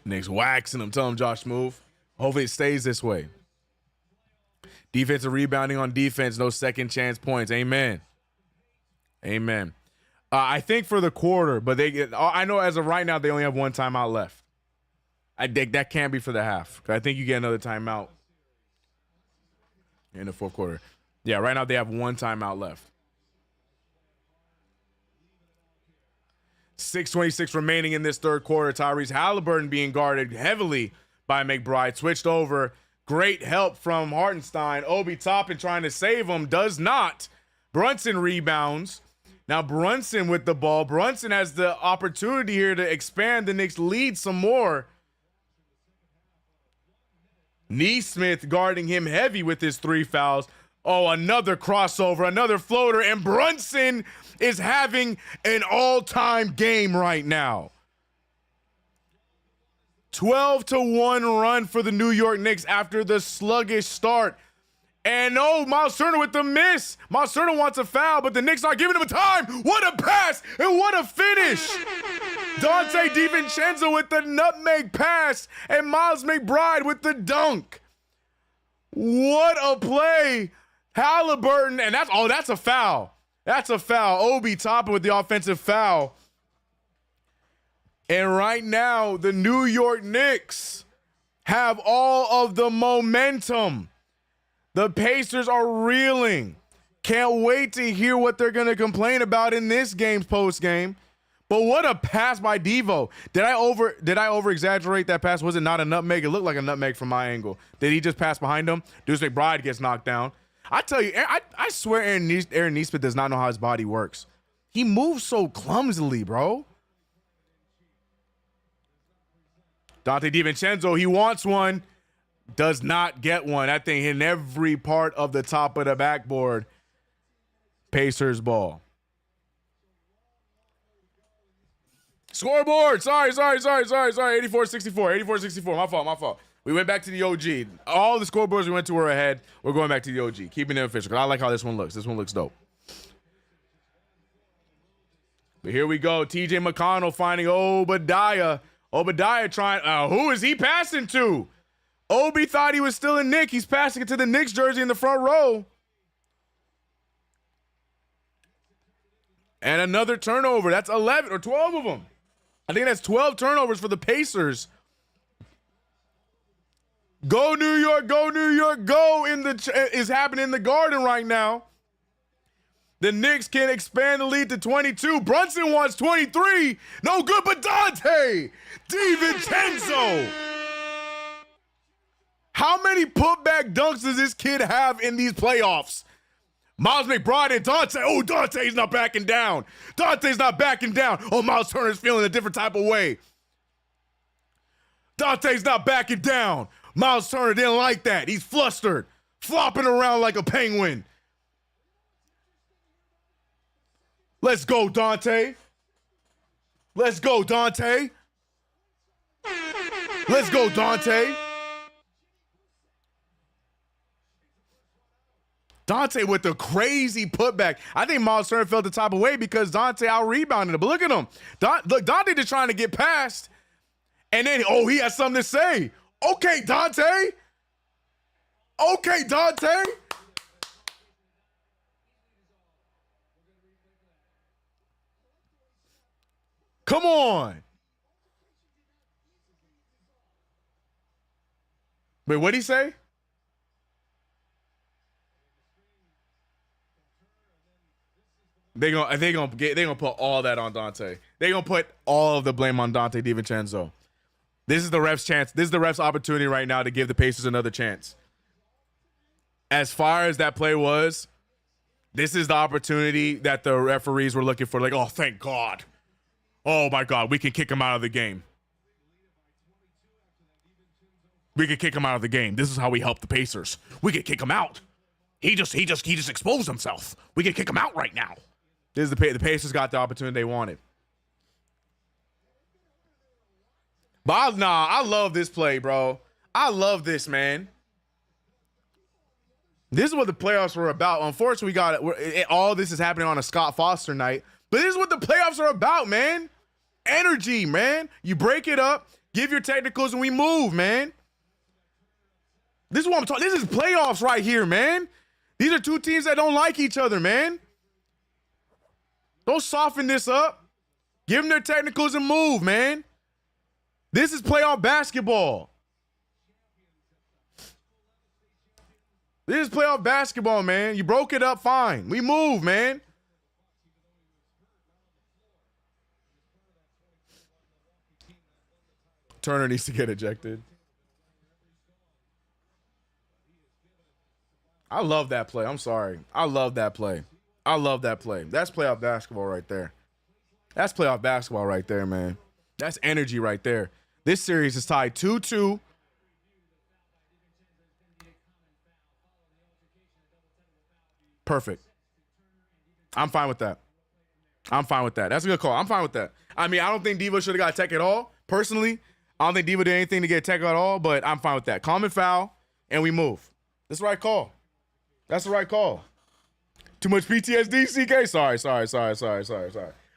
Speaker 2: Knicks waxing him. Tell him Josh move. Hopefully it stays this way. Defensive rebounding on defense. No second chance points. Amen. Amen. I think for the quarter, but I know as of right now they only have one timeout left. I think that can't be for the half. I think you get another timeout in the fourth quarter. Yeah, right now they have one timeout left. 6:26 remaining in this third quarter. Tyrese Halliburton being guarded heavily by McBride. Switched over. Great help from Hartenstein. Obi Toppin trying to save him. Does not. Brunson rebounds. Now Brunson with the ball. Brunson has the opportunity here to expand the Knicks' lead some more. Neesmith guarding him heavy with his 3 fouls. Oh, another crossover, another floater, and Brunson is having an all-time game right now. 12-1 run for the New York Knicks after the sluggish start. And oh, Miles Turner with the miss. Miles Turner wants a foul, but the Knicks aren't giving him a time. What a pass and what a finish. Dante DiVincenzo with the nutmeg pass and Miles McBride with the dunk. What a play. Halliburton, and that's a foul. That's a foul. Obi Toppin with the offensive foul. And right now, the New York Knicks have all of the momentum. The Pacers are reeling. Can't wait to hear what they're going to complain about in this game's post-game. But what a pass by Devo. Did I over exaggerate that pass? Was it not a nutmeg? It looked like a nutmeg from my angle. Did he just pass behind him? Deuce McBride gets knocked down. I tell you, I swear Aaron Neesmith does not know how his body works. He moves so clumsily, bro. Dante DiVincenzo, he wants one. Does not get one. That thing hitting every part of the top of the backboard. Pacers ball. Scoreboard. Sorry. 84-64. My fault. We went back to the OG. All the scoreboards we went to were ahead. We're going back to the OG. Keeping it official. I like how this one looks. This one looks dope. But here we go. TJ McConnell finding Obadiah. Obadiah trying. Who is he passing to? Obi thought he was still a Knick. He's passing it to the Knicks jersey in the front row. And another turnover. That's 11 or 12 of them. I think that's 12 turnovers for the Pacers. Go New York, go New York, go is happening in the Garden right now. The Knicks can expand the lead to 22. Brunson wants 23. No good, but Dante DiVincenzo. How many putback dunks does this kid have in these playoffs? Miles McBride and Dante. Oh, Dante's not backing down. Dante's not backing down. Oh, Miles Turner's feeling a different type of way. Dante's not backing down. Miles Turner didn't like that. He's flustered, flopping around like a penguin. Let's go, Dante. Let's go, Dante. Let's go, Dante. Dante with the crazy putback. I think Miles Turner felt the type of way because Dante out-rebounded him. But look at him. Look, Dante just trying to get past. And then, he has something to say. Okay, Dante. Okay, Dante. Come on. Wait, what'd he say? They gonna put all that on Dante. They gonna put all of the blame on Dante DiVincenzo. This is the ref's chance. This is the ref's opportunity right now to give the Pacers another chance. As far as that play was, this is the opportunity that the referees were looking for. Like, oh, thank God. Oh my God, we can kick him out of the game. We can kick him out of the game. This is how we help the Pacers. We can kick him out. He just exposed himself. We can kick him out right now. This is the Pacers got the opportunity they wanted. But I love this play, bro. I love this, man. This is what the playoffs were about. Unfortunately, all this is happening on a Scott Foster night. But this is what the playoffs are about, man. Energy, man. You break it up, give your technicals, and we move, man. This is what I'm talking. This is playoffs right here, man. These are two teams that don't like each other, man. Don't soften this up. Give them their technicals and move, man. This is playoff basketball. This is playoff basketball, man. You broke it up, fine. We move, man. Turner needs to get ejected. I love that play. I'm sorry. I love that play. I love that play. That's playoff basketball right there. That's playoff basketball right there, man. That's energy right there. This series is tied 2-2. Perfect. I'm fine with that. I'm fine with that. That's a good call. I'm fine with that. I mean, I don't think Diva should have got a tech at all. Personally, I don't think Diva did anything to get a tech at all, but I'm fine with that. Common foul, and we move. That's the right call. That's the right call. Too much PTSD, CK? Sorry.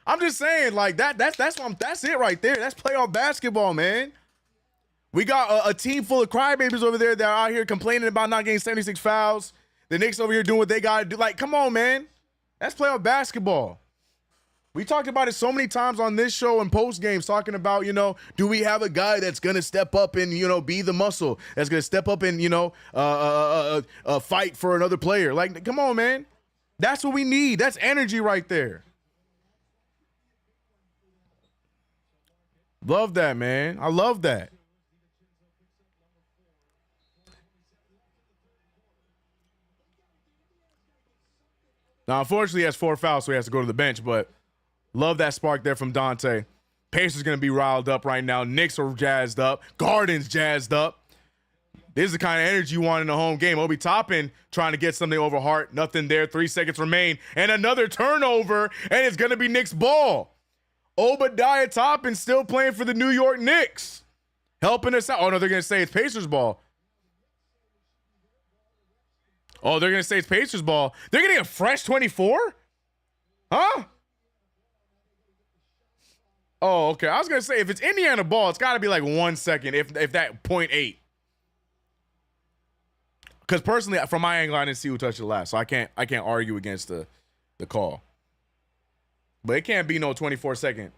Speaker 2: I'm just saying, like, that's it right there. That's playoff basketball, man. We got a team full of crybabies over there that are out here complaining about not getting 76 fouls. The Knicks over here doing what they got to do. Like, come on, man. That's playoff basketball. We talked about it so many times on this show and post games, talking about, do we have a guy that's going to step up and, be the muscle, that's going to step up and, fight for another player. Like, come on, man. That's what we need. That's energy right there. Love that, man. I love that. Now, unfortunately, he has 4 fouls, so he has to go to the bench, but love that spark there from Dante. Pacers going to be riled up right now. Knicks are jazzed up. Garden's jazzed up. This is the kind of energy you want in a home game. Obi Toppin trying to get something over Hart. Nothing there. 3 seconds remain. And another turnover, and it's going to be Knicks ball. Obadiah Toppin still playing for the New York Knicks. Helping us out. Oh, no, they're going to say it's Pacers ball. Oh, they're going to say it's Pacers ball. They're getting a fresh 24? Huh? Oh, okay. I was going to say, if it's Indiana ball, it's got to be like 1 second, if that 0.8. Because personally, from my angle, I didn't see who touched it last, so I can't argue against the call. But it can't be no 24-second.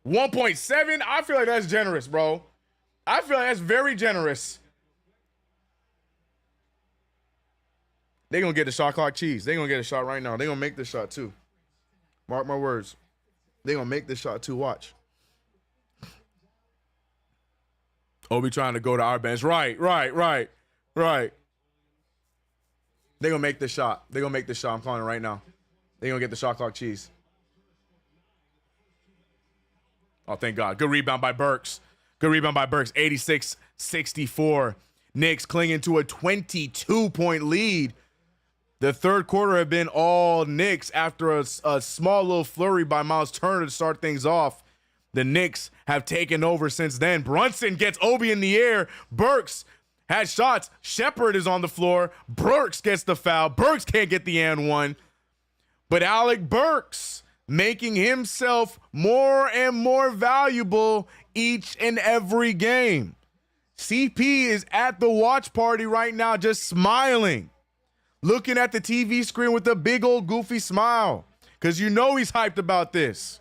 Speaker 2: 1.7? I feel like that's generous, bro. I feel like that's very generous. They're going to get the shot clock cheese. They're going to get a shot right now. They're going to make this shot too. Mark my words. They're going to make this shot too. Watch. Obi trying to go to our bench. Right. They're going to make this shot. They're going to make this shot. I'm calling it right now. They're going to get the shot clock cheese. Oh, thank God. Good rebound by Burks. 86-64. Knicks clinging to a 22-point lead. The third quarter have been all Knicks after a small little flurry by Miles Turner to start things off. The Knicks have taken over since then. Brunson gets Obi in the air. Burks had shots. Shepard is on the floor. Burks gets the foul. Burks can't get the and one. But Alec Burks making himself more and more valuable each and every game. CP is at the watch party right now, just smiling, looking at the TV screen with a big old goofy smile, because he's hyped about this.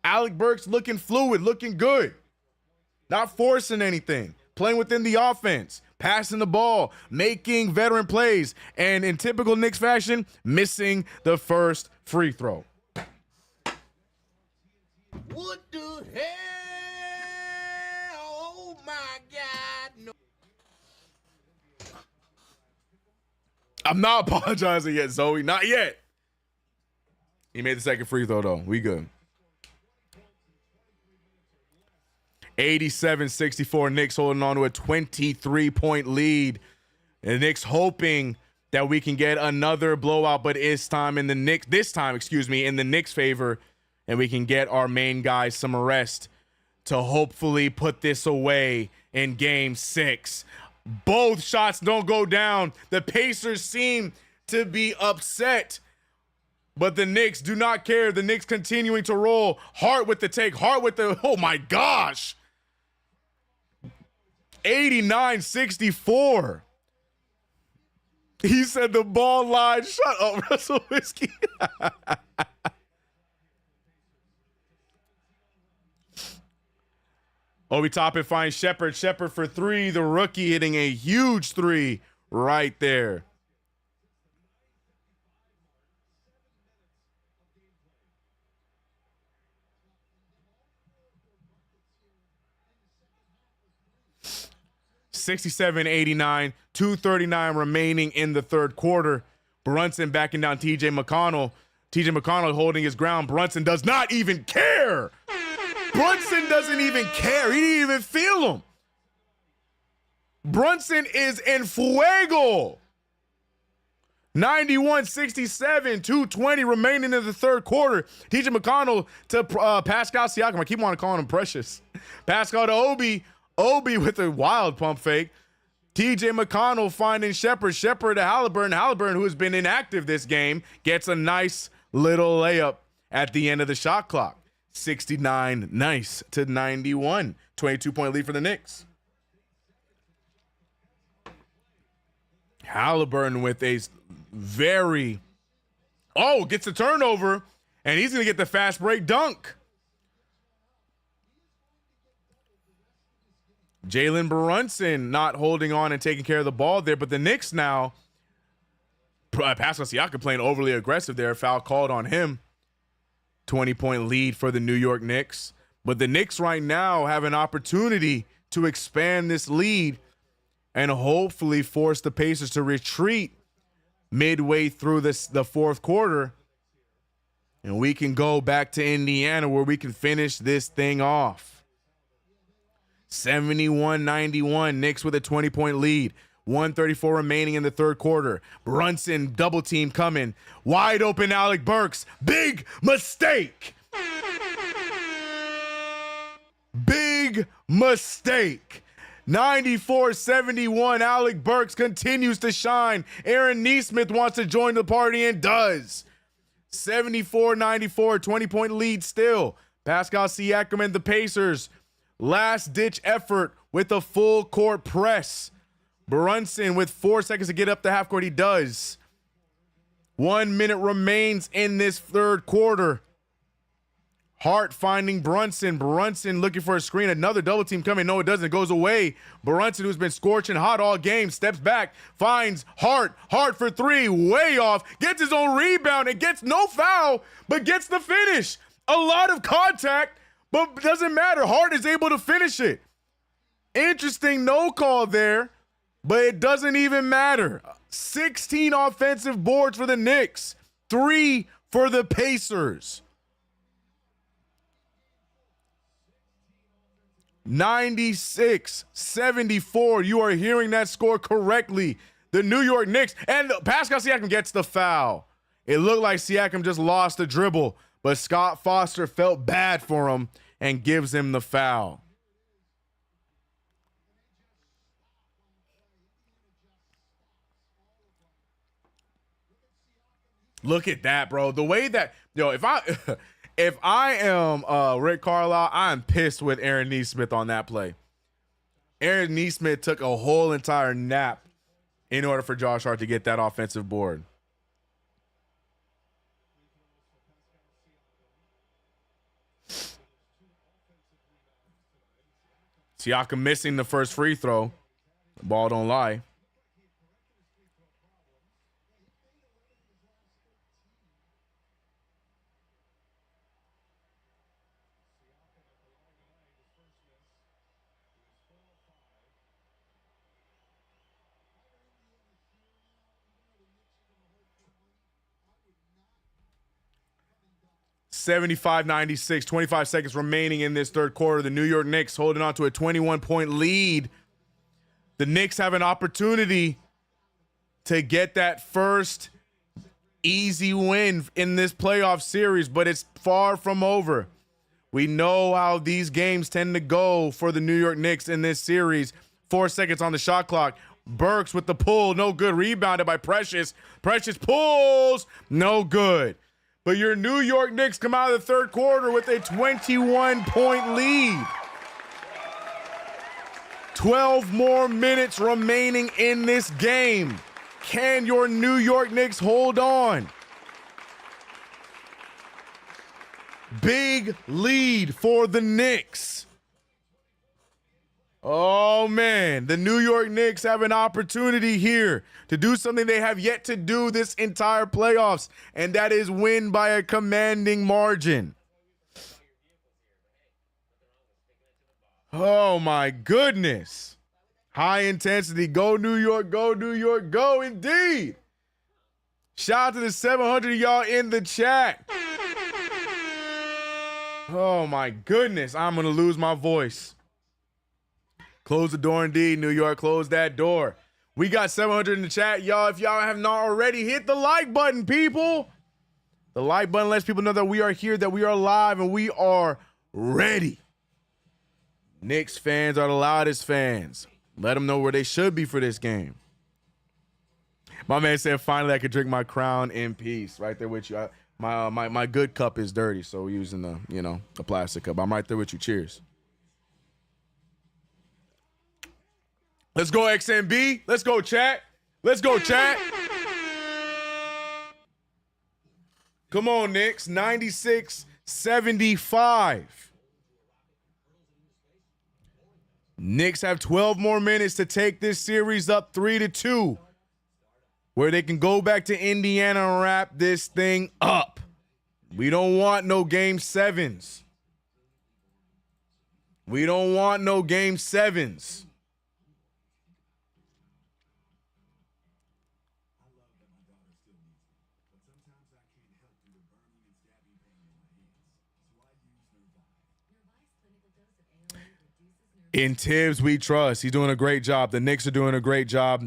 Speaker 2: Alec Burks looking fluid, looking good, not forcing anything, playing within the offense, passing the ball, making veteran plays, and in typical Knicks fashion, missing the first free throw.
Speaker 4: What the hell? Oh my God, no.
Speaker 2: I'm not apologizing yet, Zoe. Not yet. He made the second free throw, though. We good. 87-64. Knicks holding on to a 23-point lead. And the Knicks hoping that we can get another blowout, but this time in the Knicks' favor, and we can get our main guys some rest to hopefully put this away in Game 6. Both shots don't go down. The Pacers seem to be upset, but the Knicks do not care. The Knicks continuing to roll. Hart with the take. Hart with the, oh my gosh. 89-64. He said the ball line. Shut up, Russell Whiskey. Obi Toppin finds Shepherd. Shepherd for three. The rookie hitting a huge three right there. $67-89, 2:39 remaining in the third quarter. Brunson backing down TJ McConnell. TJ McConnell holding his ground. Brunson does not even care. Brunson doesn't even care. He didn't even feel him. Brunson is en fuego. 91-67, 2:20 remaining in the third quarter. TJ McConnell to Pascal Siakam. I keep wanting to call him Precious. Pascal to Obi. Obi with a wild pump fake. TJ McConnell finding Shepherd. Shepherd to Halliburton. Halliburton, who has been inactive this game, gets a nice little layup at the end of the shot clock. 69 nice to 91. 22-point lead for the Knicks. Halliburton with a very, gets a turnover, and he's going to get the fast break dunk. Jalen Brunson not holding on and taking care of the ball there, but the Knicks now, Pascal Siakam playing overly aggressive there, foul called on him. 20-point lead for the New York Knicks. But the Knicks right now have an opportunity to expand this lead and hopefully force the Pacers to retreat midway through the fourth quarter. And we can go back to Indiana where we can finish this thing off. 71-91, Knicks with a 20-point lead. 1:34 remaining in the third quarter. Brunson double team coming. Wide open Alec Burks. Big mistake. Big mistake. 94-71, Alec Burks continues to shine. Aaron Nesmith wants to join the party and does. 74-94, 20-point lead still. Pascal Siakam and the Pacers. Last-ditch effort with a full court press. Brunson with 4 seconds to get up the half court. He does. 1 minute remains in this third quarter. Hart finding Brunson. Brunson looking for a screen. Another double team coming. No, it doesn't. It goes away. Brunson, who's been scorching hot all game, steps back, finds Hart. Hart for three. Way off. Gets his own rebound and gets no foul, but gets the finish. A lot of contact. But doesn't matter. Hart is able to finish it. Interesting no call there, but it doesn't even matter. 16 offensive boards for the Knicks, 3 for the Pacers. 96-74. You are hearing that score correctly. The New York Knicks, and Pascal Siakam gets the foul. It looked like Siakam just lost the dribble, but Scott Foster felt bad for him and gives him the foul. Look at that, bro. The way that, if I am Rick Carlisle, I'm pissed with Aaron Nesmith on that play. Aaron Nesmith took a whole entire nap in order for Josh Hart to get that offensive board. Siakam missing the first free throw. The ball don't lie. $75-96, 25 seconds remaining in this third quarter. The New York Knicks holding on to a 21-point lead. The Knicks have an opportunity to get that first easy win in this playoff series, but it's far from over. We know how these games tend to go for the New York Knicks in this series. 4 seconds on the shot clock. Burks with the pull, no good. Rebounded by Precious. Precious pulls, no good. But your New York Knicks come out of the third quarter with a 21-point lead. 12 more minutes remaining in this game. Can your New York Knicks hold on? Big lead for the Knicks. Oh, man. The New York Knicks have an opportunity here to do something they have yet to do this entire playoffs, and that is win by a commanding margin. Oh, my goodness. High intensity. Go, New York. Go, New York. Go, indeed. Shout out to the 700 of y'all in the chat. Oh, my goodness. I'm going to lose my voice. Close the door, indeed, New York. Close that door. We got 700 in the chat, y'all. If y'all have not already, hit the like button, people. The like button lets people know that we are here, that we are live, and we are ready. Knicks fans are the loudest fans. Let them know where they should be for this game. My man said, finally, I could drink my crown in peace. Right there with you. My good cup is dirty, so we're using the plastic cup. I'm right there with you. Cheers. Let's go, XMB. Let's go, chat. Let's go, chat. Come on, Knicks. 96-75. Knicks have 12 more minutes to take this series up 3-2, where they can go back to Indiana and wrap this thing up. We don't want no game sevens. We don't want no game sevens. In Tibbs, we trust. He's doing a great job. The Knicks are doing a great job.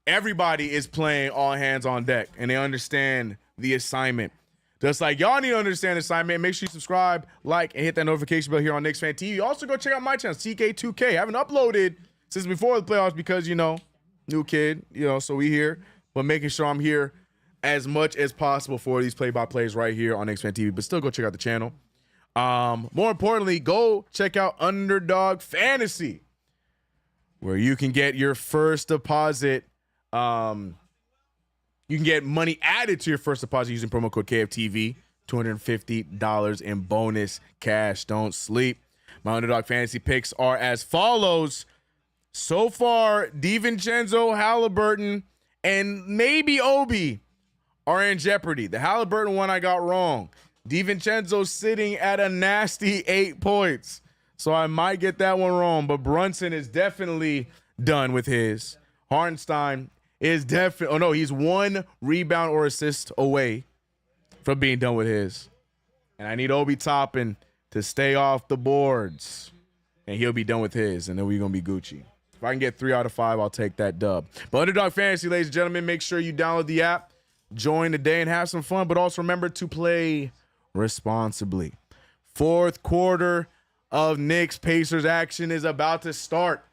Speaker 2: Everybody is playing all hands on deck, and they understand the assignment. Just like y'all need to understand the assignment. Make sure you subscribe, like, and hit that notification bell here on KnicksFanTV. Also, go check out my channel, CK2K. I haven't uploaded since before the playoffs because, new kid, so we here. But making sure I'm here as much as possible for these play-by-plays right here on KnicksFanTV. But still go check out the channel. More importantly, go check out UnderDog Fantasy, where you can get your first deposit. You can get money added to your first deposit using promo code KFTV. $250 in bonus cash. Don't sleep. My UnderDog Fantasy picks are as follows. So far, DiVincenzo, Halliburton, and maybe Obi are in jeopardy. The Halliburton one I got wrong. DiVincenzo sitting at a nasty 8 points. So I might get that one wrong, but Brunson is definitely done with his. Hartenstein is definitely, he's 1 rebound or assist away from being done with his. And I need Obi Toppin to stay off the boards, and he'll be done with his, and then we're going to be Gucci. If I can get 3 out of 5, I'll take that dub. But UnderDog Fantasy, ladies and gentlemen, make sure you download the app, join the day, and have some fun, but also remember to play responsibly. Fourth quarter of Knicks Pacers action is about to start,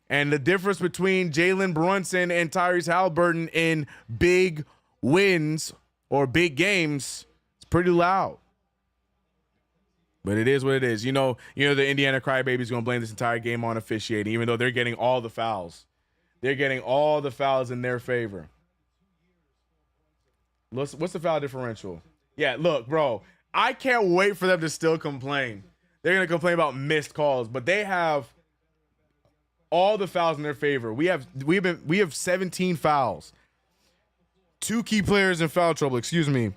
Speaker 2: and the difference between Jalen Brunson and Tyrese Halliburton in big wins or big games is pretty loud. But it is what it is. The Indiana Crybabies going to blame this entire game on officiating, even though they're getting all the fouls. They're getting all the fouls in their favor. What's the foul differential? Yeah, look, bro. I can't wait for them to still complain. They're going to complain about missed calls, but they have all the fouls in their favor. We have 17 fouls. 2 key players in foul trouble, excuse me.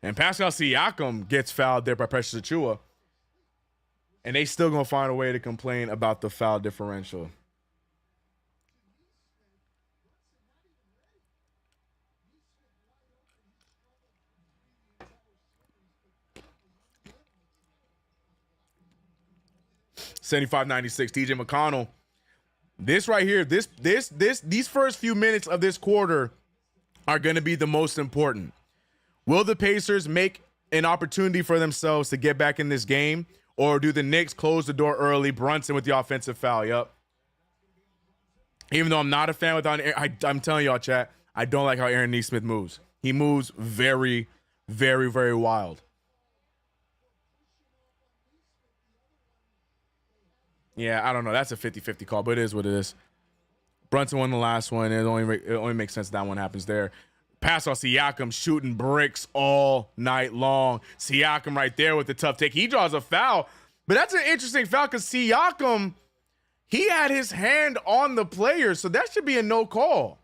Speaker 2: And Pascal Siakam gets fouled there by Precious Achiuwa. And they still going to find a way to complain about the foul differential. $75-96, TJ McConnell. This right here, these first few minutes of this quarter are going to be the most important. Will the Pacers make an opportunity for themselves to get back in this game, Or do the Knicks close the door early? Brunson with the offensive foul. Yep. Even though I'm not a fan without, I'm telling y'all, chat, I don't like how Aaron Nesmith moves. He moves very, very, very wild. Yeah, I don't know. That's a 50-50 call, but it is what it is. Brunson won the last one. It only makes sense that one happens there. Pascal Siakam shooting bricks all night long. Siakam right there with the tough take. He draws a foul, but that's an interesting foul because Siakam, he had his hand on the player, so that should be a no call.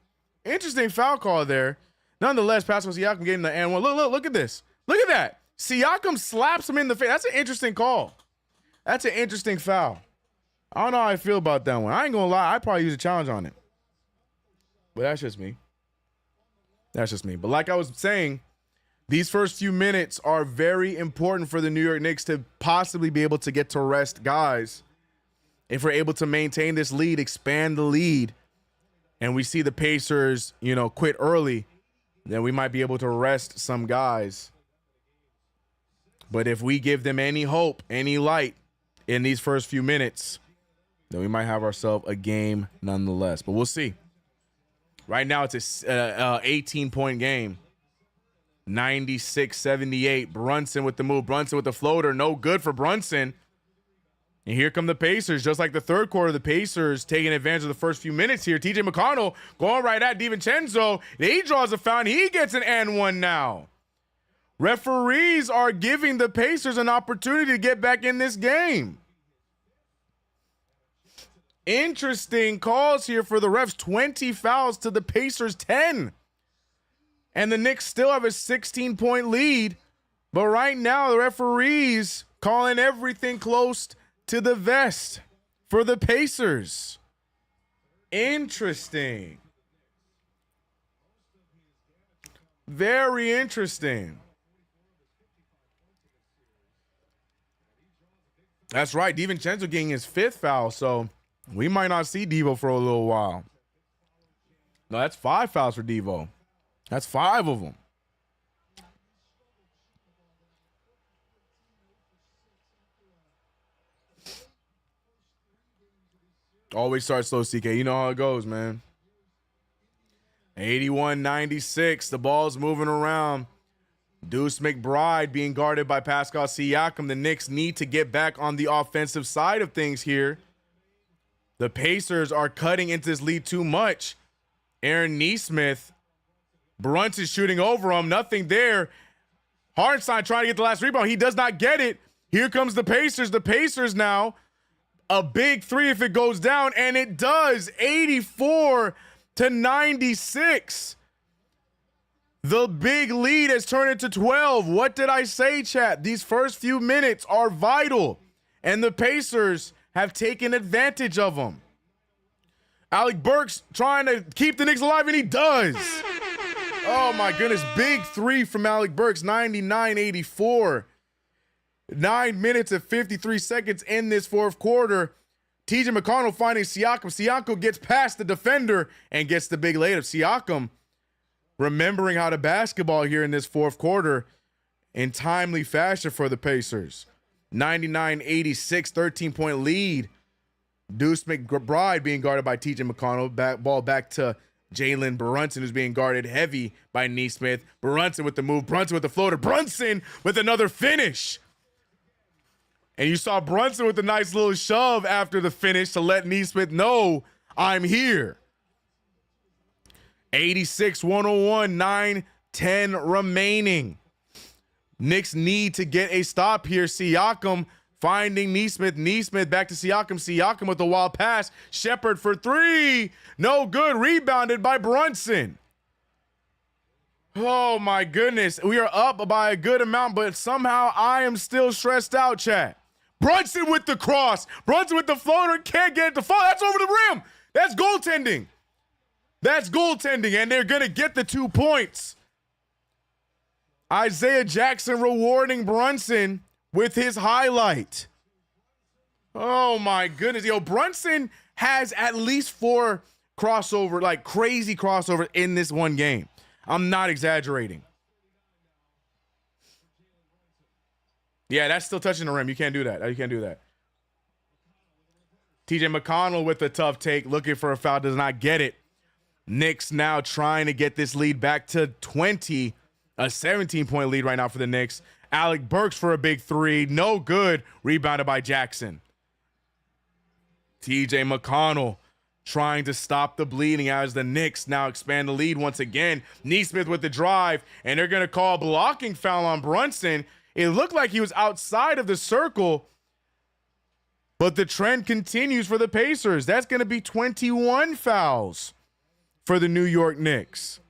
Speaker 2: Interesting foul call there. Nonetheless, Pascal Siakam getting the and one. Look at this. Look at that. Siakam slaps him in the face. That's an interesting call. That's an interesting foul. I don't know how I feel about that one. I ain't gonna lie. I'd probably use a challenge on it. But that's just me. That's just me. But like I was saying, these first few minutes are very important for the New York Knicks to possibly be able to get to rest guys. If we're able to maintain this lead, expand the lead, and we see the Pacers, quit early, then we might be able to rest some guys. But if we give them any hope, any light in these first few minutes, then we might have ourselves a game nonetheless. But we'll see. Right now, it's a 18-point game. 96-78. Brunson with the move. Brunson with the floater. No good for Brunson. And here come the Pacers. Just like the third quarter, the Pacers taking advantage of the first few minutes here. TJ McConnell going right at DiVincenzo. He draws a foul. He gets an and one now. Referees are giving the Pacers an opportunity to get back in this game. Interesting calls here for the refs. 20 fouls to the Pacers 10. And the Knicks still have a 16-point lead. But right now, the referees calling everything close to the vest for the Pacers. Interesting. Very interesting. That's right. DiVincenzo getting his 5th foul, so we might not see Devo for a little while. No, that's 5 fouls for Devo. That's 5 of them. Always start slow, CK. You know how it goes, man. 81-96. The ball's moving around. Deuce McBride being guarded by Pascal Siakam. The Knicks need to get back on the offensive side of things here. The Pacers are cutting into this lead too much. Aaron Nesmith. Brunson shooting over him. Nothing there. Hartenstein trying to get the last rebound. He does not get it. Here comes the Pacers. The Pacers now. A big three if it goes down, and it does. 84-96. The big lead has turned into 12. What did I say, chat? These first few minutes are vital, and the Pacers have taken advantage of them. Alec Burks trying to keep the Knicks alive, and he does. Oh, my goodness. Big three from Alec Burks, 99-84. 9 minutes and 53 seconds in this fourth quarter. TJ McConnell finding Siakam. Siakam gets past the defender and gets the big layup. Siakam remembering how to basketball here in this fourth quarter in timely fashion for the Pacers. 99-86, 13-point lead. Deuce McBride being guarded by TJ McConnell. Ball back to Jalen Brunson, who's being guarded heavy by Nesmith. Brunson with the move. Brunson with the floater. Brunson with another finish. And you saw Brunson with a nice little shove after the finish to let Nesmith know, I'm here. 86-101, 9-10 remaining. Knicks need to get a stop here. Siakam finding Nesmith. Nesmith back to Siakam. Siakam with the wild pass. Shepard for three. No good. Rebounded by Brunson. Oh, my goodness. We are up by a good amount, but somehow I am still stressed out, chat. Brunson with the cross. Brunson with the floater. Can't get it to fall. That's over the rim. That's goaltending. That's goaltending, and they're going to get the 2 points. Isaiah Jackson rewarding Brunson with his highlight. Oh, my goodness. Yo, Brunson has at least 4 crossover, like crazy crossover in this one game. I'm not exaggerating. Yeah, that's still touching the rim. You can't do that. You can't do that. TJ McConnell with a tough take, looking for a foul, does not get it. Knicks now trying to get this lead back to 20. A 17-point lead right now for the Knicks. Alec Burks for a big three. No good. Rebounded by Jackson. TJ McConnell trying to stop the bleeding as the Knicks now expand the lead once again. Neesmith with the drive, and they're going to call a blocking foul on Brunson. It looked like he was outside of the circle, but the trend continues for the Pacers. That's going to be 21 fouls for the New York Knicks.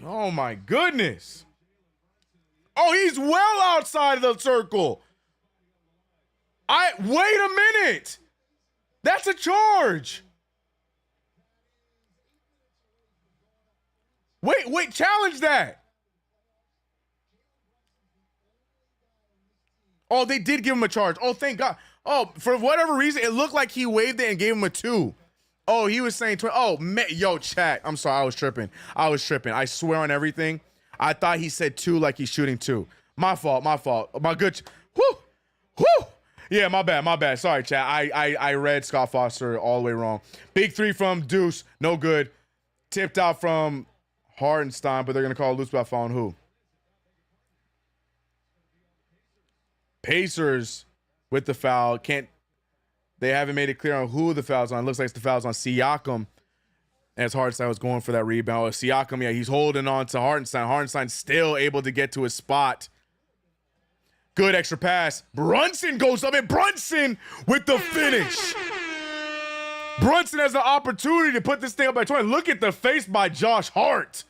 Speaker 2: Oh, my goodness. Oh, he's well outside of the circle. Wait a minute. That's a charge. Wait, challenge that. Oh, they did give him a charge. Oh, thank God. Oh, for whatever reason, it looked like he waved it and gave him a 2. Oh, he was saying, oh, man, yo, chat. I'm sorry, I was tripping. I swear on everything. I thought he said 2 like he's shooting 2. My fault. My good. Whoo. Yeah, my bad. Sorry, chat. I read Scott Foster all the way wrong. Big 3 from Deuce. No good. Tipped out from Hartenstein, but they're going to call a loose by foul on who? Pacers with the foul. They haven't made it clear on who the foul's on. It looks like it's the foul's on Siakam, as Hartenstein was going for that rebound. Siakam, yeah, he's holding on to Hartenstein. Hartenstein still able to get to his spot. Good extra pass. Brunson goes up, and Brunson with the finish. Brunson has the opportunity to put this thing up by 20. Look at the face by Josh Hart.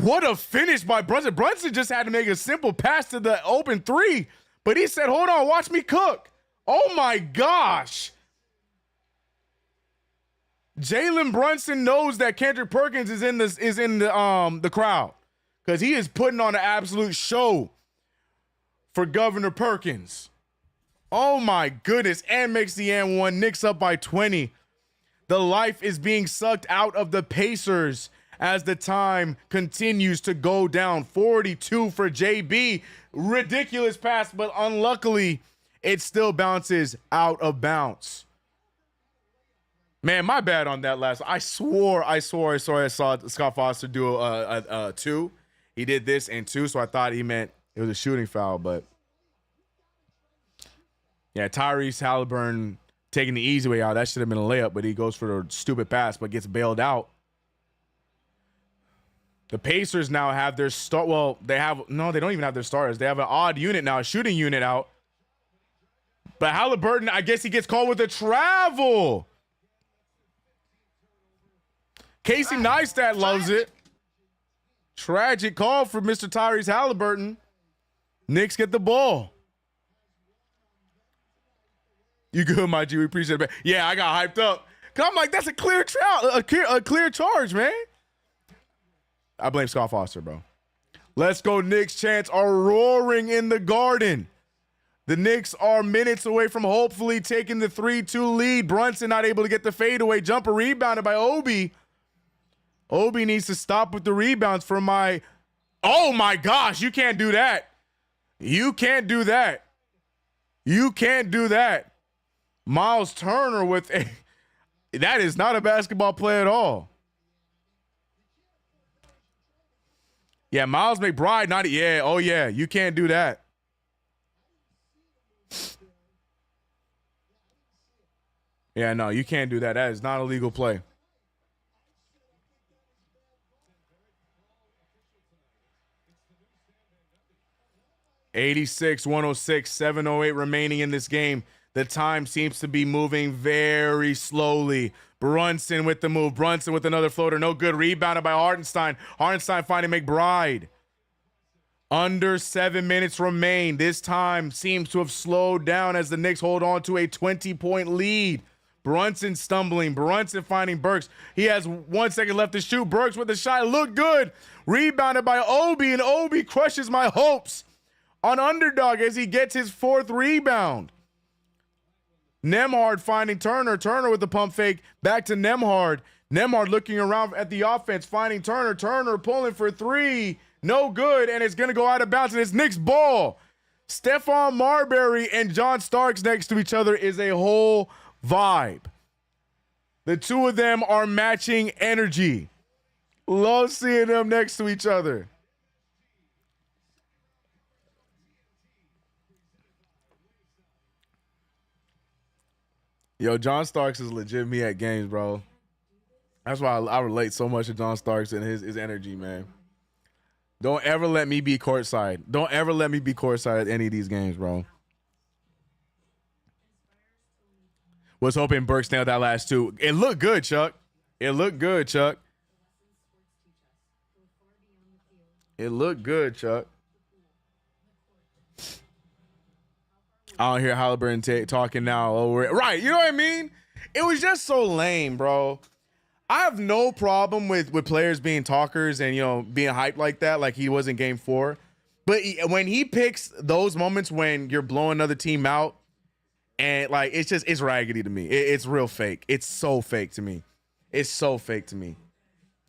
Speaker 2: What a finish by Brunson. Brunson just had to make a simple pass to the open 3, but he said, hold on, watch me cook. Oh my gosh. Jalen Brunson knows that Kendrick Perkins is in the crowd, because he is putting on an absolute show for Governor Perkins. Oh my goodness, and makes the and one. Knicks up by 20. The life is being sucked out of the Pacers as the time continues to go down. 42 for JB. Ridiculous pass, but unluckily, it still bounces out of bounds. Man, my bad on that last. I swore I saw Scott Foster do a 2. He did this and 2, so I thought he meant it was a shooting foul, but yeah, Tyrese Halliburton taking the easy way out. That should have been a layup, but he goes for the stupid pass, but gets bailed out. The Pacers now have their start. Well, they don't even have their starters. They have an odd unit now, a shooting unit out. But Halliburton, I guess he gets called with a travel. Casey Neistat loves it. Tragic call for Mr. Tyrese Halliburton. Knicks get the ball. You good, my G? We appreciate it. Yeah, I got hyped up. Cause I'm like, that's a clear charge, man. I blame Scott Foster, bro. Let's go, Knicks. Chants are roaring in the Garden. The Knicks are minutes away from hopefully taking the 3-2 lead. Brunson not able to get the fadeaway jumper, rebounded by Obi. Obi needs to stop with the rebounds for my... Oh, my gosh. You can't do that. You can't do that. You can't do that. Miles Turner with a... That is not a basketball play at all. Yeah, Miles McBride, not... Yeah, oh, yeah. You can't do that. Yeah, no, you can't do that. That is not a legal play. $86, 106, 7:08 remaining in this game. The time seems to be moving very slowly. Brunson with the move. Brunson with another floater. No good. Rebounded by Hartenstein. Hartenstein finding McBride. Under 7 minutes remain. This time seems to have slowed down as the Knicks hold on to a 20-point lead. Brunson stumbling. Brunson finding Burks. He has 1 second left to shoot. Burks with the shot. Look good. Rebounded by Obi, and Obi crushes my hopes on UnderDog as he gets his 4th rebound. Nembhard finding Turner. Turner with the pump fake. Back to Nembhard. Nembhard looking around at the offense, finding Turner. Turner pulling for 3. No good, and it's going to go out of bounds, and it's Knicks ball. Stephon Marbury and John Starks next to each other is a whole vibe. The two of them are matching energy. Love seeing them next to each other. Yo, John Starks is legit me at games, bro. That's why I relate so much to John Starks and his energy, man. Don't ever let me be courtside. Don't ever let me be courtside at any of these games, bro. Was hoping Burks nailed that last two. It looked good, Chuck. It looked good, Chuck. It looked good, Chuck. I don't hear Halliburton talking now over it. Right, you know what I mean? It was just so lame, bro. I have no problem with players being talkers and, you know, being hyped like that, like he was in game 4. But when he picks those moments when you're blowing another team out, and like, it's raggedy to me. It's real fake. It's so fake to me. It's so fake to me.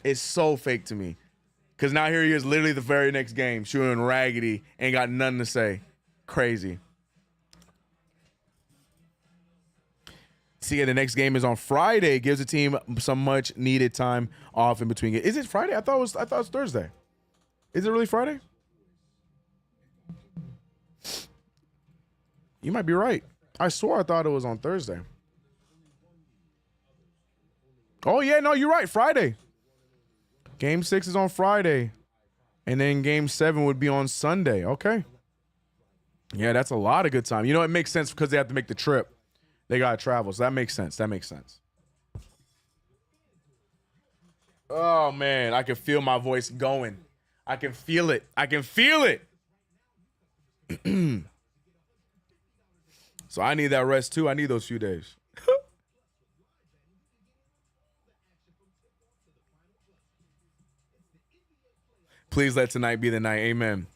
Speaker 2: It's so fake to me. Because now here he is literally the very next game shooting raggedy and got nothing to say. Crazy. See, the next game is on Friday. Gives the team some much needed time off in between. Is it Friday? I thought it was Thursday. Is it really Friday? You might be right. I swore I thought it was on Thursday. Oh yeah, no, you're right. Friday. Game 6 is on Friday, and then Game 7 would be on Sunday. Okay. Yeah, that's a lot of good time. You know, it makes sense because they have to make the trip. They got to travel, so that makes sense. That makes sense. Oh, man, I can feel my voice going. I can feel it. I can feel it. So I need that rest, too. I need those few days. Please let tonight be the night. Amen.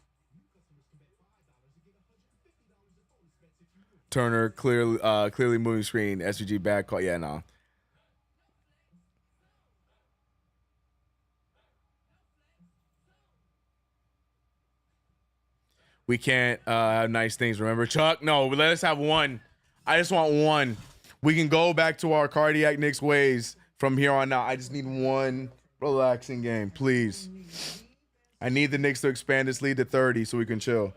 Speaker 2: Turner clearly moving screen. SVG bad call. Yeah, no. We can't have nice things. Remember, Chuck? No, let us have one. I just want one. We can go back to our cardiac Knicks ways from here on out. I just need one relaxing game, please. I need the Knicks to expand this lead to 30 so we can chill.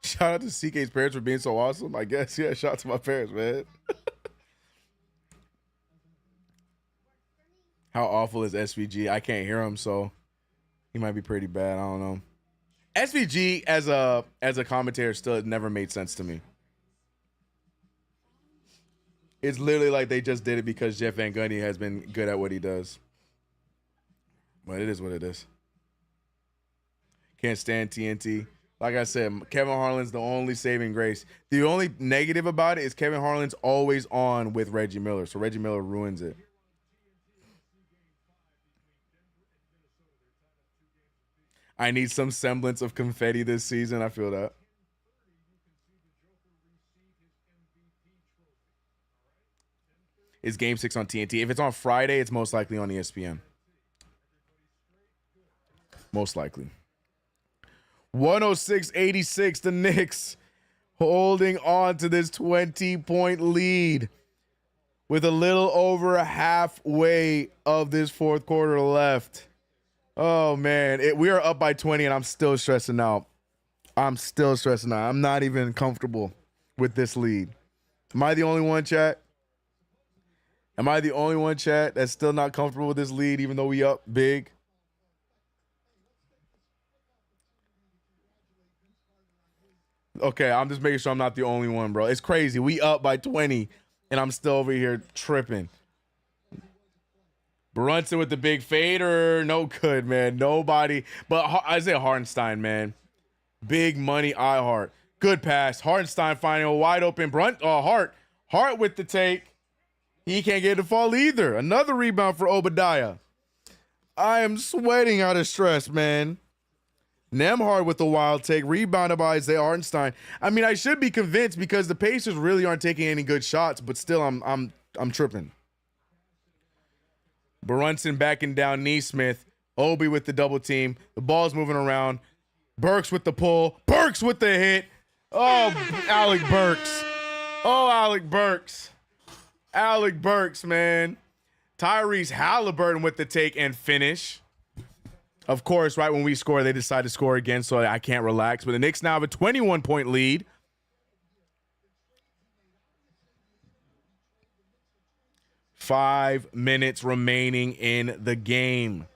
Speaker 2: Shout out to CK's parents for being so awesome. I guess, yeah, shout out to my parents, man. How awful is SVG? I can't hear him, so he might be pretty bad. I don't know. SVG as a commentator still never made sense to me. It's literally like they just did it because Jeff Van Gundy has been good at what he does. But it is what it is. Can't stand TNT. Like I said, Kevin Harlan's the only saving grace. The only negative about it is Kevin Harlan's always on with Reggie Miller, so Reggie Miller ruins it. I need some semblance of confetti this season. I feel that. Is Game 6 on TNT? If it's on Friday, it's most likely on ESPN. Most likely. 106-86, the Knicks holding on to this 20-point lead with a little over halfway of this fourth quarter left. Oh, man. We are up by 20, and I'm still stressing out. I'm not even comfortable with this lead. Am I the only one, chat? Am I the only one, chat, that's still not comfortable with this lead, even though we up big? Okay, I'm just making sure I'm not the only one, bro. It's crazy. We up by 20, and I'm still over here tripping. Brunson with the big fader. No good, man. Nobody. But Isaiah Hartenstein, man. Big money, iHeart. Good pass. Hartenstein finding a wide open Hart. Hart with the take. He can't get it to fall either. Another rebound for Obadiah. I am sweating out of stress, man. Nemhard with the wild take, rebounded by Isaiah Hartenstein. I mean, I should be convinced because the Pacers really aren't taking any good shots, but still, I'm tripping. Brunson backing down Neesmith. Obi with the double team. The ball's moving around. Burks with the pull. Burks with the hit. Oh, Alec Burks. Oh, Alec Burks. Alec Burks, man. Tyrese Halliburton with the take and finish. Of course, right when we score, they decide to score again, so I can't relax. But the Knicks now have a 21-point lead. Five minutes remaining in the game.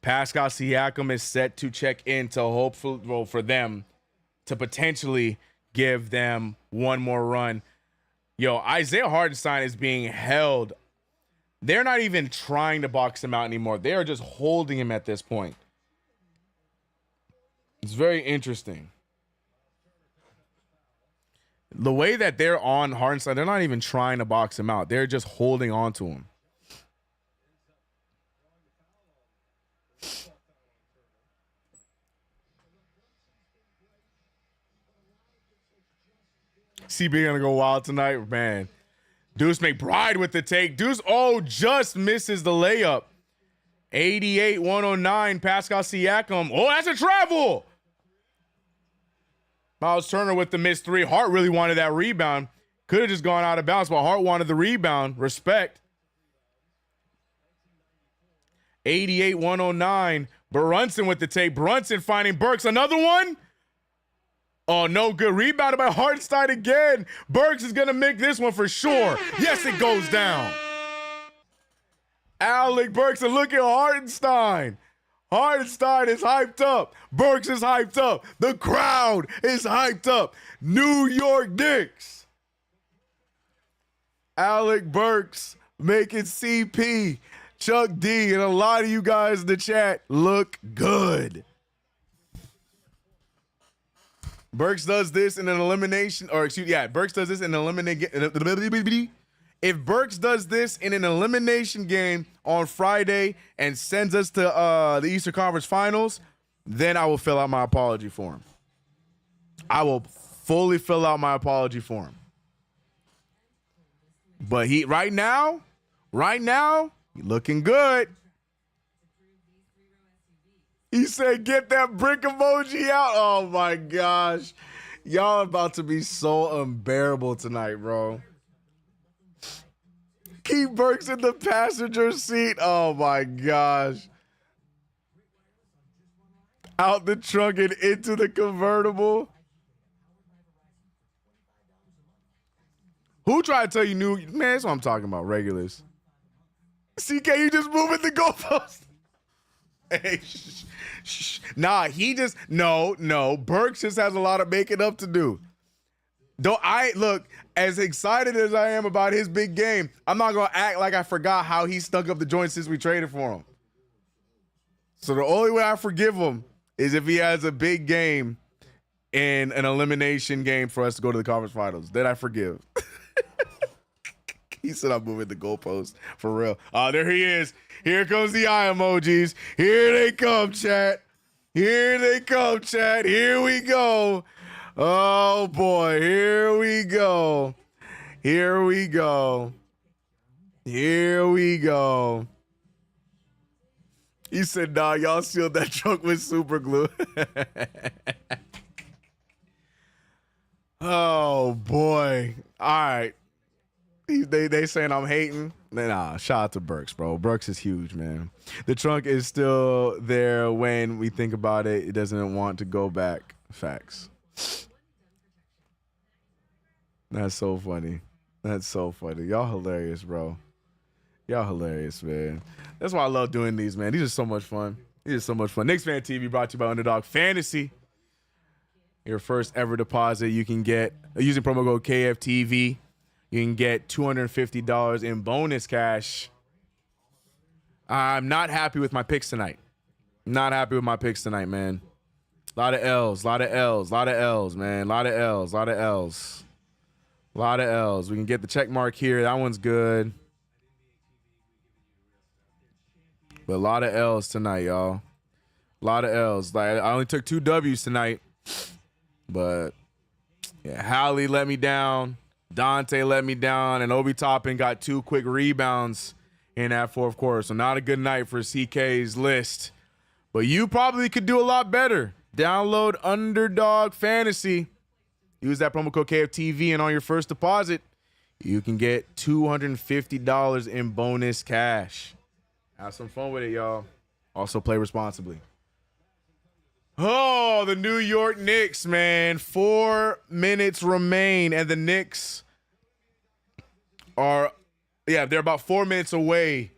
Speaker 2: Pascal Siakam is set to check in to hopefully for them to potentially give them one more run. Yo, Isaiah Hartenstein is being held. They're not even trying to box him out anymore. They are just holding him at this point. It's very interesting. The way that they're on Hartenstein, they're not even trying to box him out. They're just holding on to him. CB gonna go wild tonight, man. Deuce McBride with the take. Deuce, just misses the layup. 88-109, Pascal Siakam. Oh, that's a travel. Miles Turner with the missed three. Hart really wanted that rebound. Could have just gone out of bounds, but Hart wanted the rebound. Respect. 88-109. Brunson with the take. Brunson finding Burks. Another one. Oh, no good. Rebounded by Hartenstein again. Burks is going to make this one for sure. Yes, it goes down. Alec Burks, and look at Hartenstein. Hartenstein is hyped up. Burks is hyped up. The crowd is hyped up. New York Knicks. Alec Burks making CP, Chuck D, and a lot of you guys in the chat look good. Burks does this in an elimination, Burks does this in an elimination. If Burks does this in an elimination game on Friday and sends us to the Eastern Conference Finals, then I will fill out my apology for him. I will fully fill out my apology for him. But he right now, he looking good. He said, get that brick emoji out. Oh, my gosh. Y'all about to be so unbearable tonight, bro. Keep Burks in the passenger seat. Oh, my gosh. Out the trunk and into the convertible. Who tried to tell you new? Man, that's what I'm talking about, regulars. CK, you just moving the goalpost. Hey, nah, he just no. Burks just has a lot of making up to do. Look, as excited as I am about his big game, I'm not gonna act like I forgot how he stuck up the joint since we traded for him. So the only way I forgive him is if he has a big game in an elimination game for us to go to the conference finals. Then I forgive. He said I'm moving the goalpost for real. There he is. Here comes the eye emojis. Here they come, chat. Here they come, chat. Here we go. Oh, boy. Here we go. Here we go. Here we go. He said, nah, y'all sealed that trunk with super glue. Oh, boy. All right. They saying I'm hating. Nah, shout out to Burks, bro. Burks is huge, man. The trunk is still there when we think about it. It doesn't want to go back. Facts. That's so funny. That's so funny. Y'all hilarious, bro. Y'all hilarious, man. That's why I love doing these, man. These are so much fun. These are so much fun. KnicksFanTV brought to you by UnderDog Fantasy. Your first ever deposit you can get using promo code KFTV. You can get $250 in bonus cash. I'm not happy with my picks tonight. Not happy with my picks tonight, man. A lot of L's, man. A lot of L's. We can get the check mark here. That one's good. But a lot of L's tonight, y'all. A lot of L's. Like I only took 2 W's tonight, but yeah, Hallie let me down. Dante let me down, and Obi Toppin got 2 quick rebounds in that fourth quarter. So not a good night for CK's list. But you probably could do a lot better. Download UnderDog Fantasy. Use that promo code KFTV, and on your first deposit, you can get $250 in bonus cash. Have some fun with it, y'all. Also play responsibly. Oh, the New York Knicks, man. 4 minutes remain, and the Knicks are, they're about 4 minutes away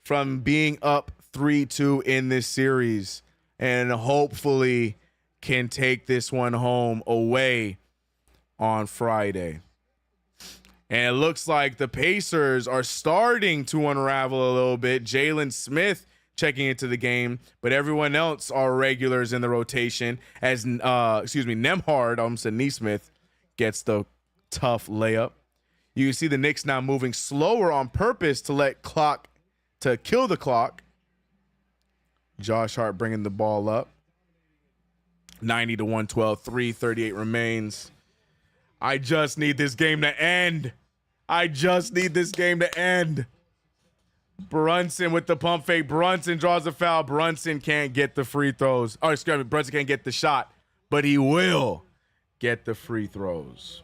Speaker 2: from being up 3-2 in this series, and hopefully can take this one home away on Friday. And it looks like the Pacers are starting to unravel a little bit. Jalen Smith checking into the game, but everyone else are regulars in the rotation as, Nembhard, Nesmith, gets the tough layup. You can see the Knicks now moving slower on purpose to kill the clock. Josh Hart bringing the ball up. 90-112, 3:38 remains. I just need this game to end. Brunson with the pump fake. Brunson draws the foul. Brunson can't get the free throws. Oh, excuse me. Brunson can't get the shot, but he will get the free throws.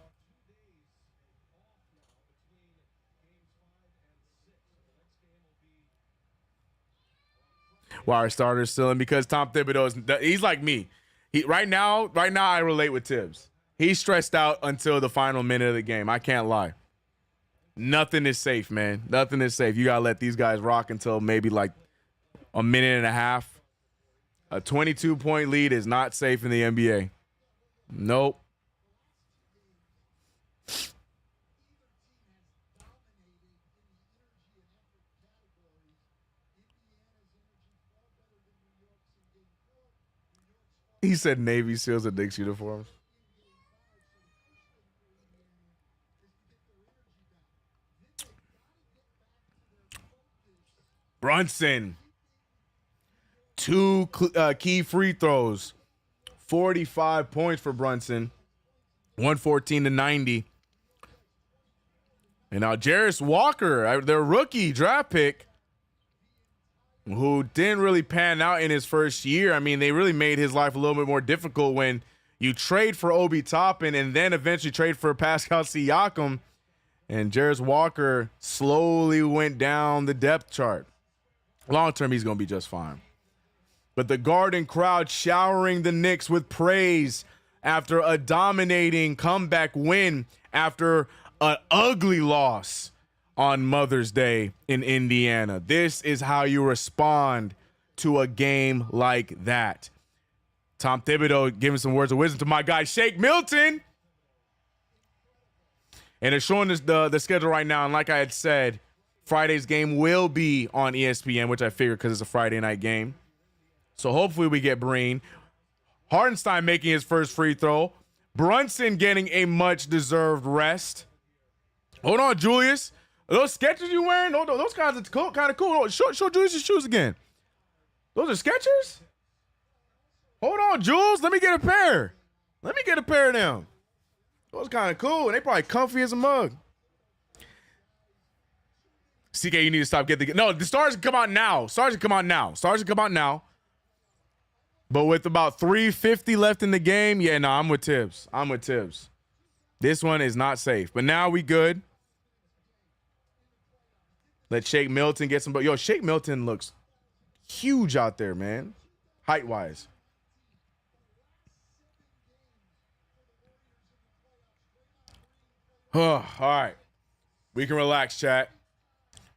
Speaker 2: Why our starters still in? Because Tom Thibodeau he's like me. Right now I relate with Tibbs. He's stressed out until the final minute of the game. I can't lie. Nothing is safe, man. Nothing is safe. You got to let these guys rock until maybe like a minute and a half. A 22-point lead is not safe in the NBA. Nope. He said Navy SEALs and Knicks uniforms. Brunson. 2 key free throws. 45 points for Brunson. 114-90. And now Jarris Walker, their rookie draft pick, who didn't really pan out in his first year. I mean, they really made his life a little bit more difficult when you trade for Obi Toppin and then eventually trade for Pascal Siakam. And Jarris Walker slowly went down the depth chart. Long term, he's going to be just fine. But the Garden crowd showering the Knicks with praise after a dominating comeback win after an ugly loss on Mother's Day in Indiana. This is how you respond to a game like that. Tom Thibodeau giving some words of wisdom to my guy, Shake Milton. And it's showing us the schedule right now. And like I had said, Friday's game will be on ESPN, which I figured because it's a Friday night game. So hopefully we get Breen. Hartenstein making his first free throw. Brunson getting a much-deserved rest. Hold on, Julius. Are those Skechers you wearing? Those guys are cool, kind of cool. Show Julius your shoes again. Those are Skechers? Hold on, Jules. Let me get a pair. Let me get a pair of them. Those kind of cool. And they probably comfy as a mug. CK, you need to stop getting the... No, the stars can come out now. Stars can come out now. But with about 3:50 left in the game, I'm with Tibbs. This one is not safe. But now we good. Let Shake Milton get some... Yo, Shake Milton looks huge out there, man. Height-wise. All right. We can relax, chat.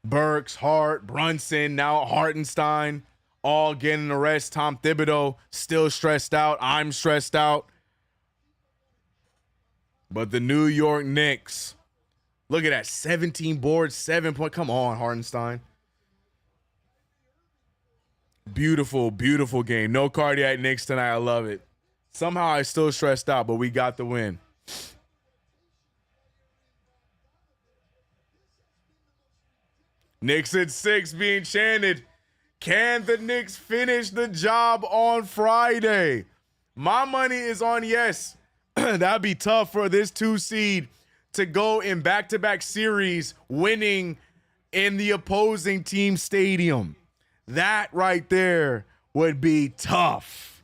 Speaker 2: Burks, Hart, Brunson, now Hartenstein, all getting the rest. Tom Thibodeau still stressed out. I'm stressed out. But the New York Knicks, look at that, 17 boards, 7 point. Come on, Hartenstein. Beautiful, beautiful game. No cardiac Knicks tonight. I love it. Somehow I still stressed out, but we got the win. Knicks at 6 being chanted. Can the Knicks finish the job on Friday? My money is on yes. That'd be tough for this 2 seed to go in back-to-back series winning in the opposing team stadium. That right there would be tough.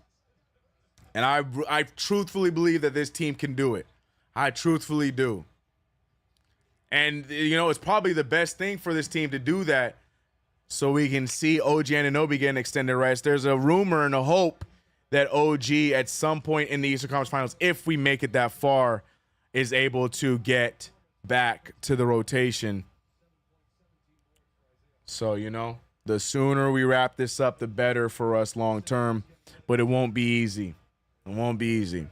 Speaker 2: And I truthfully believe that this team can do it. I truthfully do. And, you know, it's probably the best thing for this team to do that so we can see OG Anunoby get an extended rest. There's a rumor and a hope that OG at some point in the Eastern Conference Finals, if we make it that far, is able to get back to the rotation. So, you know, the sooner we wrap this up, the better for us long term. But it won't be easy. It won't be easy.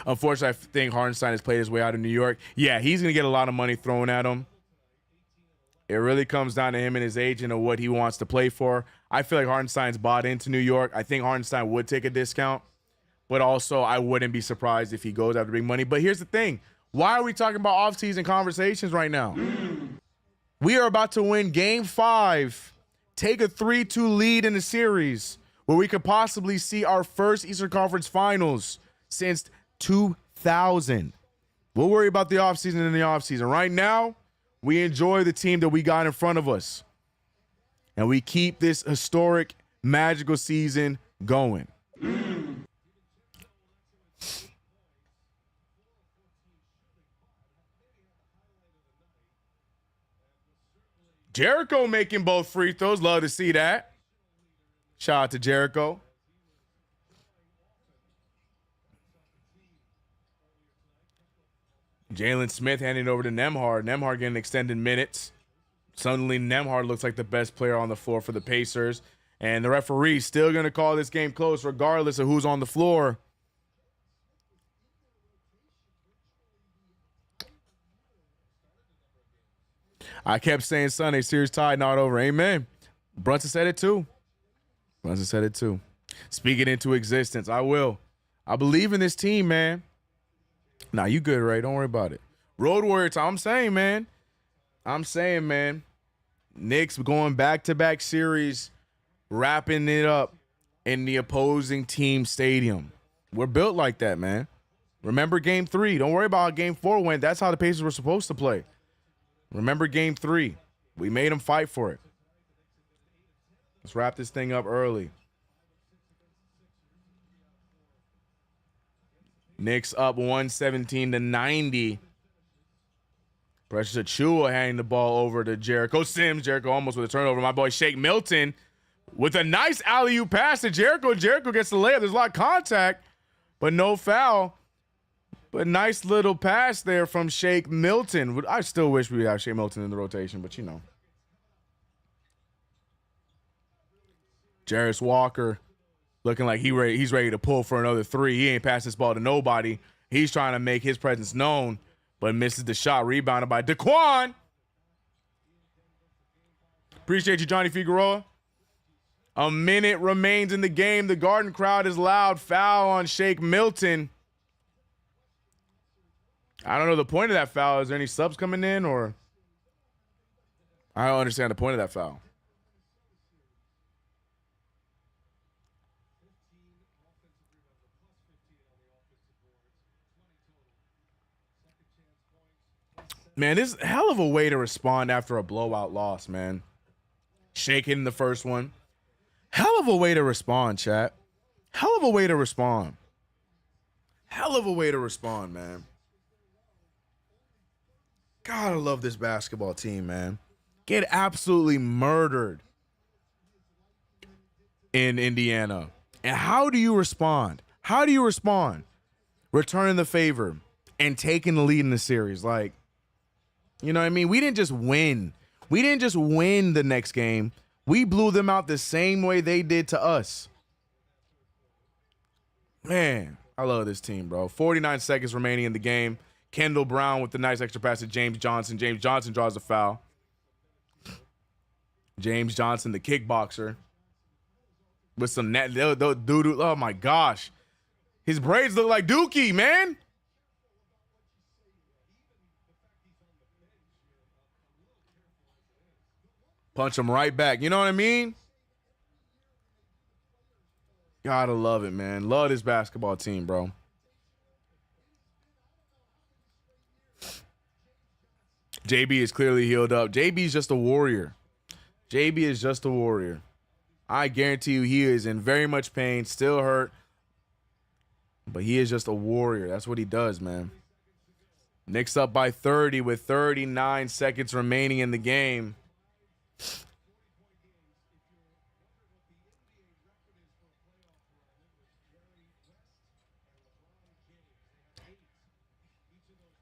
Speaker 2: Unfortunately, I think Hartenstein has played his way out of New York. Yeah, he's going to get a lot of money thrown at him. It really comes down to him and his agent and what he wants to play for. I feel like Hartenstein's bought into New York. I think Hartenstein would take a discount. But also, I wouldn't be surprised if he goes after big money. But here's the thing. Why are we talking about offseason conversations right now? We are about to win Game 5, take a 3-2 lead in the series, where we could possibly see our first Eastern Conference Finals since 2000. We'll worry about the offseason in the offseason. Right now, we enjoy the team that we got in front of us. And we keep this historic, magical season going. Jericho making both free throws. Love to see that. Shout out to Jericho. Jalen Smith handing over to Nembhard. Nembhard getting extended minutes. Suddenly, Nembhard looks like the best player on the floor for the Pacers. And the referee still going to call this game close regardless of who's on the floor. I kept saying Sunday, series tied, not over. Amen. Brunson said it too. Speak it into existence. I will. I believe in this team, man. Nah, you good, Ray. Don't worry about it. Road Warrior time. I'm saying, man. Knicks going back-to-back series, wrapping it up in the opposing team stadium. We're built like that, man. Remember Game 3. Don't worry about how Game 4 went. That's how the Pacers were supposed to play. Remember Game 3. We made them fight for it. Let's wrap this thing up early. Knicks up 117-90. Precious Achiuwa handing the ball over to Jericho Sims. Jericho almost with a turnover. My boy Shake Milton with a nice alley-oop pass to Jericho. Jericho gets the layup. There's a lot of contact, but no foul. But nice little pass there from Shake Milton. I still wish we would have Shake Milton in the rotation, but you know. Jarris Walker looking like he's ready to pull for another 3. He ain't passing this ball to nobody. He's trying to make his presence known, but misses the shot. Rebounded by Daquan. Appreciate you, Johnny Figueroa. A minute remains in the game. The Garden crowd is loud. Foul on Shake Milton. I don't know the point of that foul. Is there any subs coming in, or? I don't understand the point of that foul. Man, this is a hell of a way to respond after a blowout loss, man. Shaking the first one. Hell of a way to respond, chat. Hell of a way to respond. Hell of a way to respond, man. God, I love this basketball team, man. Get absolutely murdered in Indiana. And how do you respond? How do you respond? Returning the favor and taking the lead in the series. Like, you know what I mean? We didn't just win. We didn't just win the next game. We blew them out the same way they did to us. Man, I love this team, bro. 49 seconds remaining in the game. Kendall Brown with the nice extra pass to James Johnson. James Johnson draws the foul. James Johnson, the kickboxer. With some net. Doo-doo. Oh, my gosh. His braids look like Dookie, man. Punch him right back. You know what I mean? Gotta love it, man. Love this basketball team, bro. JB is clearly healed up. JB is just a warrior. JB is just a warrior. I guarantee you he is in very much pain, still hurt. But he is just a warrior. That's what he does, man. Knicks up by 30 with 39 seconds remaining in the game.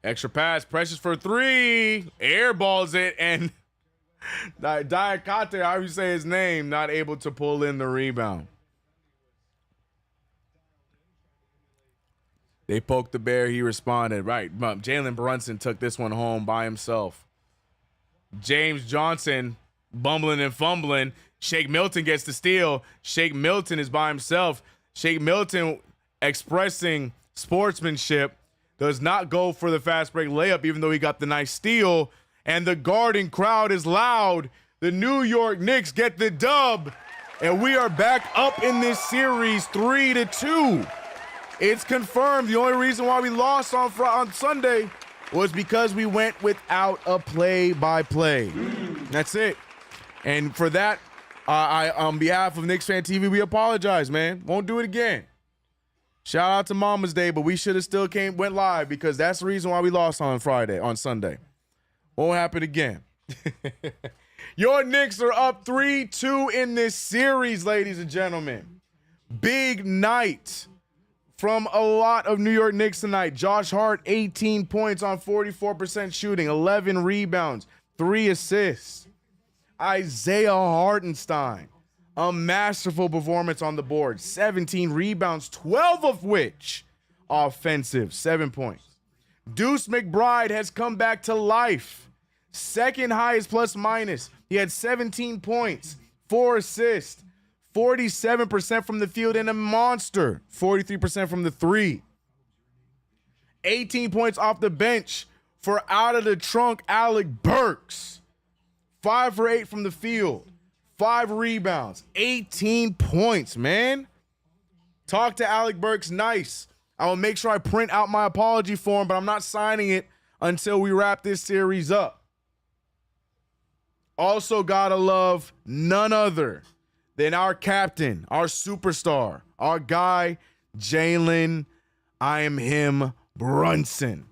Speaker 2: Extra pass, pressures for three. Airballs it, and Diakate, how you say his name, not able to pull in the rebound. They poked the bear, he responded. Right, Jalen Brunson took this one home by himself. James Johnson bumbling and fumbling. Shake Milton gets the steal. Shake Milton is by himself. Shake Milton expressing sportsmanship. Does not go for the fast break layup, even though he got the nice steal. And the Garden crowd is loud. The New York Knicks get the dub. And we are back up in this series 3-2. It's confirmed. The only reason why we lost on Sunday was because we went without a play-by-play. That's it. And for that, I on behalf of KnicksFanTV, we apologize, man. Won't do it again. Shout out to Mama's Day, but we should have still went live because that's the reason why we lost on Sunday. Won't happen again. Your Knicks are up 3-2 in this series, ladies and gentlemen. Big night from a lot of New York Knicks tonight. Josh Hart, 18 points on 44% shooting, 11 rebounds, 3 assists. Isaiah Hartenstein, a masterful performance on the board, 17 rebounds, 12 of which offensive, 7 points. Deuce McBride has come back to life. Second highest plus minus. He had 17 points, 4 assists, 47% from the field, and a monster, 43% from the three. 18 points off the bench for out of the trunk Alec Burks. 5 for 8 from the field. 5 rebounds, 18 points, man. Talk to Alec Burks, nice. I will make sure I print out my apology form, but I'm not signing it until we wrap this series up. Also gotta love none other than our captain, our superstar, our guy, Jalen, I am him, Brunson.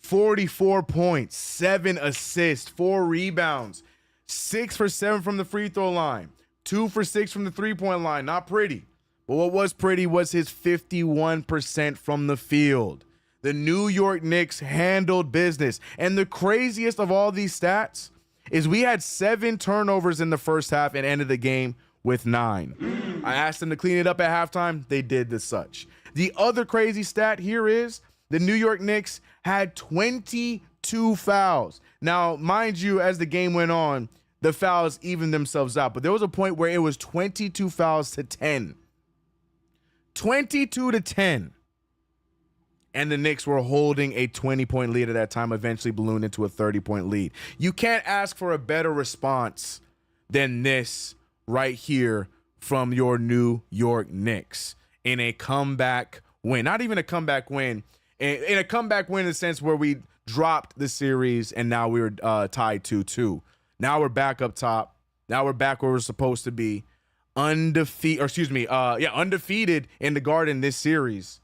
Speaker 2: 44 points, 7 assists, 4 rebounds, 6 for 7 from the free throw line, 2 for 6 from the three-point line. Not pretty. But what was pretty was his 51% from the field. The New York Knicks handled business. And the craziest of all these stats is we had 7 turnovers in the first half and ended the game with 9. I asked them to clean it up at halftime. They did as such. The other crazy stat here is the New York Knicks had 22 fouls. Now, mind you, as the game went on, the fouls evened themselves out. But there was a point where it was 22 fouls to 10. 22-10. And the Knicks were holding a 20-point lead at that time, eventually ballooned into a 30-point lead. You can't ask for a better response than this right here from your New York Knicks in a comeback win. Not even a comeback win. In a comeback win in the sense where we dropped the series and now we were tied 2-2. Now we're back up top. Now we're back where we're supposed to be. Undefeated in the Garden this series.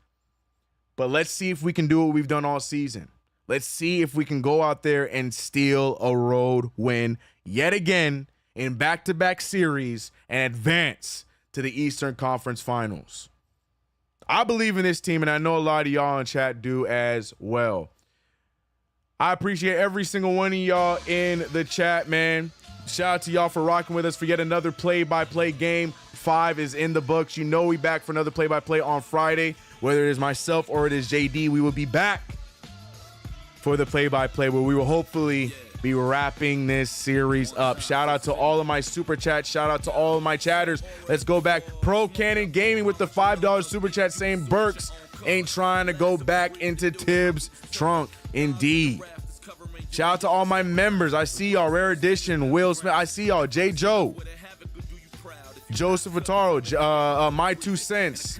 Speaker 2: But let's see if we can do what we've done all season. Let's see if we can go out there and steal a road win yet again in back-to-back series and advance to the Eastern Conference Finals. I believe in this team, and I know a lot of y'all in chat do as well. I appreciate every single one of y'all in the chat, man. Shout out to y'all for rocking with us for yet another play-by-play game. 5 is in the books. You know we back for another play-by-play on Friday. Whether it is myself or it is JD, we will be back for the play-by-play where we will hopefully be wrapping this series up. Shout out to all of my super chats. Shout out to all of my chatters. Let's go back. Pro Cannon Gaming with the $5 super chat saying Burks ain't trying to go back into Tibbs' trunk. Indeed. Shout out to all my members. I see y'all. Rare Edition, Will Smith. I see y'all. J. Joe, Joseph Ataro, My Two Cents,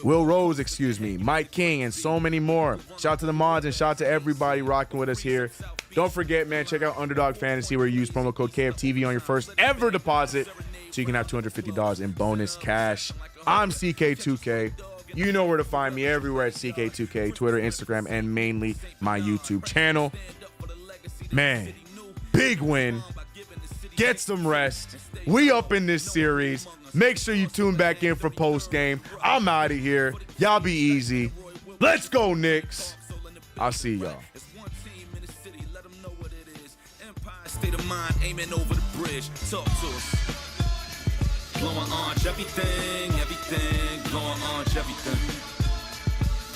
Speaker 2: Will Rose, excuse me, Mike King, and so many more. Shout out to the mods and shout out to everybody rocking with us here. Don't forget, man, check out UnderDog Fantasy where you use promo code KFTV on your first ever deposit so you can have $250 in bonus cash. I'm CK2K. You know where to find me everywhere at CK2K, Twitter, Instagram, and mainly my YouTube channel. Man, big win. Get some rest. We up in this series. Make sure you tune back in for post game. I'm out of here. Y'all be easy. Let's go, Knicks. I'll see y'all.
Speaker 1: State of mind, aiming over the bridge. Talk to us. Blowing orange, everything, everything. Blowing orange, everything.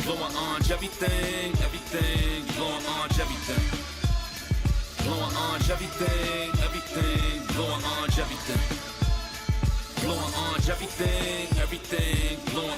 Speaker 1: Blowing orange, everything, everything. Blowing orange, everything. Blowing orange, everything, everything. Blowing orange, everything. Blowing orange, everything, everything. Blowing